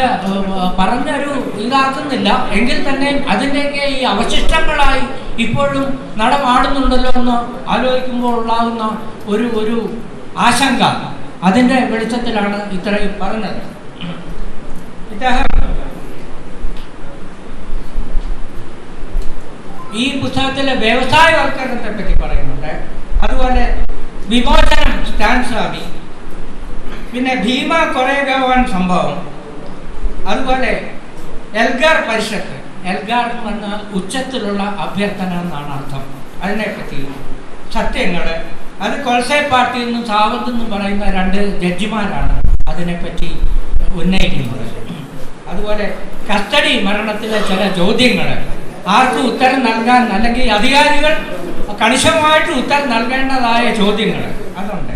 പറഞ്ഞൊരു ഇതാക്കുന്നില്ല എങ്കിൽ തന്നെ അതിൻ്റെയൊക്കെ ഈ അവശിഷ്ടങ്ങളായി ഇപ്പോഴും നടമാടുന്നുണ്ടല്ലോ എന്ന് ആലോചിക്കുമ്പോൾ ഉണ്ടാകുന്ന ഒരു ആശങ്ക, അതിൻ്റെ വെളിച്ചത്തിലാണ് ഇത്രയും പറഞ്ഞത്. ഇദ്ദേഹം ഈ പുസ്തകത്തിലെ വ്യവസായവൽക്കരണത്തെ പറ്റി പറയുന്നുണ്ട്. അതുപോലെ വിമോചനം സ്റ്റാൻ സ്വാമി, പിന്നെ ഭീമ കൊറേഗാവൻ സംഭവം, അതുപോലെ എൽഗാർ പരിഷത്ത്. എൽഗാർ എന്ന ഉച്ചത്തിലുള്ള അഭ്യർത്ഥന എന്നാണ് അർത്ഥം. അതിനെപ്പറ്റി സത്യങ്ങൾ, അത് കൊൽസെ പാർട്ടിയിൽ നിന്നും സാവന്ത് എന്നും പറയുന്ന 2 ജഡ്ജിമാരാണ് അതിനെപ്പറ്റി ഉന്നയിക്കുന്നത്. അതുപോലെ കസ്റ്റഡി മരണത്തിലെ ചില ചോദ്യങ്ങൾ ആർക്കും ഉത്തരം നൽകാൻ, അല്ലെങ്കിൽ അധികാരികൾ കണിശമായിട്ട് ഉത്തരം നൽകേണ്ടതായ ചോദ്യങ്ങൾ അതുണ്ട്,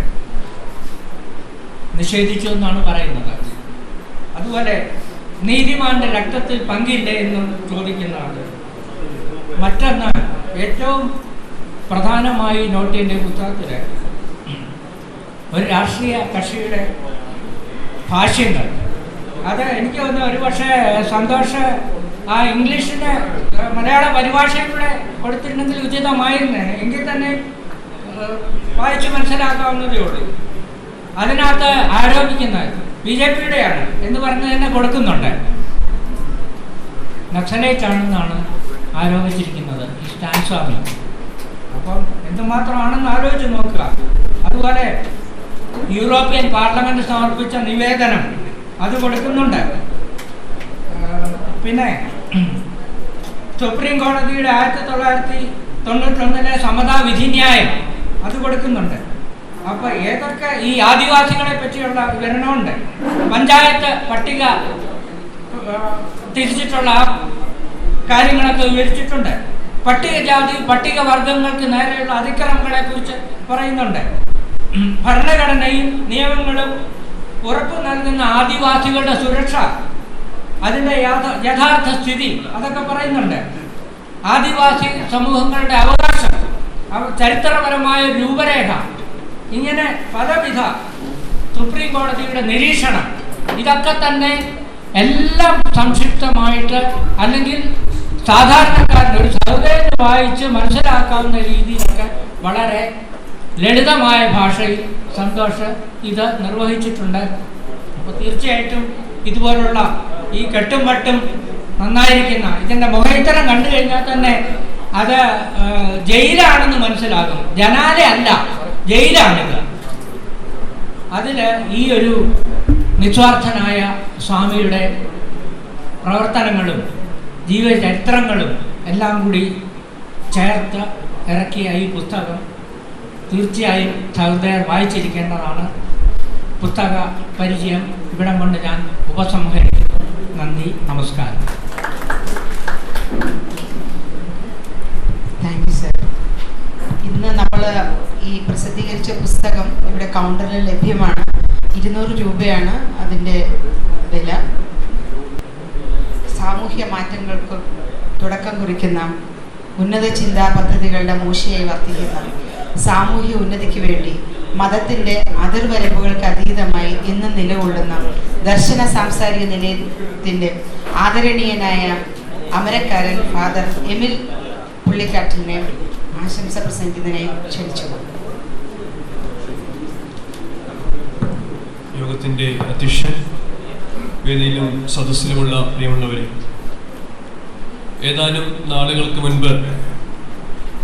നിഷേധിച്ചു എന്നാണ് പറയുന്നത്. അതുപോലെ നീതിമാന്റെ രക്തത്തിൽ പങ്കില്ലേ എന്ന് ചോദിക്കുന്നതാണ്. മറ്റൊന്ന് ഏറ്റവും പ്രധാനമായി നോട്ട് ചെയ്യേണ്ട പുസ്തകത്തിൽ ഒരു രാഷ്ട്രീയ കക്ഷിയുടെ ഭാഷ്യങ്ങൾ അത് എനിക്ക് തോന്നുന്നു ഒരു പക്ഷേ സന്തോഷ് ആ ഇംഗ്ലീഷിന് മലയാള പരിഭാഷയും കൂടെ കൊടുത്തിരുന്നെങ്കിൽ ഉചിതമായിരുന്നേ. എങ്കിൽ തന്നെ വായിച്ച് മനസ്സിലാക്കാവുന്നതേ ഉള്ളൂ. അതിനകത്ത് ആരോപിക്കുന്നത് BJP-യുടെയാണ് എന്ന് പറഞ്ഞ് തന്നെ കൊടുക്കുന്നുണ്ട്. നക്സലൈറ്റ് ആണെന്നാണ് ആരോപിച്ചിരിക്കുന്നത് ഈ സ്റ്റാൻ സ്വാമി. അപ്പം എന്തുമാത്രമാണെന്ന് ആലോചിച്ച് നോക്കുക. അതുപോലെ യൂറോപ്യൻ പാർലമെന്റ് സമർപ്പിച്ച നിവേദനം അത് കൊടുക്കുന്നുണ്ട്. പിന്നെ സുപ്രീം കോടതിയുടെ 1991 സമതാ വിധിന്യായം അത് കൊടുക്കുന്നുണ്ട്. അപ്പോൾ ഏതൊക്കെ ഈ ആദിവാസികളെ പറ്റിയുള്ള വിവരണമുണ്ട്. പഞ്ചായത്ത് പട്ടിക തിരിച്ചിട്ടുള്ള കാര്യങ്ങളൊക്കെ വിവരിച്ചിട്ടുണ്ട്. പട്ടികജാതി പട്ടികവർഗങ്ങൾക്ക് നേരെയുള്ള അതിക്രമങ്ങളെ കുറിച്ച് പറയുന്നുണ്ട്. ഭരണഘടനയും നിയമങ്ങളും ഉറപ്പു നൽകുന്ന ആദിവാസികളുടെ സുരക്ഷ, അതിൻ്റെ യഥാർത്ഥ സ്ഥിതി അതൊക്കെ പറയുന്നുണ്ട്. ആദിവാസി സമൂഹങ്ങളുടെ അവകാശം, ചരിത്രപരമായ രൂപരേഖ, ഇങ്ങനെ പലവിധ സുപ്രീം കോടതിയുടെ നിരീക്ഷണം, ഇതൊക്കെ തന്നെ എല്ലാം സംക്ഷിപ്തമായിട്ട് അല്ലെങ്കിൽ സാധാരണക്കാരന് ഒരു സൗകര്യം വായിച്ച് മനസ്സിലാക്കാവുന്ന രീതിയിലൊക്കെ വളരെ ലളിതമായ ഭാഷയിൽ സന്തോഷ് ഇത് നിർവഹിച്ചിട്ടുണ്ട്. അപ്പോൾ തീർച്ചയായിട്ടും ഇതുപോലുള്ള ഈ കെട്ടും മട്ടും നന്നായിരിക്കുന്ന ഇതിൻ്റെ മുഖചിത്രം കണ്ടു കഴിഞ്ഞാൽ തന്നെ അത് ജയിലാണെന്ന് മനസ്സിലാകും. ജനാല അല്ല, ജയിലാണിത്. അതിൽ ഈ ഒരു നിസ്വാർത്ഥനായ സ്വാമിയുടെ പ്രവർത്തനങ്ങളും ജീവചരിത്രങ്ങളും എല്ലാം കൂടി ചേർത്ത് ഇറക്കിയ ഈ പുസ്തകം തീർച്ചയായും സഹൃദയർ വായിച്ചിരിക്കേണ്ടതാണ്. പുസ്തക പരിചയം ഇവിടം കൊണ്ട് ഞാൻ ഉപസംഹരിക്കുന്നു. നന്ദി, നമസ്കാരം. Thank you sir. ഇന്ന് നമ്മൾ ഈ പ്രസിദ്ധീകരിച്ച പുസ്തകം ഇവിടെ കൗണ്ടറിൽ ലഭ്യമാണ്. 200 രൂപയാണ് അതിൻ്റെ വില. സാമൂഹ്യ മാറ്റങ്ങൾക്ക് തുടക്കം കുറിക്കുന്ന ഉന്നത ചിന്താ പദ്ധതികളുടെ മൂശയായി വർത്തിക്കുന്ന സാമൂഹ്യ ഉന്നതിക്ക് വേണ്ടി മതത്തിൻ്റെ അതിർവരമ്പുകൾക്ക് അതീതമായി എന്നും നിലകൊള്ളുന്ന ദർശന സാംസ്കാരിക നിലയത്തിൻ്റെ ആദരണീയനായ അമരക്കാരൻ ഫാദർ എമിൽ പുള്ളിക്കാട്ടിനെ ആശംസ പ്രസംഗിക്കുന്നതിനായി ക്ഷണിച്ചു. യോഗത്തിൻ്റെ അധ്യക്ഷൻ, വേദിയിലും സദസ്സിലുമുള്ള പ്രിയമുള്ളവരെ, ഏതാനും നാളുകൾക്ക് മുൻപ്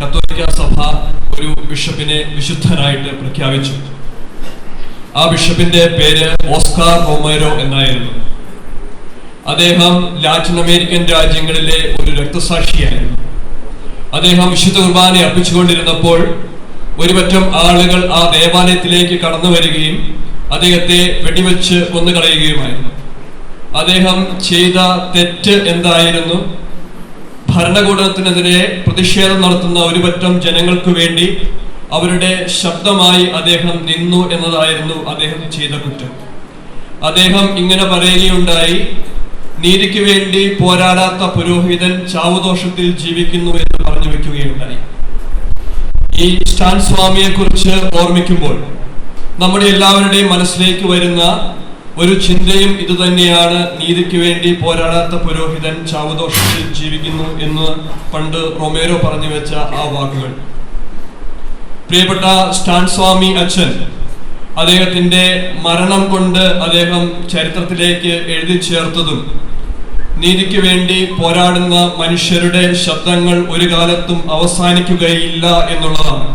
കത്തോലിക്ക സഭ ഒരു ബിഷപ്പിനെ വിശുദ്ധനായിട്ട് പ്രഖ്യാപിച്ചു. ആ ബിഷപ്പിന്റെ പേര് ഓസ്കാർ റൊമേരോ എന്നായിരുന്നു. അദ്ദേഹം ലാറ്റിൻ അമേരിക്കൻ രാജ്യങ്ങളിലെ ഒരു രക്തസാക്ഷിയായിരുന്നു. അദ്ദേഹം വിശുദ്ധ കുർബാന അർപ്പിച്ചുകൊണ്ടിരുന്നപ്പോൾ ഒരുപറ്റം ആളുകൾ ആ ദേവാലയത്തിലേക്ക് കടന്നു വരികയും അദ്ദേഹത്തെ വെടിവെച്ച് കൊന്നുകളയുകയുമായിരുന്നു. അദ്ദേഹം ചെയ്ത തെറ്റ് എന്തായിരുന്നു? ഭരണകൂടത്തിനെതിരെ പ്രതിഷേധം നടത്തുന്ന ഒരുപറ്റം ജനങ്ങൾക്ക് വേണ്ടി അവരുടെ ശബ്ദമായി അദ്ദേഹം നിന്നു എന്നതായിരുന്നു അദ്ദേഹം ചെയ്ത കുറ്റം. അദ്ദേഹം ഇങ്ങനെ പറയുകയുണ്ടായി: നീതിക്ക് വേണ്ടി പോരാടാത്ത പുരോഹിതൻ ചാവുദോഷത്തിൽ ജീവിക്കുന്നു എന്ന് പറഞ്ഞു വെക്കുകയുണ്ടായി. ഈ സ്റ്റാൻ സ്വാമിയെ കുറിച്ച് ഓർമ്മിക്കുമ്പോൾ നമ്മുടെ എല്ലാവരുടെയും മനസ്സിലേക്ക് വരുന്ന ഒരു ചിന്തയും ഇതുതന്നെയാണ്. നീതിക്ക് വേണ്ടി പോരാടാത്ത പുരോഹിതൻ ചാവുദോഷത്തിൽ ജീവിക്കുന്നു എന്ന് പണ്ട് റൊമേരോ പറഞ്ഞു വെച്ച ആ വാക്കുകൾ. പ്രിയപ്പെട്ട സ്റ്റാൻ സ്വാമി അച്ഛൻ അദ്ദേഹത്തിന്റെ മരണം കൊണ്ട് അദ്ദേഹം ചരിത്രത്തിലേക്ക് എഴുതി ചേർത്തതും നീതിക്ക് വേണ്ടി പോരാടുന്ന മനുഷ്യരുടെ ശബ്ദങ്ങൾ ഒരു കാലത്തും അവസാനിക്കുകയില്ല എന്നുള്ളതാണ്.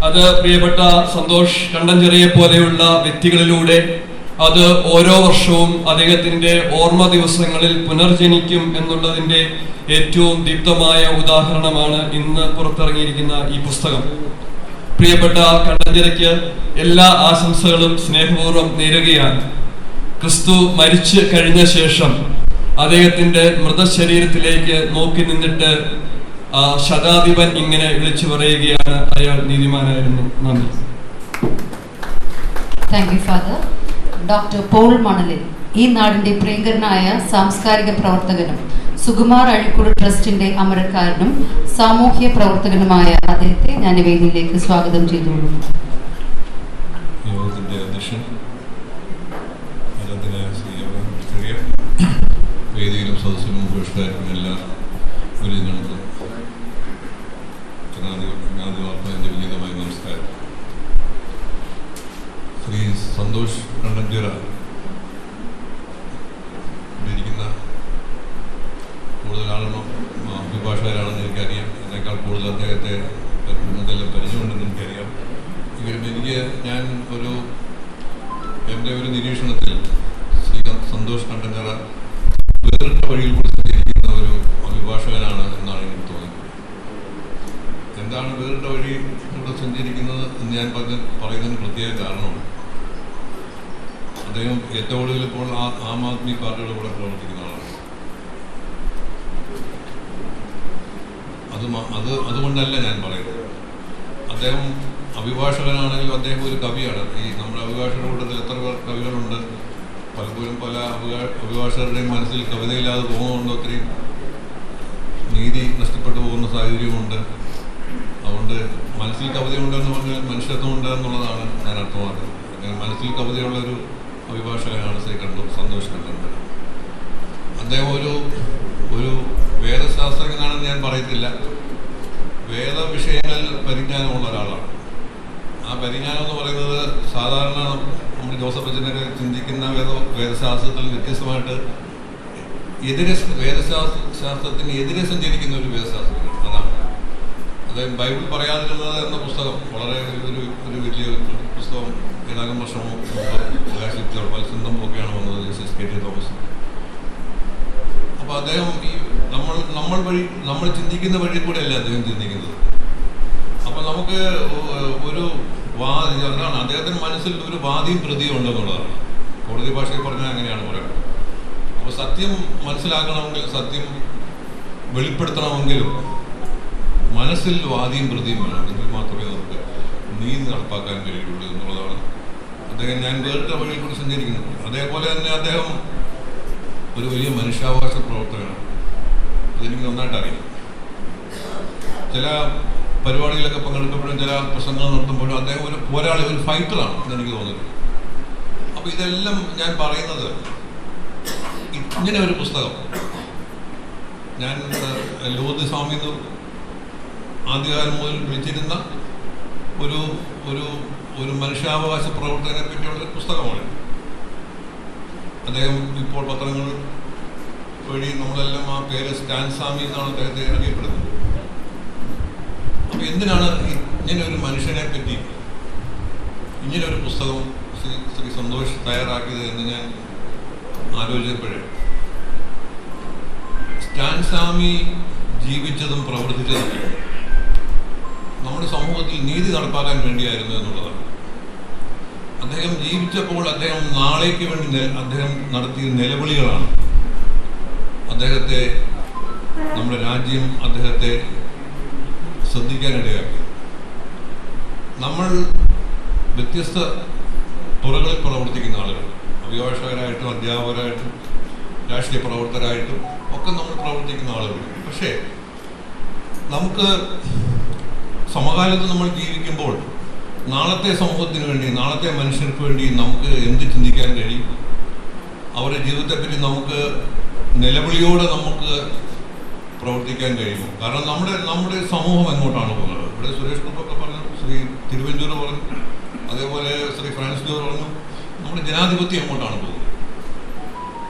അത് പ്രിയപ്പെട്ട സന്തോഷ് കണ്ടഞ്ചെറിയെ പോലെയുള്ള വ്യക്തികളിലൂടെ അത് ഓരോ വർഷവും അദ്ദേഹത്തിന്റെ ഓർമ്മ ദിവസങ്ങളിൽ പുനർജനിക്കും എന്നുള്ളതിന്റെ ഏറ്റവും ദീപ്തമായ ഉദാഹരണമാണ് ഇന്ന് പുറത്തിറങ്ങിയിരിക്കുന്ന ഈ പുസ്തകം. പ്രിയപ്പെട്ട കണ്ടഞ്ചെറിക്ക് എല്ലാ ആശംസകളും സ്നേഹപൂർവ്വം നേരുകയാണ്. ക്രിസ്തു മരിച്ചു കഴിഞ്ഞ ശേഷം അദ്ദേഹത്തിന്റെ മൃതശരീരത്തിലേക്ക് നോക്കി നിന്നിട്ട് ശതാധിപൻ ഇങ്ങനെ വിളിച്ചു പറയുകയാണ്: അയാൾ നീതിമാനായിരുന്നു. നന്ദി. Thank you father. Doctor Paul Manalil, ഈ നാടിന്റെ പ്രിയങ്കരനായ സാംസ്കാരിക പ്രവർത്തകനും സുകുമാർ അഴീക്കോട് ട്രസ്റ്റിന്റെ അമരക്കാരനും സാമൂഹ്യ പ്രവർത്തകനുമായ അദ്ദേഹത്തെ ഞാൻ വേദിയിലേക്ക് സ്വാഗതം ചെയ്തുകൊള്ളുന്നു. യോഗത്തിന്റെ അധ്യക്ഷൻ വേദിയിലും സദസ്സിലും ഉപേക്ഷിക്കാനും എല്ലാ ഗുരുജനങ്ങൾക്കും വാർത്തതിൻ്റെ വിനീതമായ നമസ്കാരം. ശ്രീ സന്തോഷ് കണ്ണഞ്ചിറ ഇരിക്കുന്ന കൂടുതൽ ആളെണ്ണം അഭിഭാഷകരാണെന്ന് എനിക്കറിയാം. എന്നേക്കാൾ കൂടുതൽ അദ്ദേഹത്തെ എന്തെല്ലാം പരിചയമുണ്ടെന്ന് എനിക്കറിയാം. ഞാൻ എൻ്റെ ഒരു നിരീക്ഷണത്തിൽ ശ്രീ സന്തോഷ് കണ്ണഞ്ചിറ വേറിട്ട വഴിയിൽ കൂടി സഞ്ചരിക്കുന്ന ഒരു അഭിഭാഷകനാണ് എന്നാണ് എനിക്ക് തോന്നുന്നത്. എന്താണ് വേറിട്ട വഴി കൂടെ സഞ്ചരിക്കുന്നത് എന്ന് ഞാൻ പറയുന്നതിന് പ്രത്യേക കാരണമാണ്. അദ്ദേഹം ഏറ്റവും കൂടുതൽ ഇപ്പോൾ ആം ആദ്മി പാർട്ടിയുടെ കൂടെ പ്രവർത്തിക്കുന്ന ആളാണ്. അതുകൊണ്ടല്ല ഞാൻ പറയുന്നത്. അദ്ദേഹം അഭിഭാഷകനാണെങ്കിലും അദ്ദേഹം ഒരു കവിയാണ്. ഈ നമ്മുടെ അഭിഭാഷകരുടെ കൂട്ടത്തിൽ എത്ര പേർ കവികളുണ്ട്? പലപ്പോഴും പല അഭിഭാഷകരുടെയും മനസ്സിൽ കവിതയില്ലാതെ പോകുന്നതുകൊണ്ട് ഒത്തിരി നീതി നഷ്ടപ്പെട്ടു പോകുന്ന സാഹചര്യമുണ്ട്. അതുകൊണ്ട് മനസ്സിൽ കവിതയുണ്ടെന്ന് പറഞ്ഞാൽ മനുഷ്യത്വമുണ്ട് എന്നുള്ളതാണ് ഞാൻ അർത്ഥമാക്കുന്നത്. അങ്ങനെ മനസ്സിൽ കവിതയുള്ളൊരു അഭിഭാഷകനാണ് ശ്രീ സന്തോഷ് കണ്ണഞ്ചിറ. അദ്ദേഹം ഒരു വേദശാസ്ത്രജ്ഞനാണെന്ന് ഞാൻ പറയത്തില്ല. വേദവിഷയങ്ങളിൽ പരിജ്ഞാനമുള്ള ഒരാളാണ്. ആ പരിജ്ഞാനം എന്ന് പറയുന്നത് സാധാരണ നമ്മുടെ ജോസഫ് അച്ഛനൊക്കെ ചിന്തിക്കുന്ന വേദശാസ്ത്രത്തിൽ വ്യത്യസ്തമായിട്ട് വേദശാസ്ത്രത്തിന് എതിരെ സഞ്ചരിക്കുന്ന ഒരു വേദശാസ്ത്രജ്ഞൻ. അതാണ് അദ്ദേഹം ബൈബിൾ പറയാതിരുന്നത് എന്ന പുസ്തകം വളരെ ഒരു വലിയ പുസ്തകം ഏതാനും വർഷം മുമ്പ് പ്രകാശിപ്പിച്ച മത്സ്യന്തം ഒക്കെയാണ് വന്നത്. Justice K T Thomas. അപ്പോൾ അദ്ദേഹം ഈ നമ്മൾ ചിന്തിക്കുന്ന വഴി കൂടെയല്ല അദ്ദേഹം ചിന്തിക്കുന്നത്. അപ്പം നമുക്ക് അതാണ് അദ്ദേഹത്തിൻ്റെ മനസ്സിൽ ഒരു വാദിയും പ്രതിയും ഉണ്ടെന്നുള്ളതാണ്. കോടതി ഭാഷയിൽ പറഞ്ഞാൽ അങ്ങനെയാണ് പറയുന്നത്. അപ്പോൾ സത്യം മനസ്സിലാക്കണമെങ്കിൽ, സത്യം വെളിപ്പെടുത്തണമെങ്കിലും മനസ്സിൽ വാദിയും പ്രതിയും വേണം. എങ്കിൽ മാത്രമേ നമുക്ക് നീതി നടപ്പാക്കാൻ കഴിയുള്ളൂ എന്നുള്ളതാണ് അദ്ദേഹം. ഞാൻ വേറിട്ട വഴിയിൽ കൂടി സഞ്ചരിക്കുന്നു. അതേപോലെ തന്നെ അദ്ദേഹം ഒരു വലിയ മനുഷ്യാവകാശ പ്രവർത്തകനാണ്. അതെനിക്ക് നന്നായിട്ട് അറിയാം. ചില പരിപാടികളൊക്കെ പങ്കെടുക്കുമ്പോഴും ചില പ്രസംഗങ്ങൾ നടത്തുമ്പോഴും അദ്ദേഹം ഒരു പോരാളി, ഒരു ഫൈറ്ററാണ് എന്നെനിക്ക് തോന്നുന്നത്. അപ്പോൾ ഇതെല്ലാം ഞാൻ പറയുന്നത്, ഇങ്ങനെ ഒരു പുസ്തകം ഞാൻ ലോധി സ്വാമി ആദ്യകാലം മുതൽ വിളിച്ചിരുന്ന ഒരു മനുഷ്യാവകാശ പ്രവർത്തകനെ പറ്റിയുള്ളൊരു പുസ്തകമാണ്. അദ്ദേഹം ഇപ്പോൾ പത്രങ്ങൾ വഴി നമ്മളെല്ലാം ആ പേര് സ്റ്റാൻ സ്വാമി എന്നാണ് അദ്ദേഹത്തെ അറിയപ്പെടുന്നത്. അപ്പോൾ എന്തിനാണ് ഇങ്ങനെ ഒരു മനുഷ്യനെ പറ്റി ഇങ്ങനെ ഒരു പുസ്തകം ശ്രീ സന്തോഷ് തയ്യാറാക്കിയത് എന്ന് ഞാൻ ആലോചിച്ചപ്പോഴേ, സ്റ്റാൻ സ്വാമി ജീവിച്ചതും പ്രവർത്തിച്ചതും നമ്മുടെ സമൂഹത്തിൽ നീതി നടപ്പാക്കാൻ വേണ്ടിയായിരുന്നു എന്നുള്ളതാണ്. അദ്ദേഹം ജീവിച്ചപ്പോൾ അദ്ദേഹം നാളേക്ക് വേണ്ടി അദ്ദേഹം നടത്തിയ നിലവിളികളാണ് അദ്ദേഹത്തെ, നമ്മുടെ രാജ്യം അദ്ദേഹത്തെ ശ്രദ്ധിക്കാനിടയാക്കി. നമ്മൾ വ്യത്യസ്ത തുറകളിൽ പ്രവർത്തിക്കുന്ന ആളുകൾ, അഭിഭാഷകരായിട്ടും അധ്യാപകരായിട്ടും രാഷ്ട്രീയ പ്രവർത്തകരായിട്ടും ഒക്കെ നമ്മൾ പ്രവർത്തിക്കുന്ന ആളുകൾ. പക്ഷേ നമുക്ക് സമകാലത്ത് നമ്മൾ ജീവിക്കുമ്പോൾ നാളത്തെ സമൂഹത്തിന് വേണ്ടി, നാളത്തെ മനുഷ്യർക്ക് വേണ്ടി നമുക്ക് എന്ത് ചിന്തിക്കാൻ കഴിയും? അവരുടെ ജീവിതത്തെപ്പറ്റി നമുക്ക് നിലവിളിയോടെ നമുക്ക് പ്രവർത്തിക്കാൻ കഴിയുമോ? കാരണം നമ്മുടെ സമൂഹം എങ്ങോട്ടാണ് പോകുന്നത്? ഇവിടെ സുരേഷ് കുറുപ്പൊക്കെ പറഞ്ഞു, ശ്രീ തിരുവഞ്ചൂർ പറഞ്ഞു, അതേപോലെ ശ്രീ ഫ്രാൻസിസ് ജോർജ് പറഞ്ഞു, നമ്മുടെ ജനാധിപത്യം എങ്ങോട്ടാണ് പോകുന്നത്?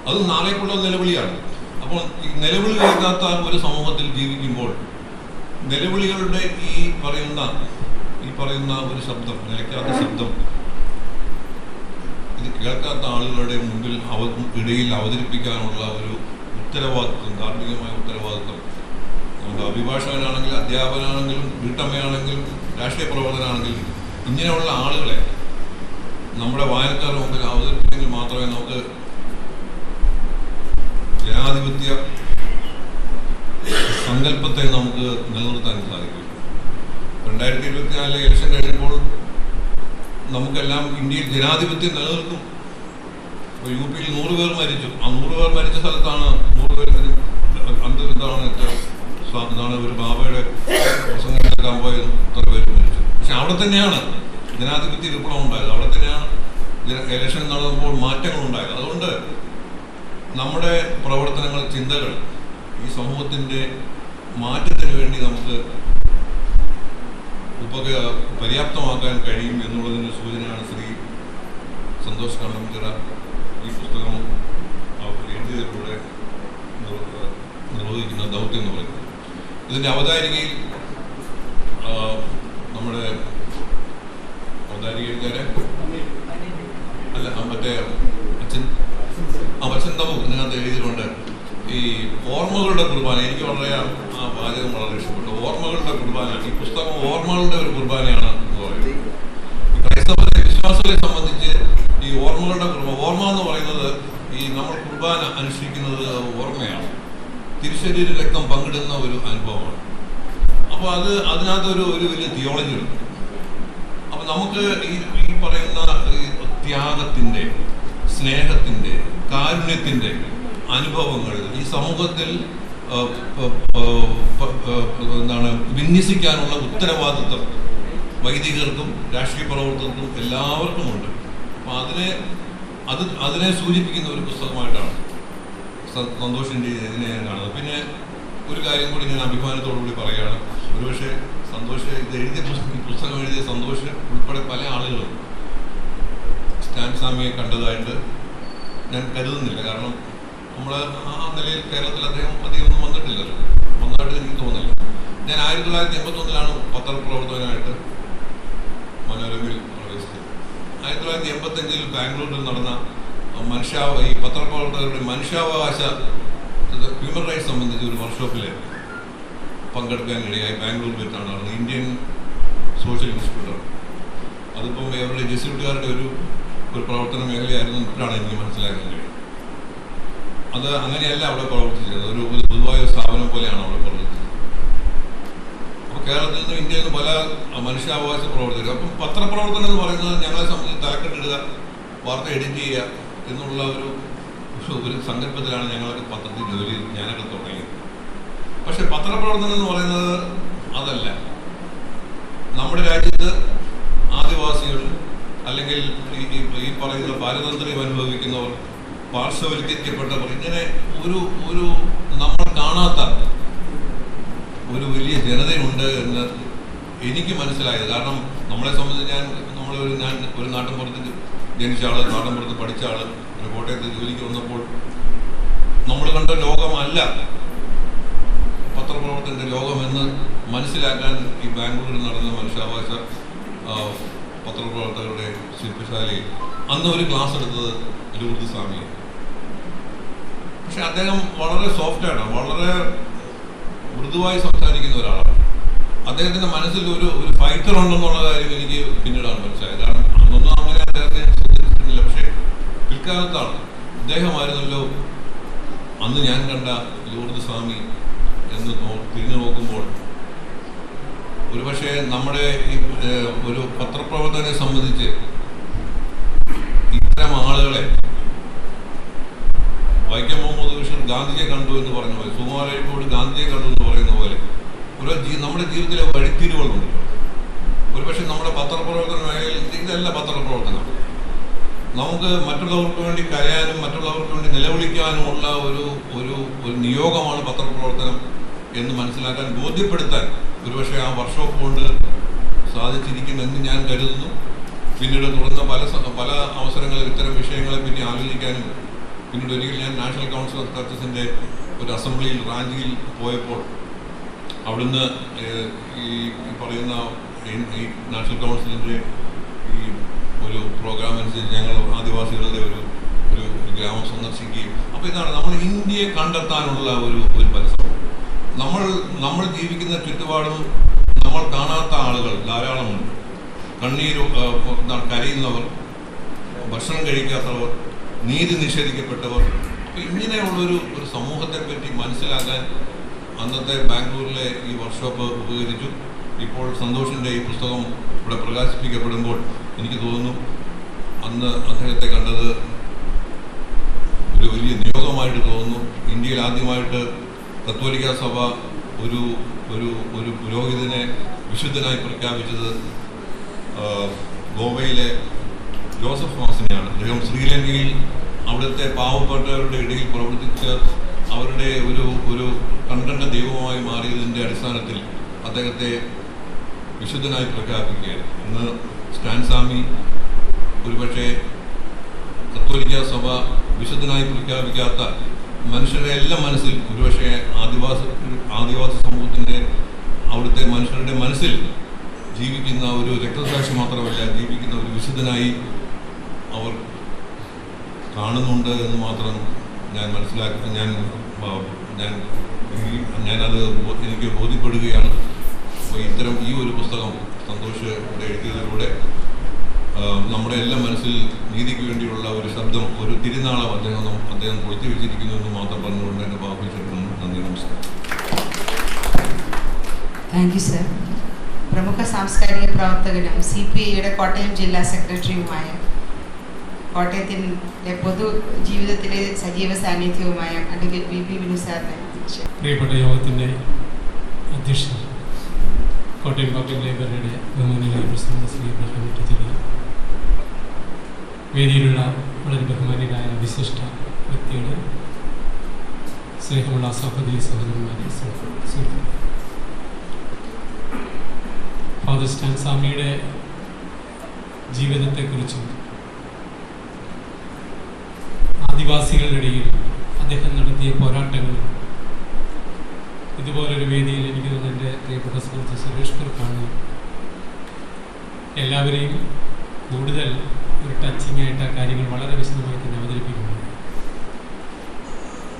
അത് നാളേക്കുള്ള നിലവിളിയാണ്. അപ്പോൾ ഈ നിലവിളി കേൾക്കാത്ത ഒരു സമൂഹത്തിൽ ജീവിക്കുമ്പോൾ നിലവിളികളുടെ ഈ പറയുന്ന ഒരു ശബ്ദം, നിലയ്ക്കാത്ത ശബ്ദം, ഇത് കേൾക്കാത്ത ആളുകളുടെ മുമ്പിൽ ഇടയിൽ അവതരിപ്പിക്കാനുള്ള ഒരു ഉത്തരവാദിത്വം, ധാർമ്മികമായ ഉത്തരവാദിത്വം നമുക്ക് അഭിഭാഷകനാണെങ്കിലും അധ്യാപകനാണെങ്കിലും വീട്ടമ്മയാണെങ്കിലും രാഷ്ട്രീയ പ്രവർത്തകനാണെങ്കിലും ഇങ്ങനെയുള്ള ആളുകളെ നമ്മുടെ വായനക്കാരുടെ മുമ്പിൽ അവതരിപ്പിച്ചെങ്കിൽ മാത്രമേ നമുക്ക് ജനാധിപത്യ സങ്കല്പത്തെ നമുക്ക് നിലനിർത്താൻ സാധിക്കും. 2024 ഇലക്ഷൻ കഴിഞ്ഞപ്പോൾ നമുക്കെല്ലാം ഇന്ത്യയിൽ ജനാധിപത്യം നിലനിൽക്കും. ഇപ്പോൾ യു പിയിൽ 100 പേർ മരിച്ചു. ആ 100 പേർ മരിച്ച സ്ഥലത്താണ് 100 പേർ ഇതാണ് ഒരു ബാബയുടെ പ്രസംഗം കേൾക്കാൻ പോയത്, ഇത്ര പേര് മരിച്ചു. പക്ഷെ അവിടെ തന്നെയാണ് ജനാധിപത്യ വിപ്ലവം ഉണ്ടായത്. അവിടെ തന്നെയാണ് ഇലക്ഷൻ നടന്നപ്പോൾ മാറ്റങ്ങൾ ഉണ്ടായത്. അതുകൊണ്ട് നമ്മുടെ പ്രവർത്തനങ്ങൾ, ചിന്തകൾ ഈ സമൂഹത്തിൻ്റെ മാറ്റത്തിന് വേണ്ടി നമുക്ക് പര്യാപ്തമാക്കാൻ കഴിയും എന്നുള്ളതിൻ്റെ സൂചനയാണ് ശ്രീ സന്തോഷ് കണ്ണംചിറ ഈ പുസ്തകം എഴുതിയതിലൂടെ നിർവഹിക്കുന്ന ദൗത്യം എന്ന് പറയുന്നത്. ഇതിൻ്റെ അവതാരികയിൽ നമ്മുടെ അവതാരികക്കാരെ അല്ല മറ്റേ അച്ഛൻ തമു ഇതിനകത്ത് എഴുതിയിട്ടുണ്ട്. ഈ ഓർമ്മകളുടെ കുർബാന, എനിക്ക് വളരെ ആ വാചകം വളരെ ഇഷ്ടപ്പെട്ടു. ഓർമ്മകളുടെ കുർബാന, ഈ പുസ്തകം ഓർമ്മകളുടെ ഒരു കുർബാനയാണ് എന്ന് പറയുന്നത്. ക്രൈസ്തവ വിശ്വാസികളെ സംബന്ധിച്ച് ഈ ഓർമ്മകളുടെ ഓർമ്മ എന്ന് പറയുന്നത് ഈ നമ്മൾ കുർബാന അനുഷ്ഠിക്കുന്നത് ഓർമ്മയാണ്, തിരുശരീര രക്തം പങ്കിടുന്ന ഒരു അനുഭവമാണ്. അപ്പോൾ അതിനകത്ത് ഒരു വലിയ തിയോളജി ഉണ്ട്. അപ്പം നമുക്ക് ഈ പറയുന്ന ത്യാഗത്തിൻ്റെ, സ്നേഹത്തിൻ്റെ, കാരുണ്യത്തിൻ്റെ അനുഭവങ്ങൾ ഈ സമൂഹത്തിൽ വിന്യസിക്കാനുള്ള ഉത്തരവാദിത്വം വൈദികർക്കും രാഷ്ട്രീയ പ്രവർത്തകർക്കും എല്ലാവർക്കും ഉണ്ട്. അപ്പം അതിനെ സൂചിപ്പിക്കുന്ന ഒരു പുസ്തകമായിട്ടാണ് സന്തോഷിൻ്റെ ഇതിനെ ഞാൻ കാണുന്നത്. പിന്നെ ഒരു കാര്യം കൂടി ഞാൻ അഭിമാനത്തോടുകൂടി പറയുകയാണ്. ഒരുപക്ഷെ സന്തോഷ് പുസ്തകം എഴുതിയ സന്തോഷ് ഉൾപ്പെടെ പല ആളുകളും സ്റ്റാൻ സ്വാമിയെ കണ്ടതായിട്ട് ഞാൻ കരുതുന്നില്ല. കാരണം നമ്മൾ ആ നിലയിൽ കേരളത്തിൽ അദ്ദേഹം അധികമൊന്നും വന്നിട്ടില്ലല്ലോ, വന്നതായിട്ട് എനിക്ക് തോന്നുന്നില്ല. ഞാൻ 1981 പത്രപ്രവർത്തകനായിട്ട് മനോരമയിൽ പ്രവേശിച്ചത്. 1985 ബാംഗ്ലൂരിൽ നടന്ന ഈ പത്രപ്രവർത്തകരുടെ മനുഷ്യാവകാശ ഹ്യൂമൻ റൈറ്റ്സ് സംബന്ധിച്ച് ഒരു വർക്ക്ഷോപ്പിൽ പങ്കെടുക്കാനിടയായി. ബാംഗ്ലൂരിൽ വെച്ചാണ് നടന്നത്. ഇന്ത്യൻ സോഷ്യൽ ഇൻസ്റ്റിറ്റ്യൂട്ടാണ്. അതിപ്പം അവരുടെ ജെസ്യൂട്ടുകാരുടെ ഒരു പ്രവർത്തന മേഖലയായിരുന്നു ഇപ്പോഴാണ് എനിക്ക് മനസ്സിലാക്കാൻ കഴിയും. അത് അങ്ങനെയല്ല അവിടെ പ്രവർത്തിച്ചത്. ഒരു പൊതുവായ സ്ഥാപനം പോലെയാണ് അവിടെ പ്രവർത്തിച്ചത്. അപ്പോൾ കേരളത്തിൽ നിന്നും ഇന്ത്യയിൽ നിന്നും പല മനുഷ്യാവകാശ പ്രവർത്തകർ. അപ്പം പത്രപ്രവർത്തനം എന്ന് പറയുന്നത് ഞങ്ങളെ സംബന്ധിച്ച് തലക്കെട്ടിടുക, വാർത്ത എഡിറ്റ് ചെയ്യുക എന്നുള്ള ഒരു സങ്കല്പത്തിലാണ് ഞങ്ങളൊക്കെ പത്രത്തിൽ ജോലി ഞാനൊക്കെ തുടങ്ങിയത്. പക്ഷെ പത്രപ്രവർത്തനം എന്ന് പറയുന്നത് അതല്ല. നമ്മുടെ രാജ്യത്ത് ആദിവാസികൾ അല്ലെങ്കിൽ ഈ പറയുന്ന പാരതന്ത്ര്യം അനുഭവിക്കുന്നവർ, പാർശ്വവൽക്കരിക്കപ്പെട്ടവർ, ഇങ്ങനെ ഒരു നമ്മൾ കാണാത്ത ഒരു വലിയ ജനതയുണ്ട് എന്ന് എനിക്ക് മനസ്സിലായത്. കാരണം നമ്മളെ സംബന്ധിച്ച് ഞാൻ ഒരു നാട്ടിൻപുറത്ത് ജനിച്ച ആള്, നാട്ടിൻപുറത്ത് പഠിച്ച ആള്, ഒരു കോട്ടയത്ത് ജോലിക്ക് വന്നപ്പോൾ നമ്മൾ കണ്ട ലോകമല്ല പത്രപ്രവർത്തകന്റെ ലോകമെന്ന് മനസ്സിലാക്കാൻ ഈ ബാംഗ്ലൂരിൽ നടന്ന മനുഷ്യാവകാശ പത്രപ്രവർത്തകരുടെ ശില്പശാലയിൽ അന്ന് ഒരു ക്ലാസ് എടുത്തത് ലൂർദ് സ്വാമിയാണ്. പക്ഷെ അദ്ദേഹം വളരെ സോഫ്റ്റാണ്, വളരെ മൃദുവായി സംസാരിക്കുന്ന ഒരാളാണ്. അദ്ദേഹത്തിന്റെ മനസ്സിൽ ഒരു ഫൈറ്റർ ഉണ്ടെന്നുള്ള കാര്യം എനിക്ക് പിന്നീടാണ് മനസ്സിലായത്. കാരണം അന്നൊന്നും അങ്ങനെ അദ്ദേഹത്തെ ശ്രദ്ധിച്ചിട്ടില്ല. പക്ഷെ പിൽക്കാലത്താണ് ഇദ്ദേഹമായിരുന്നല്ലോ അന്ന് ഞാൻ കണ്ട ലൂർദ് സ്വാമി എന്ന് തിരിഞ്ഞു നോക്കുമ്പോൾ ഒരുപക്ഷെ നമ്മുടെ ഈ ഒരു പത്രപ്രവർത്തകനെ സംബന്ധിച്ച് ഇത്തരം ആളുകളെ വൈക്കം മുഹമ്മദ് ബഷീർ ഗാന്ധിജിയെ കണ്ടു എന്ന് പറഞ്ഞ പോലെ, സുകുമാരനോട് ഗാന്ധിജിയെ കണ്ടു എന്ന് പറയുന്ന പോലെ നമ്മുടെ ജീവിതത്തിലെ വഴിത്തിരിവുകളുണ്ട്. ഒരുപക്ഷെ നമ്മുടെ പത്രപ്രവർത്തന മേഖലയിൽ ഇതല്ല പത്രപ്രവർത്തനം. നമുക്ക് മറ്റുള്ളവർക്ക് വേണ്ടി കരയാനും മറ്റുള്ളവർക്ക് വേണ്ടി നിലവിളിക്കാനുമുള്ള ഒരു നിയോഗമാണ് പത്രപ്രവർത്തനം എന്ന് മനസ്സിലാക്കാൻ, ബോധ്യപ്പെടുത്താൻ ഒരുപക്ഷെ ആ വർക്ക്ഷോപ്പ് കൊണ്ട് സാധിച്ചിരിക്കുമെന്ന് ഞാൻ കരുതുന്നു. പിന്നീട് തുടർന്ന പല അവസരങ്ങളിൽ ഇത്തരം വിഷയങ്ങളെ പറ്റി ആലോചിക്കാനും, പിന്നീട് ഒരിക്കൽ ഞാൻ നാഷണൽ കൗൺസിൽ ഓഫ് ചർച്ചസിൻ്റെ ഒരു അസംബ്ലിയിൽ റാഞ്ചിയിൽ പോയപ്പോൾ അവിടുന്ന് ഈ പറയുന്ന ഈ നാഷണൽ കൗൺസിലിൻ്റെ ഈ ഒരു പ്രോഗ്രാം അനുസരിച്ച് ഞങ്ങൾ ആദിവാസികളുടെ ഒരു ഗ്രാമം സന്ദർശിക്കുകയും, അപ്പോൾ ഇതാണ് നമ്മൾ ഇന്ത്യയെ കണ്ടെത്താനുള്ള ഒരു പരിശ്രമം. നമ്മൾ ജീവിക്കുന്ന ചുറ്റുപാടും നമ്മൾ കാണാത്ത ആളുകൾ ധാരാളമുണ്ട്. കരയുന്നവർ, ഭക്ഷണം കഴിക്കാത്തവർ, നീതി നിഷേധിക്കപ്പെട്ടവർ. ഇങ്ങനെയുള്ളൊരു സമൂഹത്തെ പറ്റി മനസ്സിലാക്കാൻ അന്നത്തെ ബാംഗ്ലൂരിലെ ഈ വർക്ക്ഷോപ്പ് ഉപകരിച്ചു. ഇപ്പോൾ സന്തോഷിൻ്റെ ഈ പുസ്തകം ഇവിടെ പ്രകാശിപ്പിക്കപ്പെടുമ്പോൾ എനിക്ക് തോന്നുന്നു അന്ന് അദ്ദേഹത്തെ കണ്ടത് ഒരു വലിയ നിയോഗമായിട്ട് തോന്നുന്നു. ഇന്ത്യയിൽ ആദ്യമായിട്ട് കത്തോലിക്ക സഭ ഒരു പുരോഹിതനെ വിശുദ്ധനായി പ്രഖ്യാപിച്ചത് ഗോവയിലെ ജോസഫ് മാസിനെയാണ്. അദ്ദേഹം ശ്രീലങ്കയിൽ അവിടുത്തെ പാവപ്പെട്ടവരുടെ ഇടയിൽ പ്രവർത്തിച്ച് അവരുടെ ഒരു കണ്ടണ്ട ദൈവമായി മാറിയതിൻ്റെ അടിസ്ഥാനത്തിൽ അദ്ദേഹത്തെ വിശുദ്ധനായി പ്രഖ്യാപിക്കുകയാണ്. ഇന്ന് സ്റ്റാൻ സ്വാമി ഒരുപക്ഷെ കത്തോലിക്ക സഭ വിശുദ്ധനായി പ്രഖ്യാപിക്കാത്ത മനുഷ്യരുടെ എല്ലാം മനസ്സിൽ, ഒരുപക്ഷെ ആദിവാസി സമൂഹത്തിൻ്റെ അവിടുത്തെ മനുഷ്യരുടെ മനസ്സിൽ ജീവിക്കുന്ന ഒരു രക്തസാക്ഷി മാത്രമല്ല, ജീവിക്കുന്ന ഒരു വിശുദ്ധനായി അവർ കാണുന്നുണ്ട് എന്ന് മാത്രം ഞാൻ മനസ്സിലാക്കി ഞാനത് എനിക്ക് ബോധ്യപ്പെടുകയാണ്. അപ്പോൾ ഇത്തരം ഈ ഒരു പുസ്തകം സന്തോഷ് എഴുതിയതിലൂടെ നമ്മുടെ എല്ലാം മനസ്സിൽ നീതിക്ക് വേണ്ടിയുള്ള ഒരു ശബ്ദം, ഒരു തിരുനാളം അദ്ദേഹം കൊളുത്തി വെച്ചിരിക്കുന്നു എന്ന് മാത്രം പറഞ്ഞുകൊണ്ട് എൻ്റെ വാക്കുകൾ ചേർക്കുന്നു. നന്ദി, നമസ്കാരം. Thank you sir. പ്രമുഖ സാംസ്കാരിക പ്രവർത്തകനും CPIയുടെ കോട്ടയം ജില്ലാ സെക്രട്ടറിയുമായ കോട്ടയത്തിൻ്റെ പൊതു ജീവിതത്തിലെ സജീവ സാന്നിധ്യവുമായ അഡ്വക്കേറ്റ് VP വിനു സാറിനെ. പ്രിയപ്പെട്ട യോഗത്തിൻ്റെ അധ്യക്ഷൻ കോട്ടയം പബ്ലിക് ലൈബ്രറിയുടെ ബഹുമാനിയായ പ്രസിഡന്റ് ശ്രീ പ്രഹ്ലാദ്, വേദിയിലുള്ള വളരെ ബഹുമാനിയായ വിശിഷ്ട വ്യക്തികൾ, സ്നേഹമുള്ള സഹോദരി സഹോദരന്മാരെ, സുഹൃത്തുക്കളെ, ഫാദർ സ്റ്റാൻ സ്വാമിയുടെ ജീവിതത്തെക്കുറിച്ചും ആദിവാസികളുടെ ഇടയിൽ അദ്ദേഹം നടത്തിയ പോരാട്ടങ്ങൾ ഇതുപോലൊരു വേദിയിൽ എനിക്ക് തോന്നുന്നു എൻ്റെ പ്രിയപ്പെട്ട സുഹൃത്ത് സുരേഷ് കുറുപ്പാണ് എല്ലാവരെയും കൂടുതൽ ഒരു ടച്ചിങ് ആയിട്ട് ആ കാര്യങ്ങൾ വളരെ വിശദമായി തന്നെ അവതരിപ്പിക്കുന്നത്.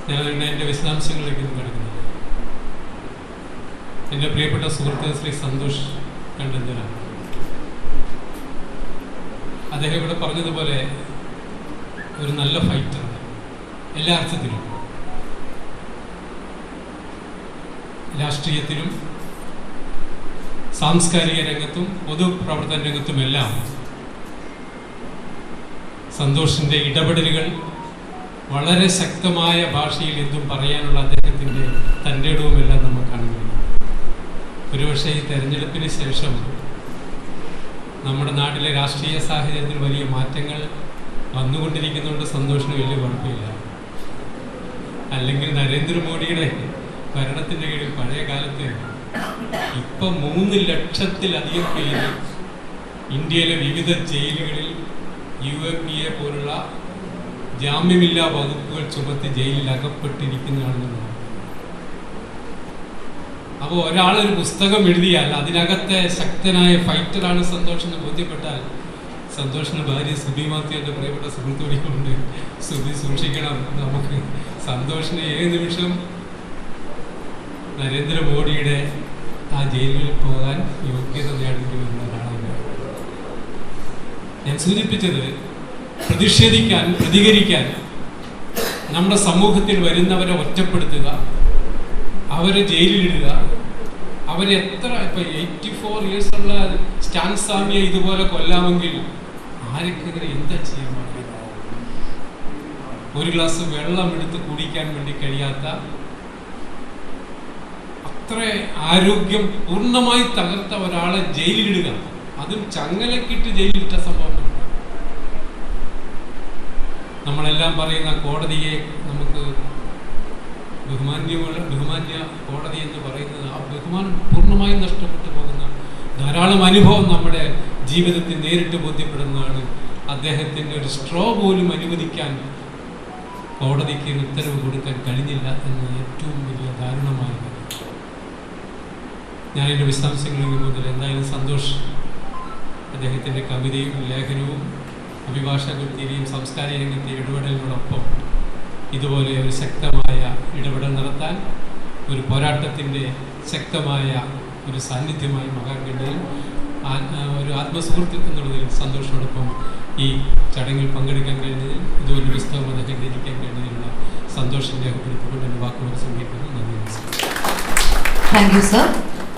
ഞാൻ എൻ്റെ വിശദാംശങ്ങളിലേക്കൊന്നും കിടക്കുന്നത് എൻ്റെ പ്രിയപ്പെട്ട സുഹൃത്ത് ശ്രീ സന്തോഷ് കണ്ടെന്തലാണ്. അദ്ദേഹം ഇവിടെ പറഞ്ഞതുപോലെ ഒരു നല്ല ഫൈറ്ററാണ് എല്ലാ അർത്ഥത്തിലും, രാഷ്ട്രീയത്തിലും സാംസ്കാരിക രംഗത്തും പൊതുപ്രവർത്തന രംഗത്തുമെല്ലാം സന്തോഷിൻ്റെ ഇടപെടലുകൾ വളരെ ശക്തമായ ഭാഷയിൽ എന്തും പറയാനുള്ള അദ്ദേഹത്തിൻ്റെ തൻ്റെ ഇടവുമെല്ലാം നമ്മൾ കാണുന്നു. ഒരുപക്ഷെ ഈ തെരഞ്ഞെടുപ്പിന് ശേഷം നമ്മുടെ നാട്ടിലെ രാഷ്ട്രീയ സാഹചര്യത്തിൽ വലിയ മാറ്റങ്ങൾ വന്നുകൊണ്ടിരിക്കുന്നതുകൊണ്ട് സന്തോഷിന് വലിയ കുഴപ്പമില്ല. അല്ലെങ്കിൽ നരേന്ദ്രമോദിയുടെ ഭരണത്തിൻ്റെ കീഴിൽ പഴയ കാലത്ത് ഇപ്പം 3 ലക്ഷത്തിലധികം പേര് ഇന്ത്യയിലെ വിവിധ ജയിലുകളിൽ UAPA പോലുള്ള ജാമ്യമില്ലാ വകുപ്പുകൾ ചുമത്തി ജയിലിൽ അകപ്പെട്ടിരിക്കുന്നതാണെന്നുള്ളത്. അപ്പോൾ ഒരാളൊരു പുസ്തകം എഴുതിയാൽ അതിനകത്തെ ശക്തനായ ഫൈറ്ററാണ് സന്തോഷ് എന്ന് ബോധ്യപ്പെട്ടാൽ സന്തോഷിന് ഭാര്യ സുബി മാത്യു എൻ്റെ പ്രിയപ്പെട്ട സുഹൃത്തുക്കളുണ്ട്. സുബി സൂക്ഷിക്കണം, നമുക്ക് സന്തോഷിന് ഏത് നിമിഷം നരേന്ദ്രമോദിയുടെ ആ ജയിലിൽ പോകാൻ യോഗ്യത നേടേണ്ടി വരുന്ന ഒരാളാണ്. ഞാൻ സൂചിപ്പിച്ചത് പ്രതിഷേധിക്കാൻ, പ്രതികരിക്കാൻ, നമ്മുടെ സമൂഹത്തിൽ വരുന്നവരെ ഒറ്റപ്പെടുത്തുക, അവരെ ജയിലിലിടുക, അവരെത്ര ഇപ്പം 84 ഇയേഴ്സുള്ള സ്റ്റാൻ സ്വാമിയെ ഇതുപോലെ കൊല്ലാമെങ്കിൽ ആർക്കെതിരെ എന്താ ചെയ്യാൻ പാടില്ല? ഒരു ഗ്ലാസ് വെള്ളം എടുത്ത് കുടിക്കാൻ വേണ്ടി കഴിയാത്ത അത്ര ആരോഗ്യം പൂർണ്ണമായി തകർത്ത ഒരാളെ ജയിലിലിടുക, അതും ചങ്ങലക്കിട്ട് ജയിലിലിട്ട സംഭവം. നമ്മളെല്ലാം പറയുന്ന കോടതിയെ നമുക്ക് ബഹുമാന്യ കോടതി എന്ന് പറയുന്നത് ആ ബഹുമാനം പൂർണ്ണമായും നഷ്ടപ്പെട്ടു പോകുന്ന ധാരാളം അനുഭവം നമ്മുടെ ജീവിതത്തിൽ നേരിട്ട് ബോധ്യപ്പെടുന്നതാണ്. അദ്ദേഹത്തിൻ്റെ ഒരു സ്ട്രോ പോലും അനുവദിക്കാൻ കോടതിക്ക് ഉത്തരവ് കൊടുക്കാൻ കഴിഞ്ഞില്ല എന്ന ഏറ്റവും വലിയ ദാരുണമായ കാര്യം. ഞാൻ എൻ്റെ വിശദാംശങ്ങളിൽ മുതൽ എന്തായാലും സന്തോഷ് അദ്ദേഹത്തിൻ്റെ കവിതയും ലേഖനവും അഭിഭാഷക വൃത്തിയിലെയും സാംസ്കാരിക രംഗത്തെ ഇടപെടലിനോടൊപ്പം ഇതുപോലെ ഒരു ശക്തമായ ഇടപെടൽ നടത്താൻ, ഒരു പോരാട്ടത്തിൻ്റെ ശക്തമായ ഒരു സാന്നിധ്യമായി മാറാൻ കഴിയും. ഒരു ആത്മസുഹൃത്ത് എന്നുള്ളതിൽ സന്തോഷത്തോടൊപ്പം ഈ ചടങ്ങിൽ പങ്കെടുക്കാൻ കഴിഞ്ഞതിൽ, ഇതുപോലെ പുസ്തകം അദ്ദേഹം രചിക്കാൻ കഴിഞ്ഞതിലുള്ള സന്തോഷം രേഖപ്പെടുത്തിക്കൊണ്ട് എൻ്റെ വാക്കുകൾ സംഘടിപ്പിക്കുന്നു. നന്ദി, നമസ്കാരം. Thank you sir.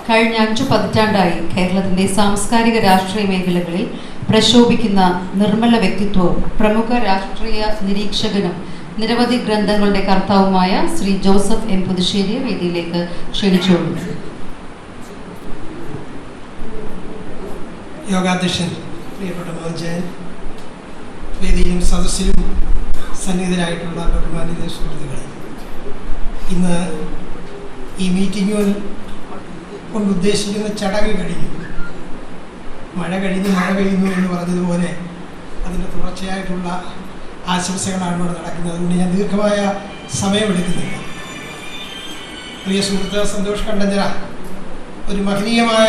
കഴിഞ്ഞ 5 പതിറ്റാണ്ടായി കേരളത്തിൻ്റെ സാംസ്കാരിക രാഷ്ട്രീയ മേഖലകളിൽ പ്രശോഭിക്കുന്ന നിർമ്മല വ്യക്തിത്വവും പ്രമുഖ രാഷ്ട്രീയ നിരീക്ഷകനും നിരവധി ഗ്രന്ഥങ്ങളുടെ കർത്താവുമായ ശ്രീ ജോസഫ് M. പുതുശ്ശേരിയെ വേദിയിലേക്ക് ക്ഷണിച്ചുകൊള്ളുന്നു. യോഗാധ്യക്ഷൻ പ്രിയപ്പെട്ട മോഹൻ, വേദിയിലും സദസ്സിലും സന്നിഹിതരായിട്ടുള്ള ബഹുമാനിത സുഹൃത്തുക്കളെ, ഇന്ന് ഈ മീറ്റിങ്ങുകൾ കൊണ്ട് ഉദ്ദേശിക്കുന്ന ചടങ്ങ് കഴിഞ്ഞു. മഴ കഴിഞ്ഞ് മഴ പെയ്യുന്നു എന്ന് പറഞ്ഞതുപോലെ അതിൻ്റെ തുടർച്ചയായിട്ടുള്ള ആശംസകളാണ് ഇവിടെ നടക്കുന്നത്. അതുകൊണ്ട് ഞാൻ ദീർഘമായ സമയമെടുക്കുന്നില്ല. പ്രിയ സുഹൃത്ത് സന്തോഷ് കണ്ടഞ്ചര ഒരു മഹനീയമായ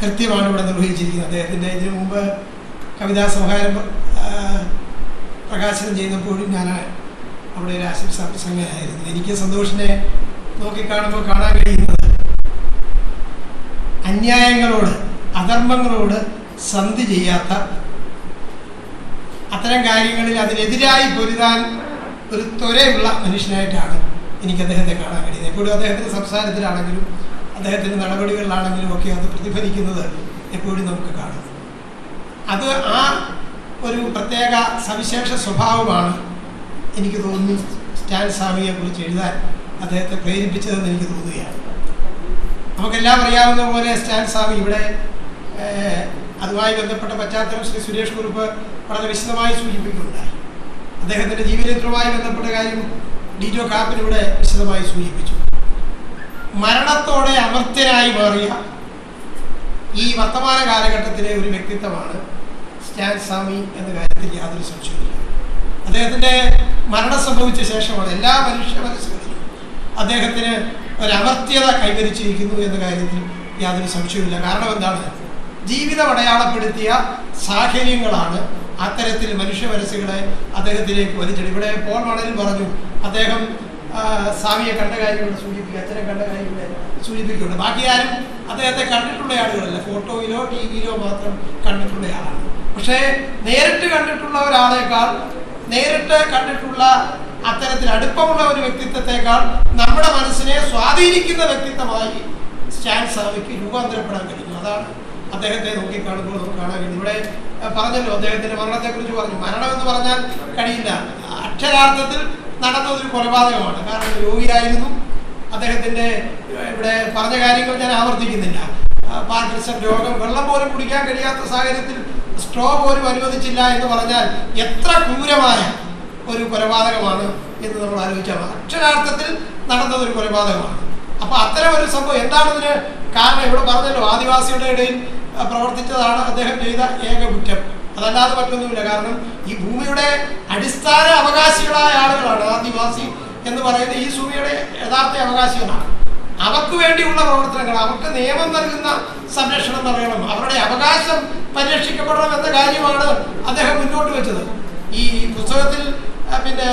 കൃത്യമാണ് ഇവിടെ നിർവഹിച്ചിരിക്കുന്നത്. അദ്ദേഹത്തിൻ്റെ ഇതിനു മുമ്പ് കവിതാ സമാഹാരം പ്രകാശനം ചെയ്തപ്പോഴും ഞാൻ അവിടെ ഒരു ആശംസാ പ്രസംഗമായിരുന്നു. എനിക്ക് സന്തോഷിനെ നോക്കിക്കാണുമ്പോൾ കാണാൻ കഴിയുന്നത് അന്യായങ്ങളോട്, അധർമ്മങ്ങളോട് സന്ധി ചെയ്യാത്ത, അത്തരം കാര്യങ്ങളിൽ അതിനെതിരായി പൊരുതാൻ ഒരു ത്വരയുള്ള മനുഷ്യനായിട്ടാണ് എനിക്ക് അദ്ദേഹത്തെ കാണാൻ കഴിയുന്നത്. എപ്പോഴും അദ്ദേഹത്തിൻ്റെ സംസാരത്തിലാണെങ്കിലും അദ്ദേഹത്തിൻ്റെ നടപടികളിലാണെങ്കിലും ഒക്കെ അത് പ്രതിഫലിക്കുന്നത് എപ്പോഴും നമുക്ക് കാണാം. അത് ആ ഒരു പ്രത്യേക സവിശേഷ സ്വഭാവമാണ് എനിക്ക് തോന്നുന്നു സ്റ്റാൻ സ്വാമിയെക്കുറിച്ച് എഴുതാൻ അദ്ദേഹത്തെ പ്രേരിപ്പിച്ചതെന്ന് എനിക്ക് തോന്നുകയാണ്. നമുക്കെല്ലാം അറിയാവുന്ന പോലെ സ്റ്റാൻ സ്വാമി ഇവിടെ അതുമായി ബന്ധപ്പെട്ട പശ്ചാത്തലം ശ്രീ സുരേഷ് കുറുപ്പ് വളരെ വിശദമായി സൂചിപ്പിക്കുകയുണ്ടായി. അദ്ദേഹത്തിൻ്റെ ജീവചരിത്രവുമായി ബന്ധപ്പെട്ട കാര്യം ഡിറ്റോ കാപ്പൻ ഇവിടെ വിശദമായി സൂചിപ്പിച്ചു. മരണത്തോടെ അമർത്യനായി മാറിയ ഈ വർത്തമാന കാലഘട്ടത്തിലെ ഒരു വ്യക്തിത്വമാണ് സ്റ്റാൻ സ്വാമി എന്ന കാര്യത്തിൽ യാതൊരു സംശയമില്ല. അദ്ദേഹത്തിൻ്റെ മരണം സംഭവിച്ച ശേഷമാണ് എല്ലാ മനുഷ്യ മനസ്സുകളിലും അദ്ദേഹത്തിന് ഒരമർത്യത കൈവരിച്ചിരിക്കുന്നു എന്ന കാര്യത്തിൽ യാതൊരു സംശയമില്ല. കാരണം എന്താണ്? ജീവിതം അടയാളപ്പെടുത്തിയ സാഹചര്യങ്ങളാണ് അത്തരത്തിൽ മനുഷ്യ മനസ്സുകളെ അദ്ദേഹത്തിലേക്ക് വലിച്ചെടുക്കും. ഇവിടെ പോൾ മണലിൽ പറഞ്ഞു, അദ്ദേഹം സ്വാമിയെ കണ്ട കാര്യങ്ങൾ സൂചിപ്പിക്കുക, അച്ഛനെ കണ്ട കാര്യങ്ങളെ സൂചിപ്പിക്കുന്നുണ്ട്. ബാക്കി ആരും അദ്ദേഹത്തെ കണ്ടിട്ടുള്ള ആളുകളല്ല, ഫോട്ടോയിലോ ടി വിയിലോ മാത്രം കണ്ടിട്ടുള്ള ആളാണ്. പക്ഷേ നേരിട്ട് കണ്ടിട്ടുള്ള ഒരാളേക്കാൾ, നേരിട്ട് കണ്ടിട്ടുള്ള അത്തരത്തിൽ അടുപ്പമുള്ള ഒരു വ്യക്തിത്വത്തെക്കാൾ നമ്മുടെ മനസ്സിനെ സ്വാധീനിക്കുന്ന വ്യക്തിത്വമായി സ്റ്റാൻ സ്വാമിക്ക് രൂപാന്തരപ്പെടാൻ കഴിഞ്ഞു. അതാണ് അദ്ദേഹത്തെ നോക്കിക്കാണുമ്പോൾ നമുക്ക് കാണാൻ കഴിയും. ഇവിടെ പറഞ്ഞല്ലോ, അദ്ദേഹത്തിൻ്റെ മരണത്തെക്കുറിച്ച് പറഞ്ഞു. മരണം എന്ന് പറഞ്ഞാൽ കഴിയില്ല, അക്ഷരാർത്ഥത്തിൽ നടന്ന ഒരു കൊലപാതകമാണ്. കാരണം രോഗിയായിരുന്നു. അദ്ദേഹത്തിൻ്റെ ഇവിടെ പറഞ്ഞ കാര്യങ്ങൾ ഞാൻ ആവർത്തിക്കുന്നില്ല. പാർക്കിൻസൺ രോഗം, വെള്ളം പോലും കുടിക്കാൻ കഴിയാത്ത സാഹചര്യത്തിൽ സ്ട്രോ പോലും അനുവദിച്ചില്ല എന്ന് പറഞ്ഞാൽ എത്ര ക്രൂരമായ ഒരു കൊലപാതകമാണ് എന്ന് നമ്മൾ ആലോചിച്ചാൽ മതി. അക്ഷരാർത്ഥത്തിൽ നടന്നതൊരു കൊലപാതകമാണ്. അപ്പോൾ അത്തരം ഒരു സംഭവം എന്താണതിന് കാരണം? ഇവിടെ പറഞ്ഞല്ലോ, ആദിവാസിയുടെ ഇടയിൽ പ്രവർത്തിച്ചതാണ് അദ്ദേഹം ചെയ്ത ഏക കുറ്റം. അതല്ലാതെ മറ്റൊന്നുമില്ല. കാരണം ഈ ഭൂമിയുടെ അടിസ്ഥാന അവകാശികളായ ആളുകളാണ് ആദിവാസി എന്ന് പറയുന്ന ഈ ഭൂമിയുടെ യഥാർത്ഥ അവകാശികളാണ്. അവർക്ക് വേണ്ടിയുള്ള പ്രവർത്തനങ്ങൾ, അവർക്ക് നിയമം നൽകുന്ന സംരക്ഷണം നൽകണം, അവരുടെ അവകാശം പരിരക്ഷിക്കപ്പെടണം എന്ന കാര്യമാണ് അദ്ദേഹം മുന്നോട്ട് വെച്ചത്. ഈ പുസ്തകത്തിൽ പിന്നെ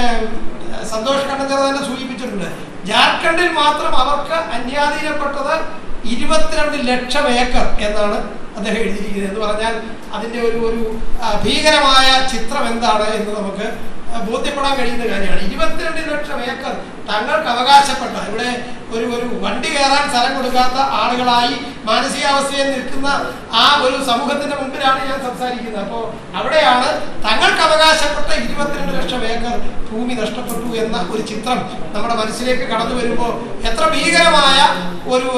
സന്തോഷ് കണ്ടഞ്ചർ തന്നെ സൂചിപ്പിച്ചിട്ടുണ്ട്. ജാർഖണ്ഡിൽ മാത്രം അവർക്ക് അന്യാധീനപ്പെട്ടത് 22 ലക്ഷം ഏക്കർ എന്നാണ് അദ്ദേഹം എഴുതിയിരിക്കുന്നത്. എന്ന് പറഞ്ഞാൽ അതിൻ്റെ ഒരു ഭീകരമായ ചിത്രം എന്താണ് എന്ന് നമുക്ക് ബോധ്യപ്പെടാൻ കഴിയുന്ന കാര്യമാണ്. 22 ലക്ഷം ഏക്കർ തങ്ങൾക്ക് അവകാശപ്പെട്ട, ഇവിടെ ഒരു വണ്ടി കയറാൻ സ്ഥലം കൊടുക്കാത്ത ആളുകളായി മാനസികാവസ്ഥയിൽ നിൽക്കുന്ന ആ ഒരു സമൂഹത്തിന്റെ മുമ്പിലാണ് ഞാൻ സംസാരിക്കുന്നത്. അപ്പോൾ അവിടെയാണ് തങ്ങൾക്ക് അവകാശപ്പെട്ട 22 ലക്ഷം ഏക്കർ ഭൂമി നഷ്ടപ്പെട്ടു എന്ന ഒരു ചിത്രം നമ്മുടെ മനസ്സിലേക്ക് കടന്നു വരുമ്പോൾ എത്ര ഭീകരമായ ഒരു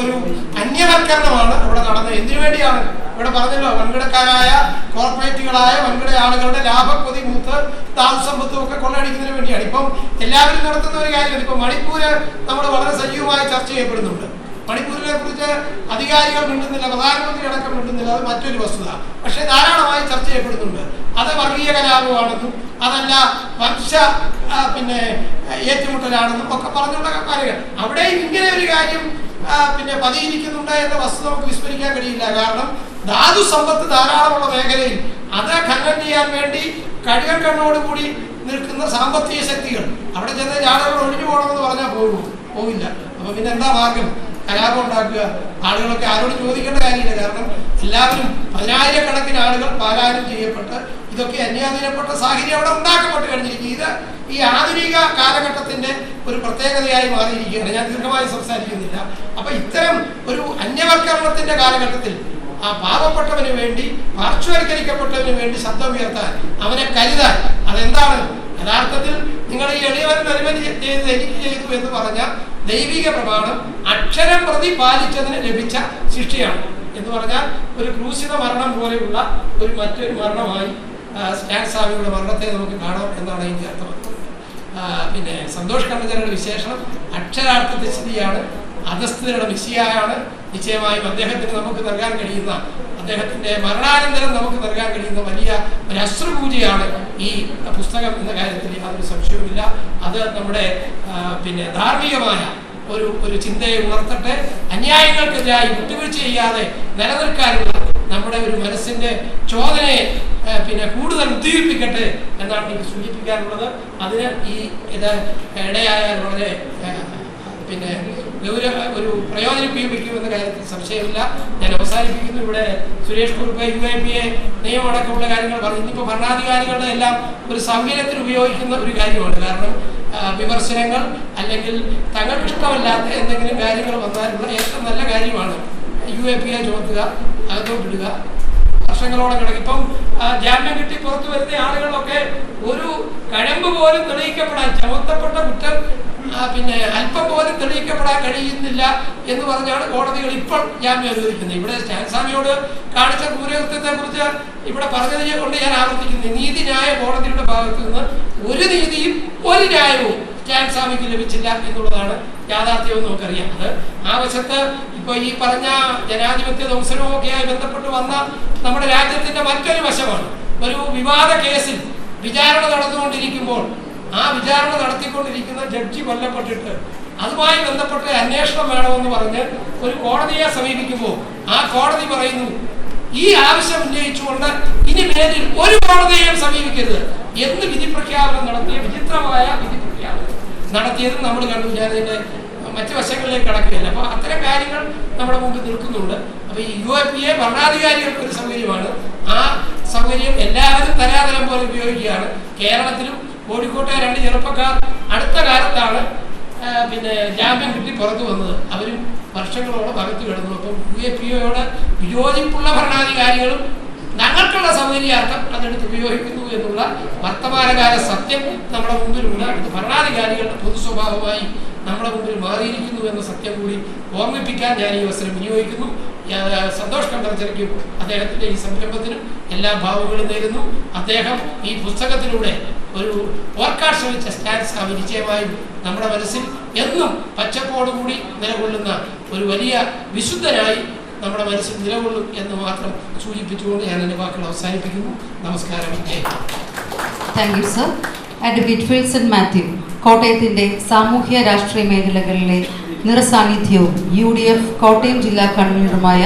അന്യവൽക്കരണമാണ് ഇവിടെ നടന്നത്. എന്തിനു വേണ്ടിയാണ്? ഇവിടെ പറഞ്ഞല്ലോ, വൻകിടക്കാരായ കോർപ്പറേറ്റുകളായ വൻകിട ആളുകളുടെ ലാഭക്കൊതി മൂത്ത് ധാതുസമ്പത്തും ഒക്കെ കൊള്ളയടിക്കുന്നതിന് വേണ്ടിയാണ്. ഇപ്പം എല്ലാവരും നടത്തുന്ന ഒരു കാര്യമാണ്. ഇപ്പം മണിപ്പൂര് നമ്മൾ വളരെ സജീവമായി ചർച്ച ചെയ്യപ്പെടുന്നുണ്ട്. മണിപ്പൂരിനെ കുറിച്ച് അധികാരികൾ മിണ്ടുന്നില്ല, പ്രധാനമന്ത്രി അടക്കം മിണ്ടുന്നില്ല, അത് മറ്റൊരു വസ്തുത. പക്ഷെ ധാരാളമായി ചർച്ച ചെയ്യപ്പെടുന്നുണ്ട്. അത് വർഗീയ കലാപമാണെന്നും അതല്ല വംശ ഏറ്റുമുട്ടലാണെന്നും ഒക്കെ പറഞ്ഞുള്ള കാര്യങ്ങൾ. അവിടെയും ഇങ്ങനെ ഒരു കാര്യം പതിയിരിക്കുന്നുണ്ട് എന്ന വസ്തുത നമുക്ക് വിസ്മരിക്കാൻ കഴിയില്ല. കാരണം ധാതു സമ്പത്ത് ധാരാളമുള്ള മേഖലയിൽ അത് ഖനനം ചെയ്യാൻ വേണ്ടി കഴുകൻ കണ്ണോടുകൂടി നിൽക്കുന്ന സാമ്പത്തിക ശക്തികൾ അവിടെ ചെന്ന് ആളുകൾ ഒഴിഞ്ഞു പോകണമെന്ന് പറഞ്ഞാൽ പോകില്ല. അപ്പൊ പിന്നെ എന്താ മാർഗം? കലാപം ഉണ്ടാക്കുക. ആളുകളൊക്കെ ആരോട് ചോദിക്കേണ്ട കാര്യമില്ല. കാരണം എല്ലാവരും 10,000-കണക്കിന് ആളുകൾ പാലായനം ചെയ്യപ്പെട്ട് ഇതൊക്കെ അന്യാധീനപ്പെട്ട സാഹചര്യം അവിടെ ഉണ്ടാക്കപ്പെട്ട് കഴിഞ്ഞിരിക്കും. ഇത് ഈ ആധുനിക കാലഘട്ടത്തിന്റെ ഒരു പ്രത്യേകതയായി മാറിയിരിക്കുകയാണ്. ഞാൻ ദീർഘമായി സംസാരിക്കുന്നില്ല. അപ്പൊ ഇത്തരം ഒരു അന്യവൽക്കരണത്തിന്റെ കാലഘട്ടത്തിൽ ആ പാവപ്പെട്ടവന് വേണ്ടി, പാർശ്വവൽക്കരിക്കപ്പെട്ടവന് വേണ്ടി ശബ്ദം ഉയർത്താൻ, അവനെ കരുതാൻ, അതെന്താണ് യഥാർത്ഥത്തിൽ നിങ്ങൾ ഈ എളിയവൻ ഒരുവൻ ചെയ്ത് എനിക്ക് ചെയ്തു എന്ന് പറഞ്ഞ ദൈവിക പ്രമാണം അക്ഷരം പ്രതി പാലിച്ചതിന് ലഭിച്ച ശിക്ഷയാണ്. എന്ന് പറഞ്ഞാൽ ഒരു ക്രൂശിത മരണം പോലെയുള്ള മറ്റൊരു മരണമായി സ്റ്റാൻ സ്വാമിയുടെ മരണത്തെ നമുക്ക് കാണാം എന്നാണ് എനിക്ക് അർത്ഥമാക്കുന്നത്. പിന്നെ സന്തോഷ് കണ്ണഞ്ചരുടെ വിശേഷണം അക്ഷരാർത്ഥ സ്ഥിതിയാണ്, അധസ്ഥിതരുടെ മിശിഹായാണ്. നിശ്ചയമായും അദ്ദേഹത്തിന് നമുക്ക് നൽകാൻ കഴിയുന്ന, അദ്ദേഹത്തിൻ്റെ മരണാനന്തരം നമുക്ക് നൽകാൻ കഴിയുന്ന വലിയ ഒരു അശ്രുപൂജയാണ് ഈ പുസ്തകം എന്ന കാര്യത്തിൽ യാതൊരു സംശയവുമില്ല. അത് നമ്മുടെ പിന്നെ ധാർമ്മികമായ ഒരു ചിന്തയെ ഉണർത്തട്ടെ. അന്യായങ്ങൾക്കെതിരായി വിട്ടുവീഴ്ച ചെയ്യാതെ നിലനിൽക്കാനുള്ള നമ്മുടെ ഒരു മനസ്സിൻ്റെ ചോദനയെ പിന്നെ കൂടുതൽ ഉദ്ദീപിപ്പിക്കട്ടെ എന്നാണ് എനിക്ക് സൂചിപ്പിക്കാനുള്ളത്. അതിന് ഇത് ഇടയായാൽ വളരെ പിന്നെ ഒരു പ്രയോജനപ്പിക്കുമെന്ന കാര്യത്തിൽ സംശയമില്ല. ഞാൻ അവസാനിപ്പിക്കുന്നു. ഇവിടെ സുരേഷ് കുറുപ്പ് UAPA നിയമമടക്കമുള്ള കാര്യങ്ങൾ പറഞ്ഞു. ഇന്നിപ്പോൾ ഭരണാധികാരികളുടെ എല്ലാം ഒരു സൗകര്യത്തിന് ഉപയോഗിക്കുന്ന ഒരു കാര്യമാണ്. കാരണം വിമർശനങ്ങൾ അല്ലെങ്കിൽ തങ്ങൾക്ക് ഇഷ്ടമല്ലാത്ത എന്തെങ്കിലും കാര്യങ്ങൾ വന്നാലുള്ള ഏറ്റവും നല്ല കാര്യമാണ് UAPA ചുമത്തുക, അകത്തോട്ടിടുക, വർഷങ്ങളോളം കിടക്കും. ഇപ്പം ജാമ്യം കിട്ടി പുറത്തു വരുന്ന ആളുകളൊക്കെ ഒരു കഴമ്പ് പോലും തെളിയിക്കപ്പെടാൻ, ചുമത്തപ്പെട്ട കുറ്റം പിന്നെ അല്പം പോലും തെളിയിക്കപ്പെടാൻ കഴിയുന്നില്ല എന്ന് പറഞ്ഞാണ് കോടതികൾ ഇപ്പോൾ ജാമ്യം അനുവദിക്കുന്നത്. ഇവിടെ സ്റ്റാൻ സ്വാമിയോട് കാണിച്ച ക്രൂരകൃത്യത്തെ കുറിച്ച് ഇവിടെ പറഞ്ഞതിനെ കൊണ്ട് ഞാൻ ആവർത്തിക്കുന്നു. നീതിന്യായ കോടതിയുടെ ഭാഗത്തു നിന്ന് ഒരു നീതിയും ഒരു ന്യായവും സ്റ്റാൻ സ്വാമിക്ക് ലഭിച്ചില്ല എന്നുള്ളതാണ് യാഥാർത്ഥ്യവും നമുക്കറിയാം. അത് ആ വശത്ത് ഇപ്പോൾ ഈ പറഞ്ഞ ജനാധിപത്യ ദംശനവും ഒക്കെയായി ബന്ധപ്പെട്ട് വന്ന നമ്മുടെ രാജ്യത്തിന്റെ മറ്റൊരു വശമാണ്. ഒരു വിവാദ കേസിൽ വിചാരണ നടന്നുകൊണ്ടിരിക്കുമ്പോൾ ആ വിചാരണ നടത്തിക്കൊണ്ടിരിക്കുന്ന ജഡ്ജി കൊല്ലപ്പെട്ടിട്ട് അതുമായി ബന്ധപ്പെട്ട അന്വേഷണം വേണമെന്ന് പറഞ്ഞ് ഒരു കോടതിയെ സമീപിക്കുമ്പോൾ ആ കോടതി പറയുന്നു, ഈ ആവശ്യം ഉന്നയിച്ചുകൊണ്ട് ഇനി മേലിൽ ഒരു കോടതിയെയും സമീപിക്കരുത് എന്ന് വിധി പ്രഖ്യാപനം നടത്തിയ വിചിത്രമായ വിധി പ്രഖ്യാപനം നടത്തിയതും നമ്മൾ കണ്ടു. ഞാനതിൻ്റെ മറ്റു വശങ്ങളിലേക്ക് കടക്കുകയില്ല. അപ്പോൾ അത്തരം കാര്യങ്ങൾ നമ്മുടെ മുമ്പിൽ നിൽക്കുന്നുണ്ട്. അപ്പോൾ ഈ UAPA ഭരണാധികാരികൾക്ക് ഒരു സൗകര്യമാണ്. ആ സൗകര്യം എല്ലാവരും തരാതരം പോലെ ഉപയോഗിക്കുകയാണ്. കേരളത്തിലും കോഴിക്കോട്ടെ 2 ചെറുപ്പക്കാർ അടുത്ത കാലത്താണ് പിന്നെ ജാമ്യം കിട്ടി പുറത്തു വന്നത്. അവരും വർഷങ്ങളോളം അകത്ത് കിടന്നു. അപ്പം UAPAയോട് വിയോജിപ്പുള്ള ഭരണാധികാരികളും ഞങ്ങൾക്കുള്ള സൗകര്യാർത്ഥം അതെടുത്ത് ഉപയോഗിക്കുന്നു എന്നുള്ള വർത്തമാനകാല സത്യം നമ്മുടെ മുമ്പിലുള്ള ഭരണാധികാരികളുടെ പൊതു സ്വഭാവമായി നമ്മുടെ മുമ്പിൽ മാറിയിരിക്കുന്നു എന്ന സത്യം കൂടി ഓർമ്മിപ്പിക്കാൻ ഞാൻ ഈ അവസരം വിനിയോഗിക്കുന്നു. സന്തോഷ് കണ്ടർച്ചയ്ക്കും അദ്ദേഹത്തിൻ്റെ ഈ സംരംഭത്തിനും എല്ലാ ഭാവുകളും നേരുന്നു. അദ്ദേഹം ഈ പുസ്തകത്തിലൂടെ ഒരു ഓർക്കാൻ ശ്രമിച്ച സ്റ്റാൻ സ്വാമി നിശ്ചയമായും നമ്മുടെ മനസ്സിൽ എന്നും പച്ചപ്പോടുകൂടി നിലകൊള്ളുന്ന ഒരു വലിയ വിശുദ്ധനായി നമ്മുടെ മനസ്സിൽ നിലകൊള്ളും എന്ന് മാത്രം സൂചിപ്പിച്ചുകൊണ്ട് ഞാൻ എൻ്റെ വാക്കുകൾ അവസാനിപ്പിക്കുന്നു. നമസ്കാരം. Thank you sir. Advocate Philson Mathew, കോട്ടയത്തിൻ്റെ സാമൂഹ്യ രാഷ്ട്രീയ മേഖലകളിലെ നിറസാന്നിധ്യവും UDF കോട്ടയം ജില്ലാ കൺവീനറുമായ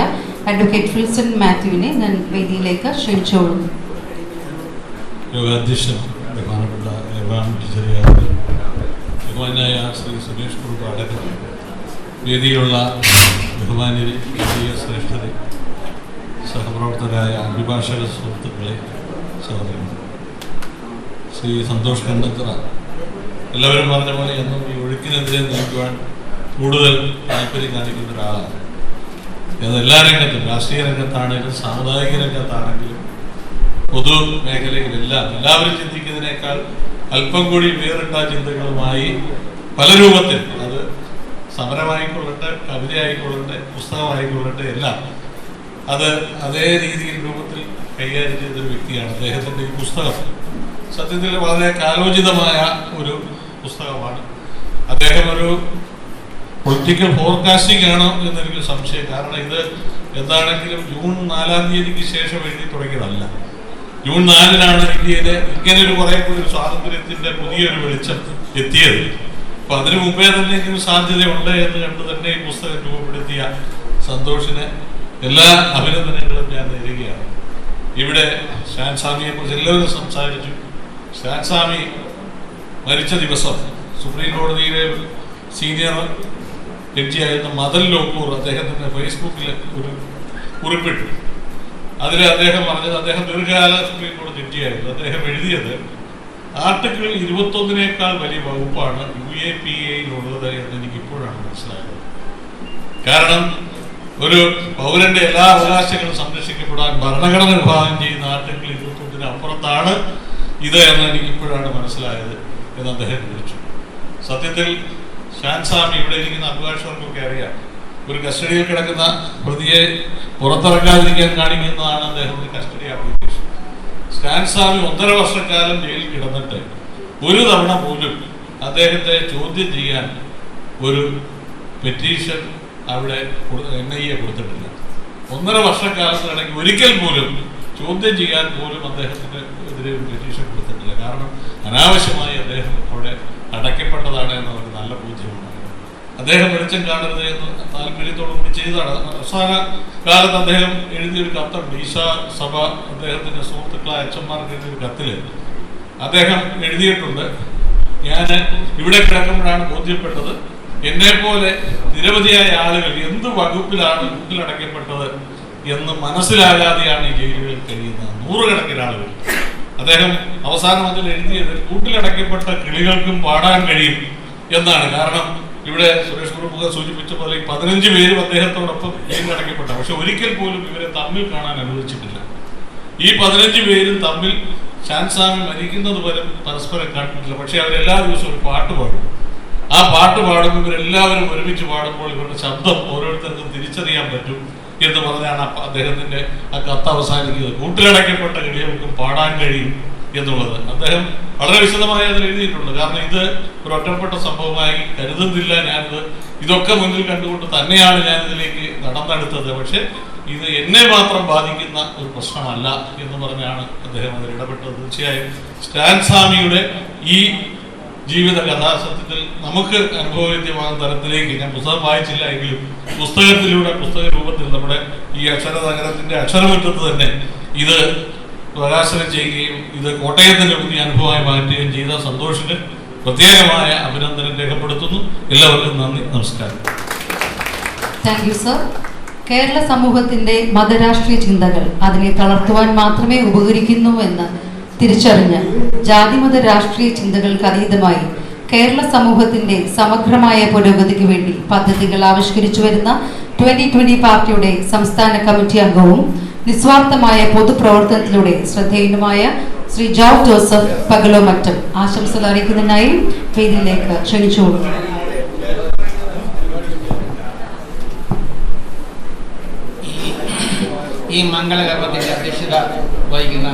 അഡ്വക്കേറ്റ് ഫിൽസൺ മാത്യുവിനെ ഞാൻ വേദിയിലേക്ക് ക്ഷണിച്ചോളുന്നു. യോഗാധ്യക്ഷൻ ബഹുമാനപ്പെട്ട ബഹുമാനായ ശ്രീ സുരേഷ് കുറുപ്പ് അടക്കം വേദിയിലുള്ള ബഹുമാന്യരെ, ശ്രേഷ്ഠരെ, സഹപ്രവർത്തകരായ അഭിഭാഷക സുഹൃത്തുക്കളെ, സഹോദരങ്ങൾ, ശ്രീ സന്തോഷ് കണ്ടത്തറ എല്ലാവരും പറഞ്ഞ പോലെ എന്നും ഈ ഒഴുക്കിനെതിരെ നിൽക്കുവാൻ കൂടുതൽ താല്പര്യം കാണിക്കുന്ന ഒരാളാണ്. അത് എല്ലാ രംഗത്തും, രാഷ്ട്രീയ രംഗത്താണെങ്കിലും സാമുദായിക രംഗത്താണെങ്കിലും പൊതു മേഖലയിലെല്ലാം എല്ലാവരും ചിന്തിക്കുന്നതിനേക്കാൾ അല്പം കൂടി വേറിട്ട ചിന്തകളുമായി പല രൂപത്തിൽ, അത് സമരമായിക്കൊള്ളട്ടെ, കവിതയായിക്കൊള്ളട്ടെ, പുസ്തകമായിക്കൊള്ളട്ടെ, എല്ലാം അത് അതേ രീതിയിൽ രൂപത്തിൽ കൈകാര്യം ചെയ്തൊരു വ്യക്തിയാണ്. അദ്ദേഹത്തിൻ്റെ ഈ പുസ്തകം സത്യത്തിൽ വളരെ കാലോചിതമായ ഒരു പുസ്തകമാണ്. അദ്ദേഹം ഒരു പൊളിറ്റിക്കൽ ഫോർകാസ്റ്റിംഗ് ആണോ എന്നെനിക്ക് സംശയം. കാരണം ഇത് എന്താണെങ്കിലും ജൂൺ 4-ാം തീയതിക്ക് ശേഷം എഴുതി തുടങ്ങിയതല്ല. ജൂൺ 4-നാണ് ഇന്ത്യയിലെ ഇങ്ങനൊരു കുറെ കൂടി സ്വാതന്ത്ര്യത്തിന്റെ പുതിയൊരു വെളിച്ചം എത്തിയത്. അപ്പൊ അതിനു മുമ്പേ തന്നെ ഇങ്ങനെ സാധ്യതയുണ്ട് എന്ന് കണ്ട് തന്നെ ഈ പുസ്തകം രൂപപ്പെടുത്തിയ സന്തോഷിന് എല്ലാ അഭിനന്ദനങ്ങളും ഞാൻ നേരുകയാണ്. ഇവിടെ സ്റ്റാൻ സ്വാമിയെ കുറിച്ച് എല്ലാവരും സംസാരിച്ചു. സ്റ്റാൻ സ്വാമി മരിച്ച ദിവസം സുപ്രീം കോടതിയിലെ സീനിയർ ജഡ്ജിയായിരുന്ന മദൻ ലോക്കൂർ അദ്ദേഹത്തിൻ്റെ ഫേസ്ബുക്കിൽ ഒരു കുറിപ്പിട്ടു. അതിൽ അദ്ദേഹം പറഞ്ഞത്, അദ്ദേഹം ദീർഘകാല സുപ്രീം കോടതി ജഡ്ജിയായിരുന്നു. അദ്ദേഹം എഴുതിയത് ആർട്ടിക്കിൾ 21-നേക്കാൾ വലിയ വകുപ്പാണ് UAPAയിലുള്ളത് എന്ന് എനിക്ക് ഇപ്പോഴാണ് മനസ്സിലായത്. കാരണം ഒരു പൗരന്റെ എല്ലാ അവകാശങ്ങളും സംരക്ഷിക്കപ്പെടാൻ ഭരണഘടന വിഭാവനം ചെയ്യുന്ന ആർട്ടിക്കിൾ 21-ന് അപ്പുറത്താണ് ഇത് എന്ന് എനിക്ക് ഇപ്പോഴാണ് മനസ്സിലായത് എന്ന് അദ്ദേഹം വിളിച്ചു. സത്യത്തിൽ സ്റ്റാൻ സ്വാമി, ഇവിടെ ഇരിക്കുന്ന അഭിഭാഷകർക്കൊക്കെ അറിയാം, ഒരു കസ്റ്റഡിയിൽ കിടക്കുന്ന പ്രതിയെ പുറത്തിറക്കാതിരിക്കാൻ കാണിക്കുന്നതാണ് അദ്ദേഹത്തിന്റെ കസ്റ്റഡി ആപ്ലിക്കേഷൻ. സ്റ്റാൻ സ്വാമി 1.5 വർഷക്കാലം ജയിലിൽ കിടന്നിട്ട് ഒരു തവണ പോലും അദ്ദേഹത്തെ ചോദ്യം ചെയ്യാൻ ഒരു പെറ്റീഷൻ അവിടെ NIA കൊടുത്തിട്ടില്ല. 1.5 വർഷക്കാലത്തിനിടയ്ക്ക് ഒരിക്കൽ പോലും ചോദ്യം ചെയ്യാൻ പോലും അദ്ദേഹത്തിന് എതിരെ ഒരു പെറ്റീഷൻ കൊടുത്തിട്ടില്ല. കാരണം അനാവശ്യമായി അദ്ദേഹം അവിടെ അടയ്ക്കപ്പെട്ടതാണ് എന്നവർക്ക് നല്ല ബോധ്യമുണ്ടായിരുന്നു. അദ്ദേഹം വെളിച്ചം കാണരുത് എന്ന് താല്പര്യത്തോടുകൂടി ചെയ്തതാണ്. അവസാന കാലത്ത് അദ്ദേഹം എഴുതിയൊരു കത്തുണ്ട്. ഈശാ സഭ അദ്ദേഹത്തിൻ്റെ സുഹൃത്തുക്കളായ അച്ഛന്മാർക്ക് എഴുതിയൊരു കത്തിൽ അദ്ദേഹം എഴുതിയിട്ടുണ്ട്, ഞാൻ ഇവിടെ കിടക്കുമ്പോഴാണ് ബോധ്യപ്പെട്ടത് എന്നെപ്പോലെ നിരവധിയായ ആളുകൾ എന്ത് വകുപ്പിലാണ് കൂട്ടിലടയ്ക്കപ്പെട്ടത് എന്ന് മനസ്സിലാകാതെയാണ് ഈ ജയിലുകളിൽ കഴിയുന്നത്. 100 കണക്കിന് ആളുകൾ. അദ്ദേഹം അവസാനം അതിൽ എഴുതിയത് കൂട്ടിലടയ്ക്കപ്പെട്ട കിളികൾക്കും പാടാൻ കഴിയും എന്നാണ്. കാരണം ഇവിടെ സുരേഷ് കുറുപ്പ് സൂചിപ്പിച്ച പോലെ ഈ 15 പേരും അദ്ദേഹത്തോടൊപ്പം ജയിലിലടയ്ക്കപ്പെട്ട, പക്ഷെ ഒരിക്കൽ പോലും ഇവരെ തമ്മിൽ കാണാൻ അനുവദിച്ചിട്ടില്ല. ഈ 15 പേരും തമ്മിൽ ശാൻസ്വാമി മരിക്കുന്നത് വരെ പരസ്പരം കണ്ടിട്ടില്ല. പക്ഷെ അവരെല്ലാ ദിവസവും ഒരു പാട്ട് പാടും. ആ പാട്ട് പാടുമ്പോൾ ഇവരെല്ലാവരും ഒരുമിച്ച് പാടുമ്പോൾ ഇവരുടെ ശബ്ദം ഓരോരുത്തർക്കും തിരിച്ചറിയാൻ പറ്റും എന്ന് പറഞ്ഞാണ് അദ്ദേഹത്തിന്റെ ആ കത്ത് അവസാനിക്കുന്നത്. കൂട്ടിലടയ്ക്കപ്പെട്ട കിളികൾക്കും പാടാൻ കഴിയും എന്നുള്ളത് അദ്ദേഹം വളരെ വിശദമായി അതിൽ എഴുതിയിട്ടുണ്ട്. കാരണം ഇത് ഒരു ഒറ്റപ്പെട്ട സംഭവമായി കരുതുന്നില്ല ഞാനിത്. ഇതൊക്കെ മുന്നിൽ കണ്ടുകൊണ്ട് തന്നെയാണ് ഞാൻ ഇതിലേക്ക് നടന്നെടുത്തത്. പക്ഷെ ഇത് എന്നെ മാത്രം ബാധിക്കുന്ന ഒരു പ്രശ്നമല്ല എന്ന് പറഞ്ഞാണ് അദ്ദേഹം അതിൽ ഇടപെട്ടത്. തീർച്ചയായും സ്റ്റാൻ സ്വാമിയുടെ ഈ ജീവിത കഥാസത്യത്തിൽ നമുക്ക് അനുഭവവേദ്യമാകുന്ന തരത്തിലേക്ക്, ഞാൻ പുസ്തകം വായിച്ചില്ല എങ്കിലും പുസ്തകത്തിലൂടെ പുസ്തക രൂപത്തിൽ നമ്മുടെ ഈ അക്ഷരനഗരത്തിന്റെ അക്ഷരമുറ്റത്ത് തന്നെ ഇത് പ്രകാശനം ചെയ്യുകയും ഇത് കോട്ടയത്തിന്റെ പുതിയ അനുഭവമായി മാറ്റുകയും ചെയ്ത സന്തോഷിന് പ്രത്യേകമായ അഭിനന്ദനം രേഖപ്പെടുത്തുന്നു. എല്ലാവർക്കും നന്ദി, നമസ്കാരം. Thank you sir. കേരള സമൂഹത്തിന്റെ മതരാഷ്ട്രീയ ചിന്തകൾ അതിനെ തളർത്തുവാൻ മാത്രമേ ഉപകരിക്കുന്നു എന്ന് തിരിച്ചറിഞ്ഞ് ജാതിമത രാഷ്ട്രീയ ചിന്തകൾക്ക് അതീതമായി കേരള സമൂഹത്തിന്റെ സമഗ്രമായ പുരോഗതിക്ക് വേണ്ടി പദ്ധതികൾ ആവിഷ്കരിച്ചു വരുന്ന 2020 പാർട്ടിയുടെ സംസ്ഥാന കമ്മിറ്റി അംഗവും നിസ്വാർത്ഥമായ പൊതുപ്രവർത്തനത്തിലൂടെ ശ്രദ്ധേയനുമായ ശ്രീ ജോർജ് ജോസഫ് പകലോമറ്റം ആശംസകൾ അറിയിക്കുന്നതിനായി വേദിയിലേക്ക് ക്ഷണിച്ചുകൊള്ളു. ഈ മംഗളകർമ്മത്തിന്റെ അധ്യക്ഷത വഹിക്കുന്ന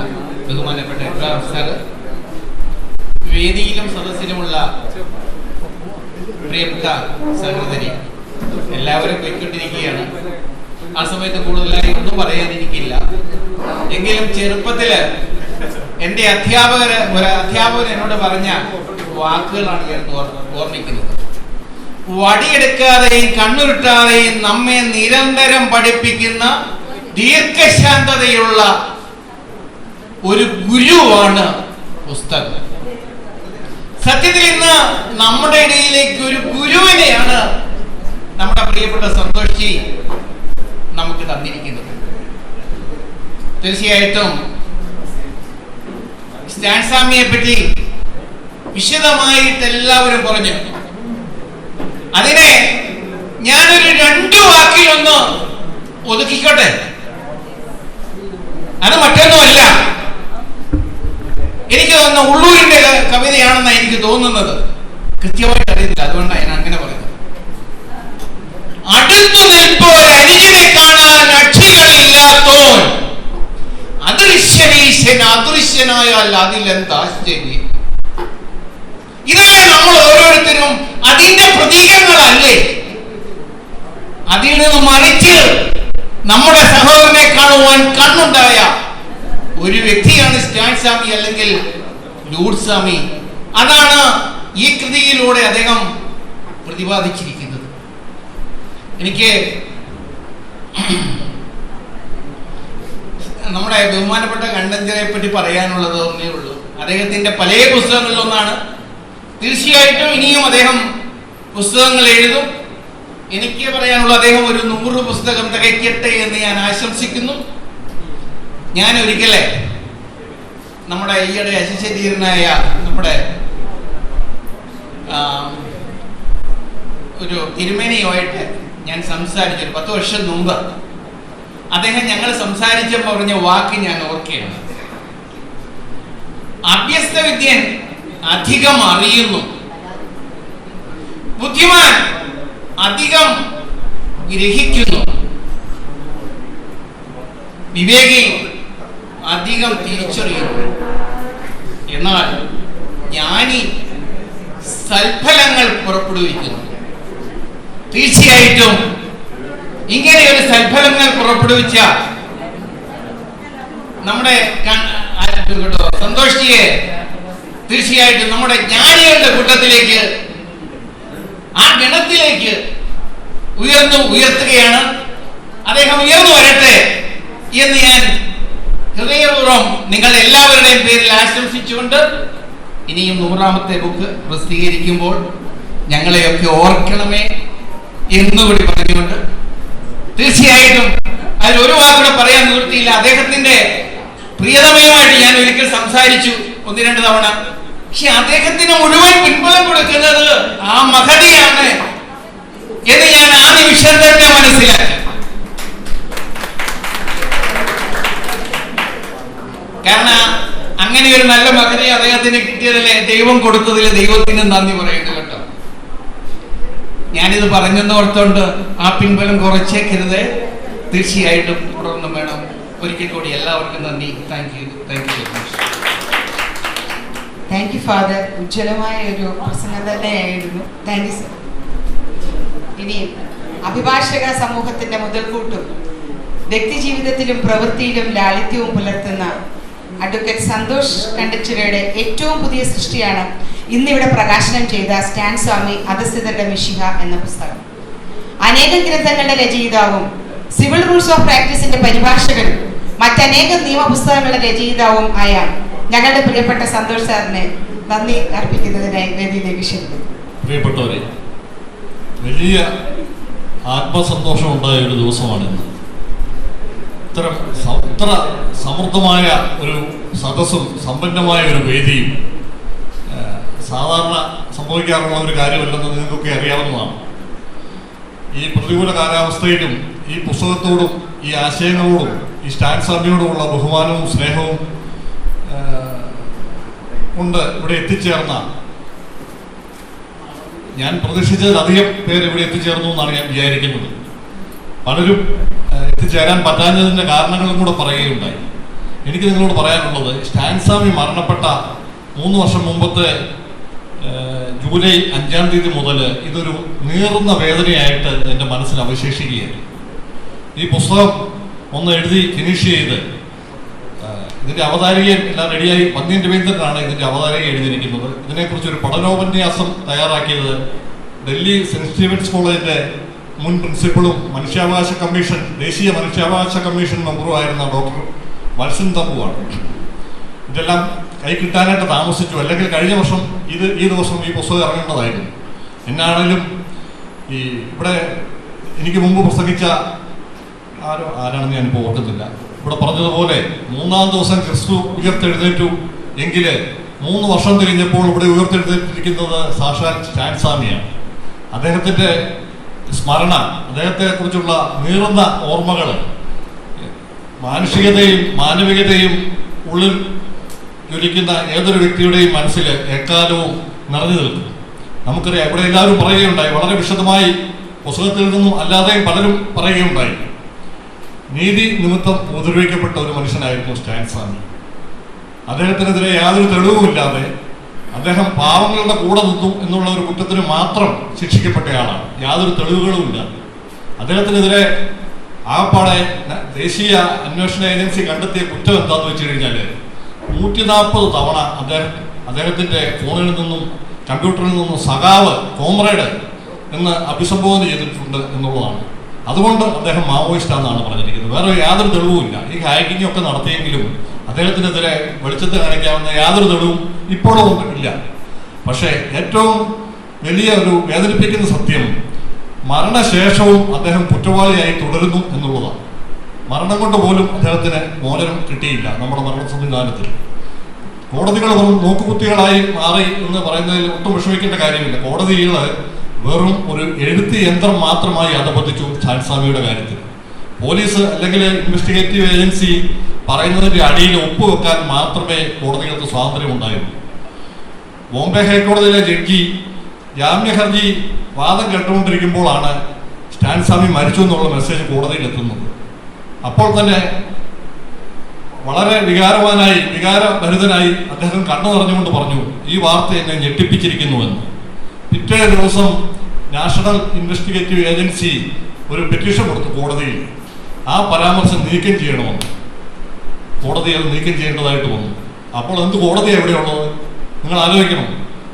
ബഹുമാനപ്പെട്ട എബ്രഹാം സാർ, വേദിയിലും സദസ്സിലുമുള്ള പ്രിയപ്പെട്ട സഹോദരി, എല്ലാവരും പോയിക്കൊണ്ടിരിക്കുകയാണ്. ആ സമയത്ത് കൂടുതലായി ഒന്നും പറയാനിരിക്കില്ല. എങ്കിലും ചെറുപ്പത്തില് എൻ്റെ ഒരു അധ്യാപകൻ എന്നോട് പറഞ്ഞ വാക്കുകളാണ് ഞാൻ ഓർമ്മിക്കുന്നത്. വടിയെടുക്കാതെയും കണ്ണുരുട്ടാതെയും നമ്മെ നിരന്തരം പഠിപ്പിക്കുന്ന ദീർഘശാന്തതയുള്ള ഒരു ഗുരുവാണ് പുസ്തകം. സത്യത്തിൽ ഇന്ന് നമ്മുടെ ഇടയിലേക്ക് ഒരു ഗുരുവിനെയാണ് നമ്മുടെ പ്രിയപ്പെട്ട സന്തോഷ് നമുക്ക് തന്നിരിക്കുന്നത്. തീർച്ചയായിട്ടും സ്റ്റാൻ സ്വാമിയെ പറ്റി വിശദമായിട്ട് എല്ലാവരും പറഞ്ഞു. അതിനെ ഞാനൊരു 2 വാക്കിലൊന്ന് ഒതുക്കിക്കോട്ടെ. അത് മറ്റൊന്നുമല്ല, എനിക്ക് തോന്നുന്ന ഉള്ളൂരിന്റെ കവിതയാണെന്നാണ് എനിക്ക് തോന്നുന്നത്. കൃത്യമായിട്ട് അറിയത്തില്ല, അതുകൊണ്ടാണ് ഞാൻ അങ്ങനെ പറയുന്നത്. അടുത്തു നിൽപ്പോൾ അരികിനെ കാണാൻ അക്ഷികളില്ലാത്തോൻ അദൃശ്യനീശൻ അദൃശ്യനായാൽ അതിലെന്താശ്ചര്യം. ഇതായ നമ്മൾ ഓരോരുത്തരും അതിന്റെ പ്രതീകങ്ങളല്ലേ. അതിൽ നിന്ന് മറിച്ച് നമ്മുടെ സഹോദരനെ കാണുവാൻ കണ്ണുണ്ടായ ഒരു വ്യക്തിയാണ് സ്റ്റാൻ സ്വാമി അല്ലെങ്കിൽ ലൂർദ് സ്വാമി. അതാണ് ഈ കൃതിയിലൂടെ അദ്ദേഹം പ്രതിപാദിച്ചിരിക്കുന്നത്. എനിക്ക് നമ്മുടെ ബഹുമാനപ്പെട്ട കണ്ടഞ്ചനെ പറ്റി പറയാനുള്ളത് ഒന്നേ ഉള്ളൂ. അദ്ദേഹത്തിന്റെ പല പുസ്തകങ്ങളിലൊന്നാണ്. തീർച്ചയായിട്ടും ഇനിയും അദ്ദേഹം പുസ്തകങ്ങൾ എഴുതും. എനിക്ക് പറയാനുള്ള അദ്ദേഹം ഒരു 100 പുസ്തകം തികയ്ക്കട്ടെ എന്ന് ഞാൻ ആശംസിക്കുന്നു. ഞാൻ ഒരിക്കലേ നമ്മുടെ ഈയിടെ അശിശരീരനായ നമ്മുടെ ഒരു തിരുമേനിയുമായിട്ട് ഞാൻ സംസാരിച്ചു. 10 വർഷം മുമ്പ് അദ്ദേഹം ഞങ്ങൾ സംസാരിച്ചപ്പോൾ പറഞ്ഞ വാക്ക് ഞാൻ ഓർക്കുകയാണ്. അഭ്യസ്ത വിദ്യൻ അധികം അറിയുന്നു, ബുദ്ധിമാൻ അധികം ഗ്രഹിക്കുന്നു, വിവേകി അധികം തിരിച്ചറിയുന്നു. എന്നാൽ ജ്ഞാനി സൽഫലങ്ങൾ പുറപ്പെടുവിക്കുന്നു. തീർച്ചയായിട്ടും ഇങ്ങനെ ഒരു സൽഫലങ്ങൾ പുറപ്പെടുവിച്ച നമ്മുടെ സന്തോഷിയെ തീർച്ചയായിട്ടും നമ്മുടെ ജ്ഞാനികളുടെ കൂട്ടത്തിലേക്ക്, ആ ഗണത്തിലേക്ക് ഉയർത്തുകയാണ്. അദ്ദേഹം ഉയർന്നു വരട്ടെ എന്ന് ഞാൻ ഹൃദയപൂർവ്വം നിങ്ങൾ എല്ലാവരുടെയും പേരിൽ ആശംസിച്ചുകൊണ്ട്, ഇനിയും 100ാമത്തെ ബുക്ക് പ്രസിദ്ധീകരിക്കുമ്പോൾ ഞങ്ങളെയൊക്കെ ഓർക്കണമേ എന്നുകൂടി പറഞ്ഞുകൊണ്ട്, തീർച്ചയായിട്ടും അതിൽ ഒരു വാക്കുകൂടെ പറയാൻ നിവൃത്തിയില്ല. അദ്ദേഹത്തിന്റെ പ്രിയതമയുമായിട്ട് ഞാൻ ഒരിക്കൽ സംസാരിച്ചു 1-2 തവണ. പക്ഷെ അദ്ദേഹത്തിന് മുഴുവൻ പിൻബലം കൊടുക്കുന്നത് ആ മഹതിയാണ് എന്ന് ഞാൻ ആ നിമിഷം തന്നെ മനസ്സിലാക്കി. കാരണം അങ്ങനെ ഒരു നല്ല മകനെ അദ്ദേഹത്തിന് കിട്ടിയതിലെ ദൈവം കൊടുത്തതിൽ ദൈവത്തിന് നന്ദി പറയുന്നു കേട്ടോ. ഞാനിത് പറഞ്ഞെന്ന് ഓർത്തുകൊണ്ട് ആ പിൻബലം കുറച്ചേക്കരുത്. തീർച്ചയായിട്ടും തുടർന്നും വേണം. ഒരിക്കൽ കൂടി എല്ലാവർക്കും നന്ദി. Thank you very much. Thank you father. ഉജ്ജ്വലമായ ഒരു പ്രസംഗം തന്നെയായിരുന്നു. Thank you sir. ഇനി അഭിഭാഷക സമൂഹത്തിന്റെ മുതൽക്കൂട്ടും വ്യക്തിജീവിതത്തിലും പ്രവൃത്തിയിലും ലാളിത്യവും പുലർത്തുന്ന അഡ്വക്കേറ്റ് സന്തോഷ് കണ്ടച്ചിറയുടെ ഏറ്റവും പുതിയ സൃഷ്ടിയാണ് ഇന്നിവിടെ പ്രകാശനം ചെയ്ത സ്റ്റാൻ സ്വാമി അധസ്ഥിതരുടെ മിശിഹ എന്ന പുസ്തകം. അനേകം ഗ്രന്ഥങ്ങളുടെ രചയിതാവും സിവിൽ റൂൾസ് ഓഫ് പ്രാക്ടീസിന്റെ പരിഭാഷകനും മറ്റനേകം നിയമപുസ്തകങ്ങളുടെ രചയിതാവും ആയ ഞങ്ങളുടെ പ്രിയപ്പെട്ട സന്തോഷ് സാറിനെ നന്ദി അർപ്പിക്കുന്നതിനായി വേദിയിലേക്ക് ക്ഷണിക്കുന്നു. പ്രിയപ്പെട്ടവരെ, വലിയ ആത്മസന്തോഷമുണ്ടായ ഒരു ദിവസമാണിന്ന്. ഇത്ര സമൃദ്ധമായ ഒരു സദസ്സും സമ്പന്നമായ ഒരു വേദിയും സാധാരണ സംഭവിക്കാറുള്ള ഒരു കാര്യമല്ലെന്ന് നിങ്ങൾക്കൊക്കെ അറിയാവുന്നതാണ്. ഈ പ്രതികൂല കാലാവസ്ഥയിലും ഈ പുസ്തകത്തോടും ഈ ആശയങ്ങളോടും ഈ സ്റ്റാൻ സ്വാമിയോടുമുള്ള ബഹുമാനവും സ്നേഹവും കൊണ്ട് ഇവിടെ എത്തിച്ചേർന്ന, ഞാൻ പ്രതീക്ഷിച്ചതിലധികം പേര് ഇവിടെ എത്തിച്ചേർന്നു എന്നാണ് ഞാൻ വിചാരിക്കുന്നത്. പലരും എത്തിച്ചേരാൻ പറ്റാഞ്ഞതിൻ്റെ കാരണങ്ങളും കൂടെ പറയുകയുണ്ടായി. എനിക്ക് നിങ്ങളോട് പറയാനുള്ളത്, സ്റ്റാൻ സ്വാമി മരണപ്പെട്ട 3 വർഷം മുമ്പത്തെ ജൂലൈ 5-ാം തീയതി മുതൽ ഇതൊരു നീറുന്ന വേദനയായിട്ട് എൻ്റെ മനസ്സിൽ അവശേഷിക്കുകയാണ്. ഈ പുസ്തകം ഒന്ന് എഴുതി ഫിനിഷ് ചെയ്ത് ഇതിൻ്റെ അവതാരികയും എല്ലാം റെഡിയായി. പന്ന്യൻ രവീന്ദ്രനാണ് ഇതിൻ്റെ അവതാരിക എഴുതിയിരിക്കുന്നത്. ഇതിനെക്കുറിച്ചൊരു പഠനോപന്യാസം തയ്യാറാക്കിയത് ഡൽഹി സെൻറ്റ് സ്റ്റീവൻസ് കോളേജിൻ്റെ മുൻ പ്രിൻസിപ്പളും മനുഷ്യാവകാശ കമ്മീഷൻ, ദേശീയ മനുഷ്യാവകാശ കമ്മീഷൻ മെമ്പറുമായിരുന്ന ഡോക്ടർ വത്സൻ തമ്പുവാണ്. ഇതെല്ലാം കൈ കിട്ടാനായിട്ട് താമസിച്ചു. അല്ലെങ്കിൽ കഴിഞ്ഞ വർഷം ഈ ദിവസം ഈ പുസ്തകം ഇറങ്ങേണ്ടതായിരുന്നു. എന്നാണെങ്കിലും ഈ ഇവിടെ എനിക്ക് മുമ്പ് പ്രസംഗിച്ച ആരാണെന്ന് ഞാനിപ്പോൾ ഓർക്കുന്നില്ല, ഇവിടെ പറഞ്ഞതുപോലെ 3-ാം ദിവസം ക്രിസ്തു ഉയർത്തെഴുന്നേറ്റു എങ്കിൽ 3 വർഷം തിരിഞ്ഞപ്പോൾ ഇവിടെ ഉയർത്തെഴുന്നേറ്റിരിക്കുന്നത് സാക്ഷാൽ സ്റ്റാൻ സ്വാമിയാണ്. അദ്ദേഹത്തിൻ്റെ സ്മരണ, അദ്ദേഹത്തെക്കുറിച്ചുള്ള നീറുന്ന ഓർമ്മകൾ മാനുഷികതയും മാനവികതയും ഉള്ളിൽ ജ്വലിക്കുന്ന ഏതൊരു വ്യക്തിയുടെയും മനസ്സിൽ എക്കാലവും നിറഞ്ഞു നിൽക്കും. നമുക്കറിയാം, ഇവിടെ എല്ലാവരും പറയുകയുണ്ടായി, വളരെ വിശദമായി പുസ്തകത്തിൽ നിന്നും അല്ലാതെയും പലരും പറയുകയുണ്ടായി. നീതി നിമിത്തം ഉപദ്രവിക്കപ്പെട്ട ഒരു മനുഷ്യനായിരുന്നു സ്റ്റാൻ സ്വാമി. അദ്ദേഹത്തിനെതിരെ യാതൊരു തെളിവുമില്ലാതെ അദ്ദേഹം പാവങ്ങളുടെ കൂടെ നിന്നു എന്നുള്ള ഒരു കുറ്റത്തിന് മാത്രം ശിക്ഷിക്കപ്പെട്ടയാളാണ്. യാതൊരു തെളിവുകളുമില്ല. അദ്ദേഹത്തിനെതിരെ ആകപ്പാടെ ദേശീയ അന്വേഷണ ഏജൻസി കണ്ടെത്തിയ കുറ്റം എന്താണെന്ന് വെച്ച് കഴിഞ്ഞാൽ 140 തവണ അദ്ദേഹത്തിൻ്റെ ഫോണിൽ നിന്നും കമ്പ്യൂട്ടറിൽ നിന്നും സഖാവ്, കോമ്രേഡ് എന്ന് അഭിസംബോധന ചെയ്തിട്ടുണ്ട് എന്നുള്ളതാണ്. അതുകൊണ്ട് അദ്ദേഹം മാവോയിസ്റ്റാണെന്നാണ് പറഞ്ഞിരിക്കുന്നത്. വേറെ യാതൊരു തെളിവുമില്ല. ഈ ഹാക്കിംഗ് ഒക്കെ നടത്തിയെങ്കിലും അദ്ദേഹത്തിനെതിരെ വെളിച്ചത്ത് കാണിക്കാവുന്ന യാതൊരു തെളിവും ഇപ്പോഴും ഇല്ല. പക്ഷേ ഏറ്റവും വലിയ ഒരു വേദനിപ്പിക്കുന്ന സത്യം, മരണശേഷവും അദ്ദേഹം കുറ്റവാളിയായി തുടരുന്നു എന്നുള്ളതാണ്. മരണം കൊണ്ട് പോലും അദ്ദേഹത്തിന് മോചനം കിട്ടിയില്ല. നമ്മുടെ മരണ സംവിധാനത്തിൽ കോടതികൾ വെറും നോക്കുകുത്തികളായി മാറി എന്ന് പറയുന്നതിൽ ഒട്ടും വിഷമിക്കേണ്ട കാര്യമില്ല. കോടതികൾ വെറും ഒരു എഴുത്ത് യന്ത്രം മാത്രമായി അധപതിച്ചു സ്റ്റാൻ സ്വാമിയുടെ കാര്യത്തിൽ. പോലീസ് അല്ലെങ്കിൽ ഇൻവെസ്റ്റിഗേറ്റീവ് ഏജൻസി പറയുന്നതിൻ്റെ അടിയിൽ ഒപ്പുവെക്കാൻ മാത്രമേ കോടതികൾക്ക് സ്വാതന്ത്ര്യം ഉണ്ടായിരുന്നു. ബോംബെ ഹൈക്കോടതിയിലെ ജഡ്ജി ജാമ്യ ഹർജി വാദം കേട്ടുകൊണ്ടിരിക്കുമ്പോഴാണ് സ്റ്റാൻ സ്വാമി മരിച്ചു എന്നുള്ള മെസ്സേജ് കോടതിയിൽ എത്തുന്നത്. അപ്പോൾ തന്നെ വളരെ വികാരഭരിതനായി അദ്ദേഹം കണ്ണു നിറഞ്ഞുകൊണ്ട് പറഞ്ഞു, ഈ വാർത്ത എന്നെ ഞെട്ടിപ്പിച്ചിരിക്കുന്നുവെന്ന്. പിറ്റേ ദിവസം നാഷണൽ ഇൻവെസ്റ്റിഗേറ്റീവ് ഏജൻസി ഒരു പെറ്റീഷൻ കൊടുത്തു കോടതിയിൽ. ആ പരാമർശം നീക്കം ചെയ്യണമെന്ന് കോടതി അത് നീക്കം ചെയ്യേണ്ടതായിട്ട് വന്നു. അപ്പോൾ എന്ത് കോടതി എവിടെയുള്ളത്? നിങ്ങൾ ആലോചിക്കണം.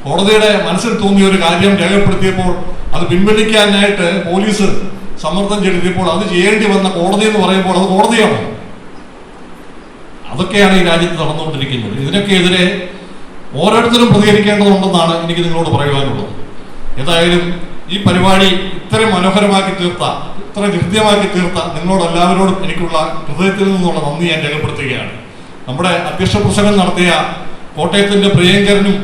കോടതിയുടെ മനസ്സിൽ തോന്നിയ ഒരു കാര്യം രേഖപ്പെടുത്തിയപ്പോൾ അത് പിൻവലിക്കാനായിട്ട് പോലീസ് സമ്മർദ്ദം ചെലുത്തിയപ്പോൾ അത് ചെയ്യേണ്ടി വന്ന കോടതി എന്ന് പറയുമ്പോൾ അത് കോടതിയാണോ? അതൊക്കെയാണ് ഈ രാജ്യത്ത് നടന്നുകൊണ്ടിരിക്കുന്നത്. ഇതിനൊക്കെ എതിരെ ഓരോരുത്തരും പ്രതികരിക്കേണ്ടതുണ്ടെന്നാണ് എനിക്ക് നിങ്ങളോട് പറയുവാനുള്ളത്. ഏതായാലും ഈ പരിപാടി ഇത്ര മനോഹരമാക്കി തീർത്ത, ഇത്ര ഹൃദ്യമാക്കി തീർത്ത നിങ്ങളോടെല്ലാവരോടും എനിക്കുള്ള ഹൃദയത്തിൽ നിന്നുള്ള നന്ദി ഞാൻ രേഖപ്പെടുത്തുകയാണ്. നമ്മുടെ അധ്യക്ഷ പ്രസംഗം നടത്തിയ കോട്ടയത്തിന്റെ പ്രിയങ്കരനും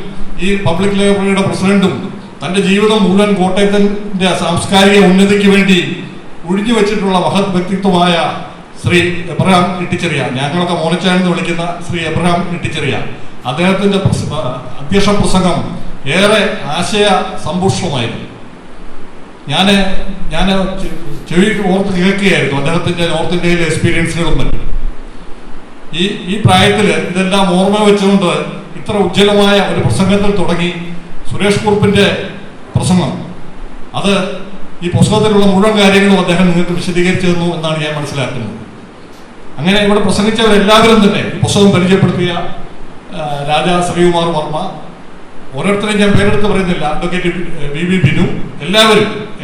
ഈ പബ്ലിക് ലൈബ്രറിയുടെ പ്രസിഡന്റും തന്റെ ജീവിതം മുഴുവൻ കോട്ടയത്തിന്റെ സാംസ്കാരിക ഉന്നതിക്ക് വേണ്ടി ഒഴിഞ്ഞു വെച്ചിട്ടുള്ള മഹത് വ്യക്തിത്വമായ ശ്രീ എബ്രഹാം ഇട്ടിച്ചെറിയ, ഞങ്ങളൊക്കെ മോനിച്ചാണെന്ന് വിളിക്കുന്ന ശ്രീ എബ്രഹാം ഇട്ടിച്ചെറിയ, അദ്ദേഹത്തിന്റെ അധ്യക്ഷ പ്രസംഗം ഏറെ ആശയ സമ്പുഷ്ടമായിരുന്നു. ഞാൻ ചെവി ഓർത്ത് കേൾക്കുകയായിരുന്നു അദ്ദേഹത്തിന്റെ നോർത്ത് ഇന്ത്യയിലെ എക്സ്പീരിയൻസുകളും മറ്റും. ഈ പ്രായത്തിൽ ഇതെല്ലാം ഓർമ്മ വെച്ചുകൊണ്ട് ഇത്ര ഉജ്ജ്വലമായ ഒരു പ്രസംഗത്തിൽ തുടങ്ങി സുരേഷ് കുറുപ്പിന്റെ പ്രസംഗം, അത് ഈ പുസ്തകത്തിലുള്ള മുഴുവൻ കാര്യങ്ങളും അദ്ദേഹം നിങ്ങൾക്ക് വിശദീകരിച്ചു തന്നു എന്നാണ് ഞാൻ മനസ്സിലാക്കുന്നത്. അങ്ങനെ ഇവിടെ പ്രസംഗിച്ചവരെല്ലാവരും തന്നെ ഈ പുസ്തകം പരിചയപ്പെടുത്തിയ രാജാ ശ്രീകുമാർ വർമ്മ, ഓരോരുത്തരെയും ഞാൻ പേരെടുത്ത് പറയുന്നില്ല, അഡ്വക്കേറ്റ് വി ബിനു,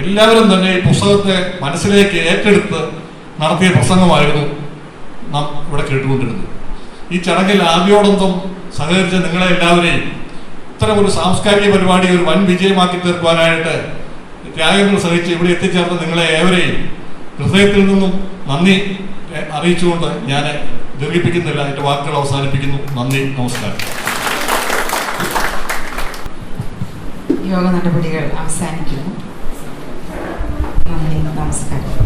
എല്ലാവരും തന്നെ ഈ പുസ്തകത്തെ മനസ്സിലേക്ക് ഏറ്റെടുത്ത് നടത്തിയ പ്രസംഗമായിരുന്നു നാം ഇവിടെ കേട്ടുകൊണ്ടിരുന്നത്. ഈ ചടങ്ങിൽ ആദ്യോടൊപ്പം സഹകരിച്ച നിങ്ങളെ എല്ലാവരെയും ഇത്തരം ഒരു സാംസ്കാരിക പരിപാടി ഒരു വൻ വിജയമാക്കി തീർക്കുവാനായിട്ട് ത്യാഗങ്ങൾ സഹിച്ച് ഇവിടെ എത്തിച്ചേർന്ന നിങ്ങളെ ഏവരെയും ഹൃദയത്തിൽ നിന്നും നന്ദി അറിയിച്ചുകൊണ്ട് ഞാൻ ദീർഘിപ്പിക്കുന്നില്ല, എൻ്റെ വാക്കുകൾ അവസാനിപ്പിക്കുന്നു. നന്ദി, നമസ്കാരം. യോഗ നടപടികൾ അവസാനിക്കുന്നു. നന്ദി, നമസ്കാരം.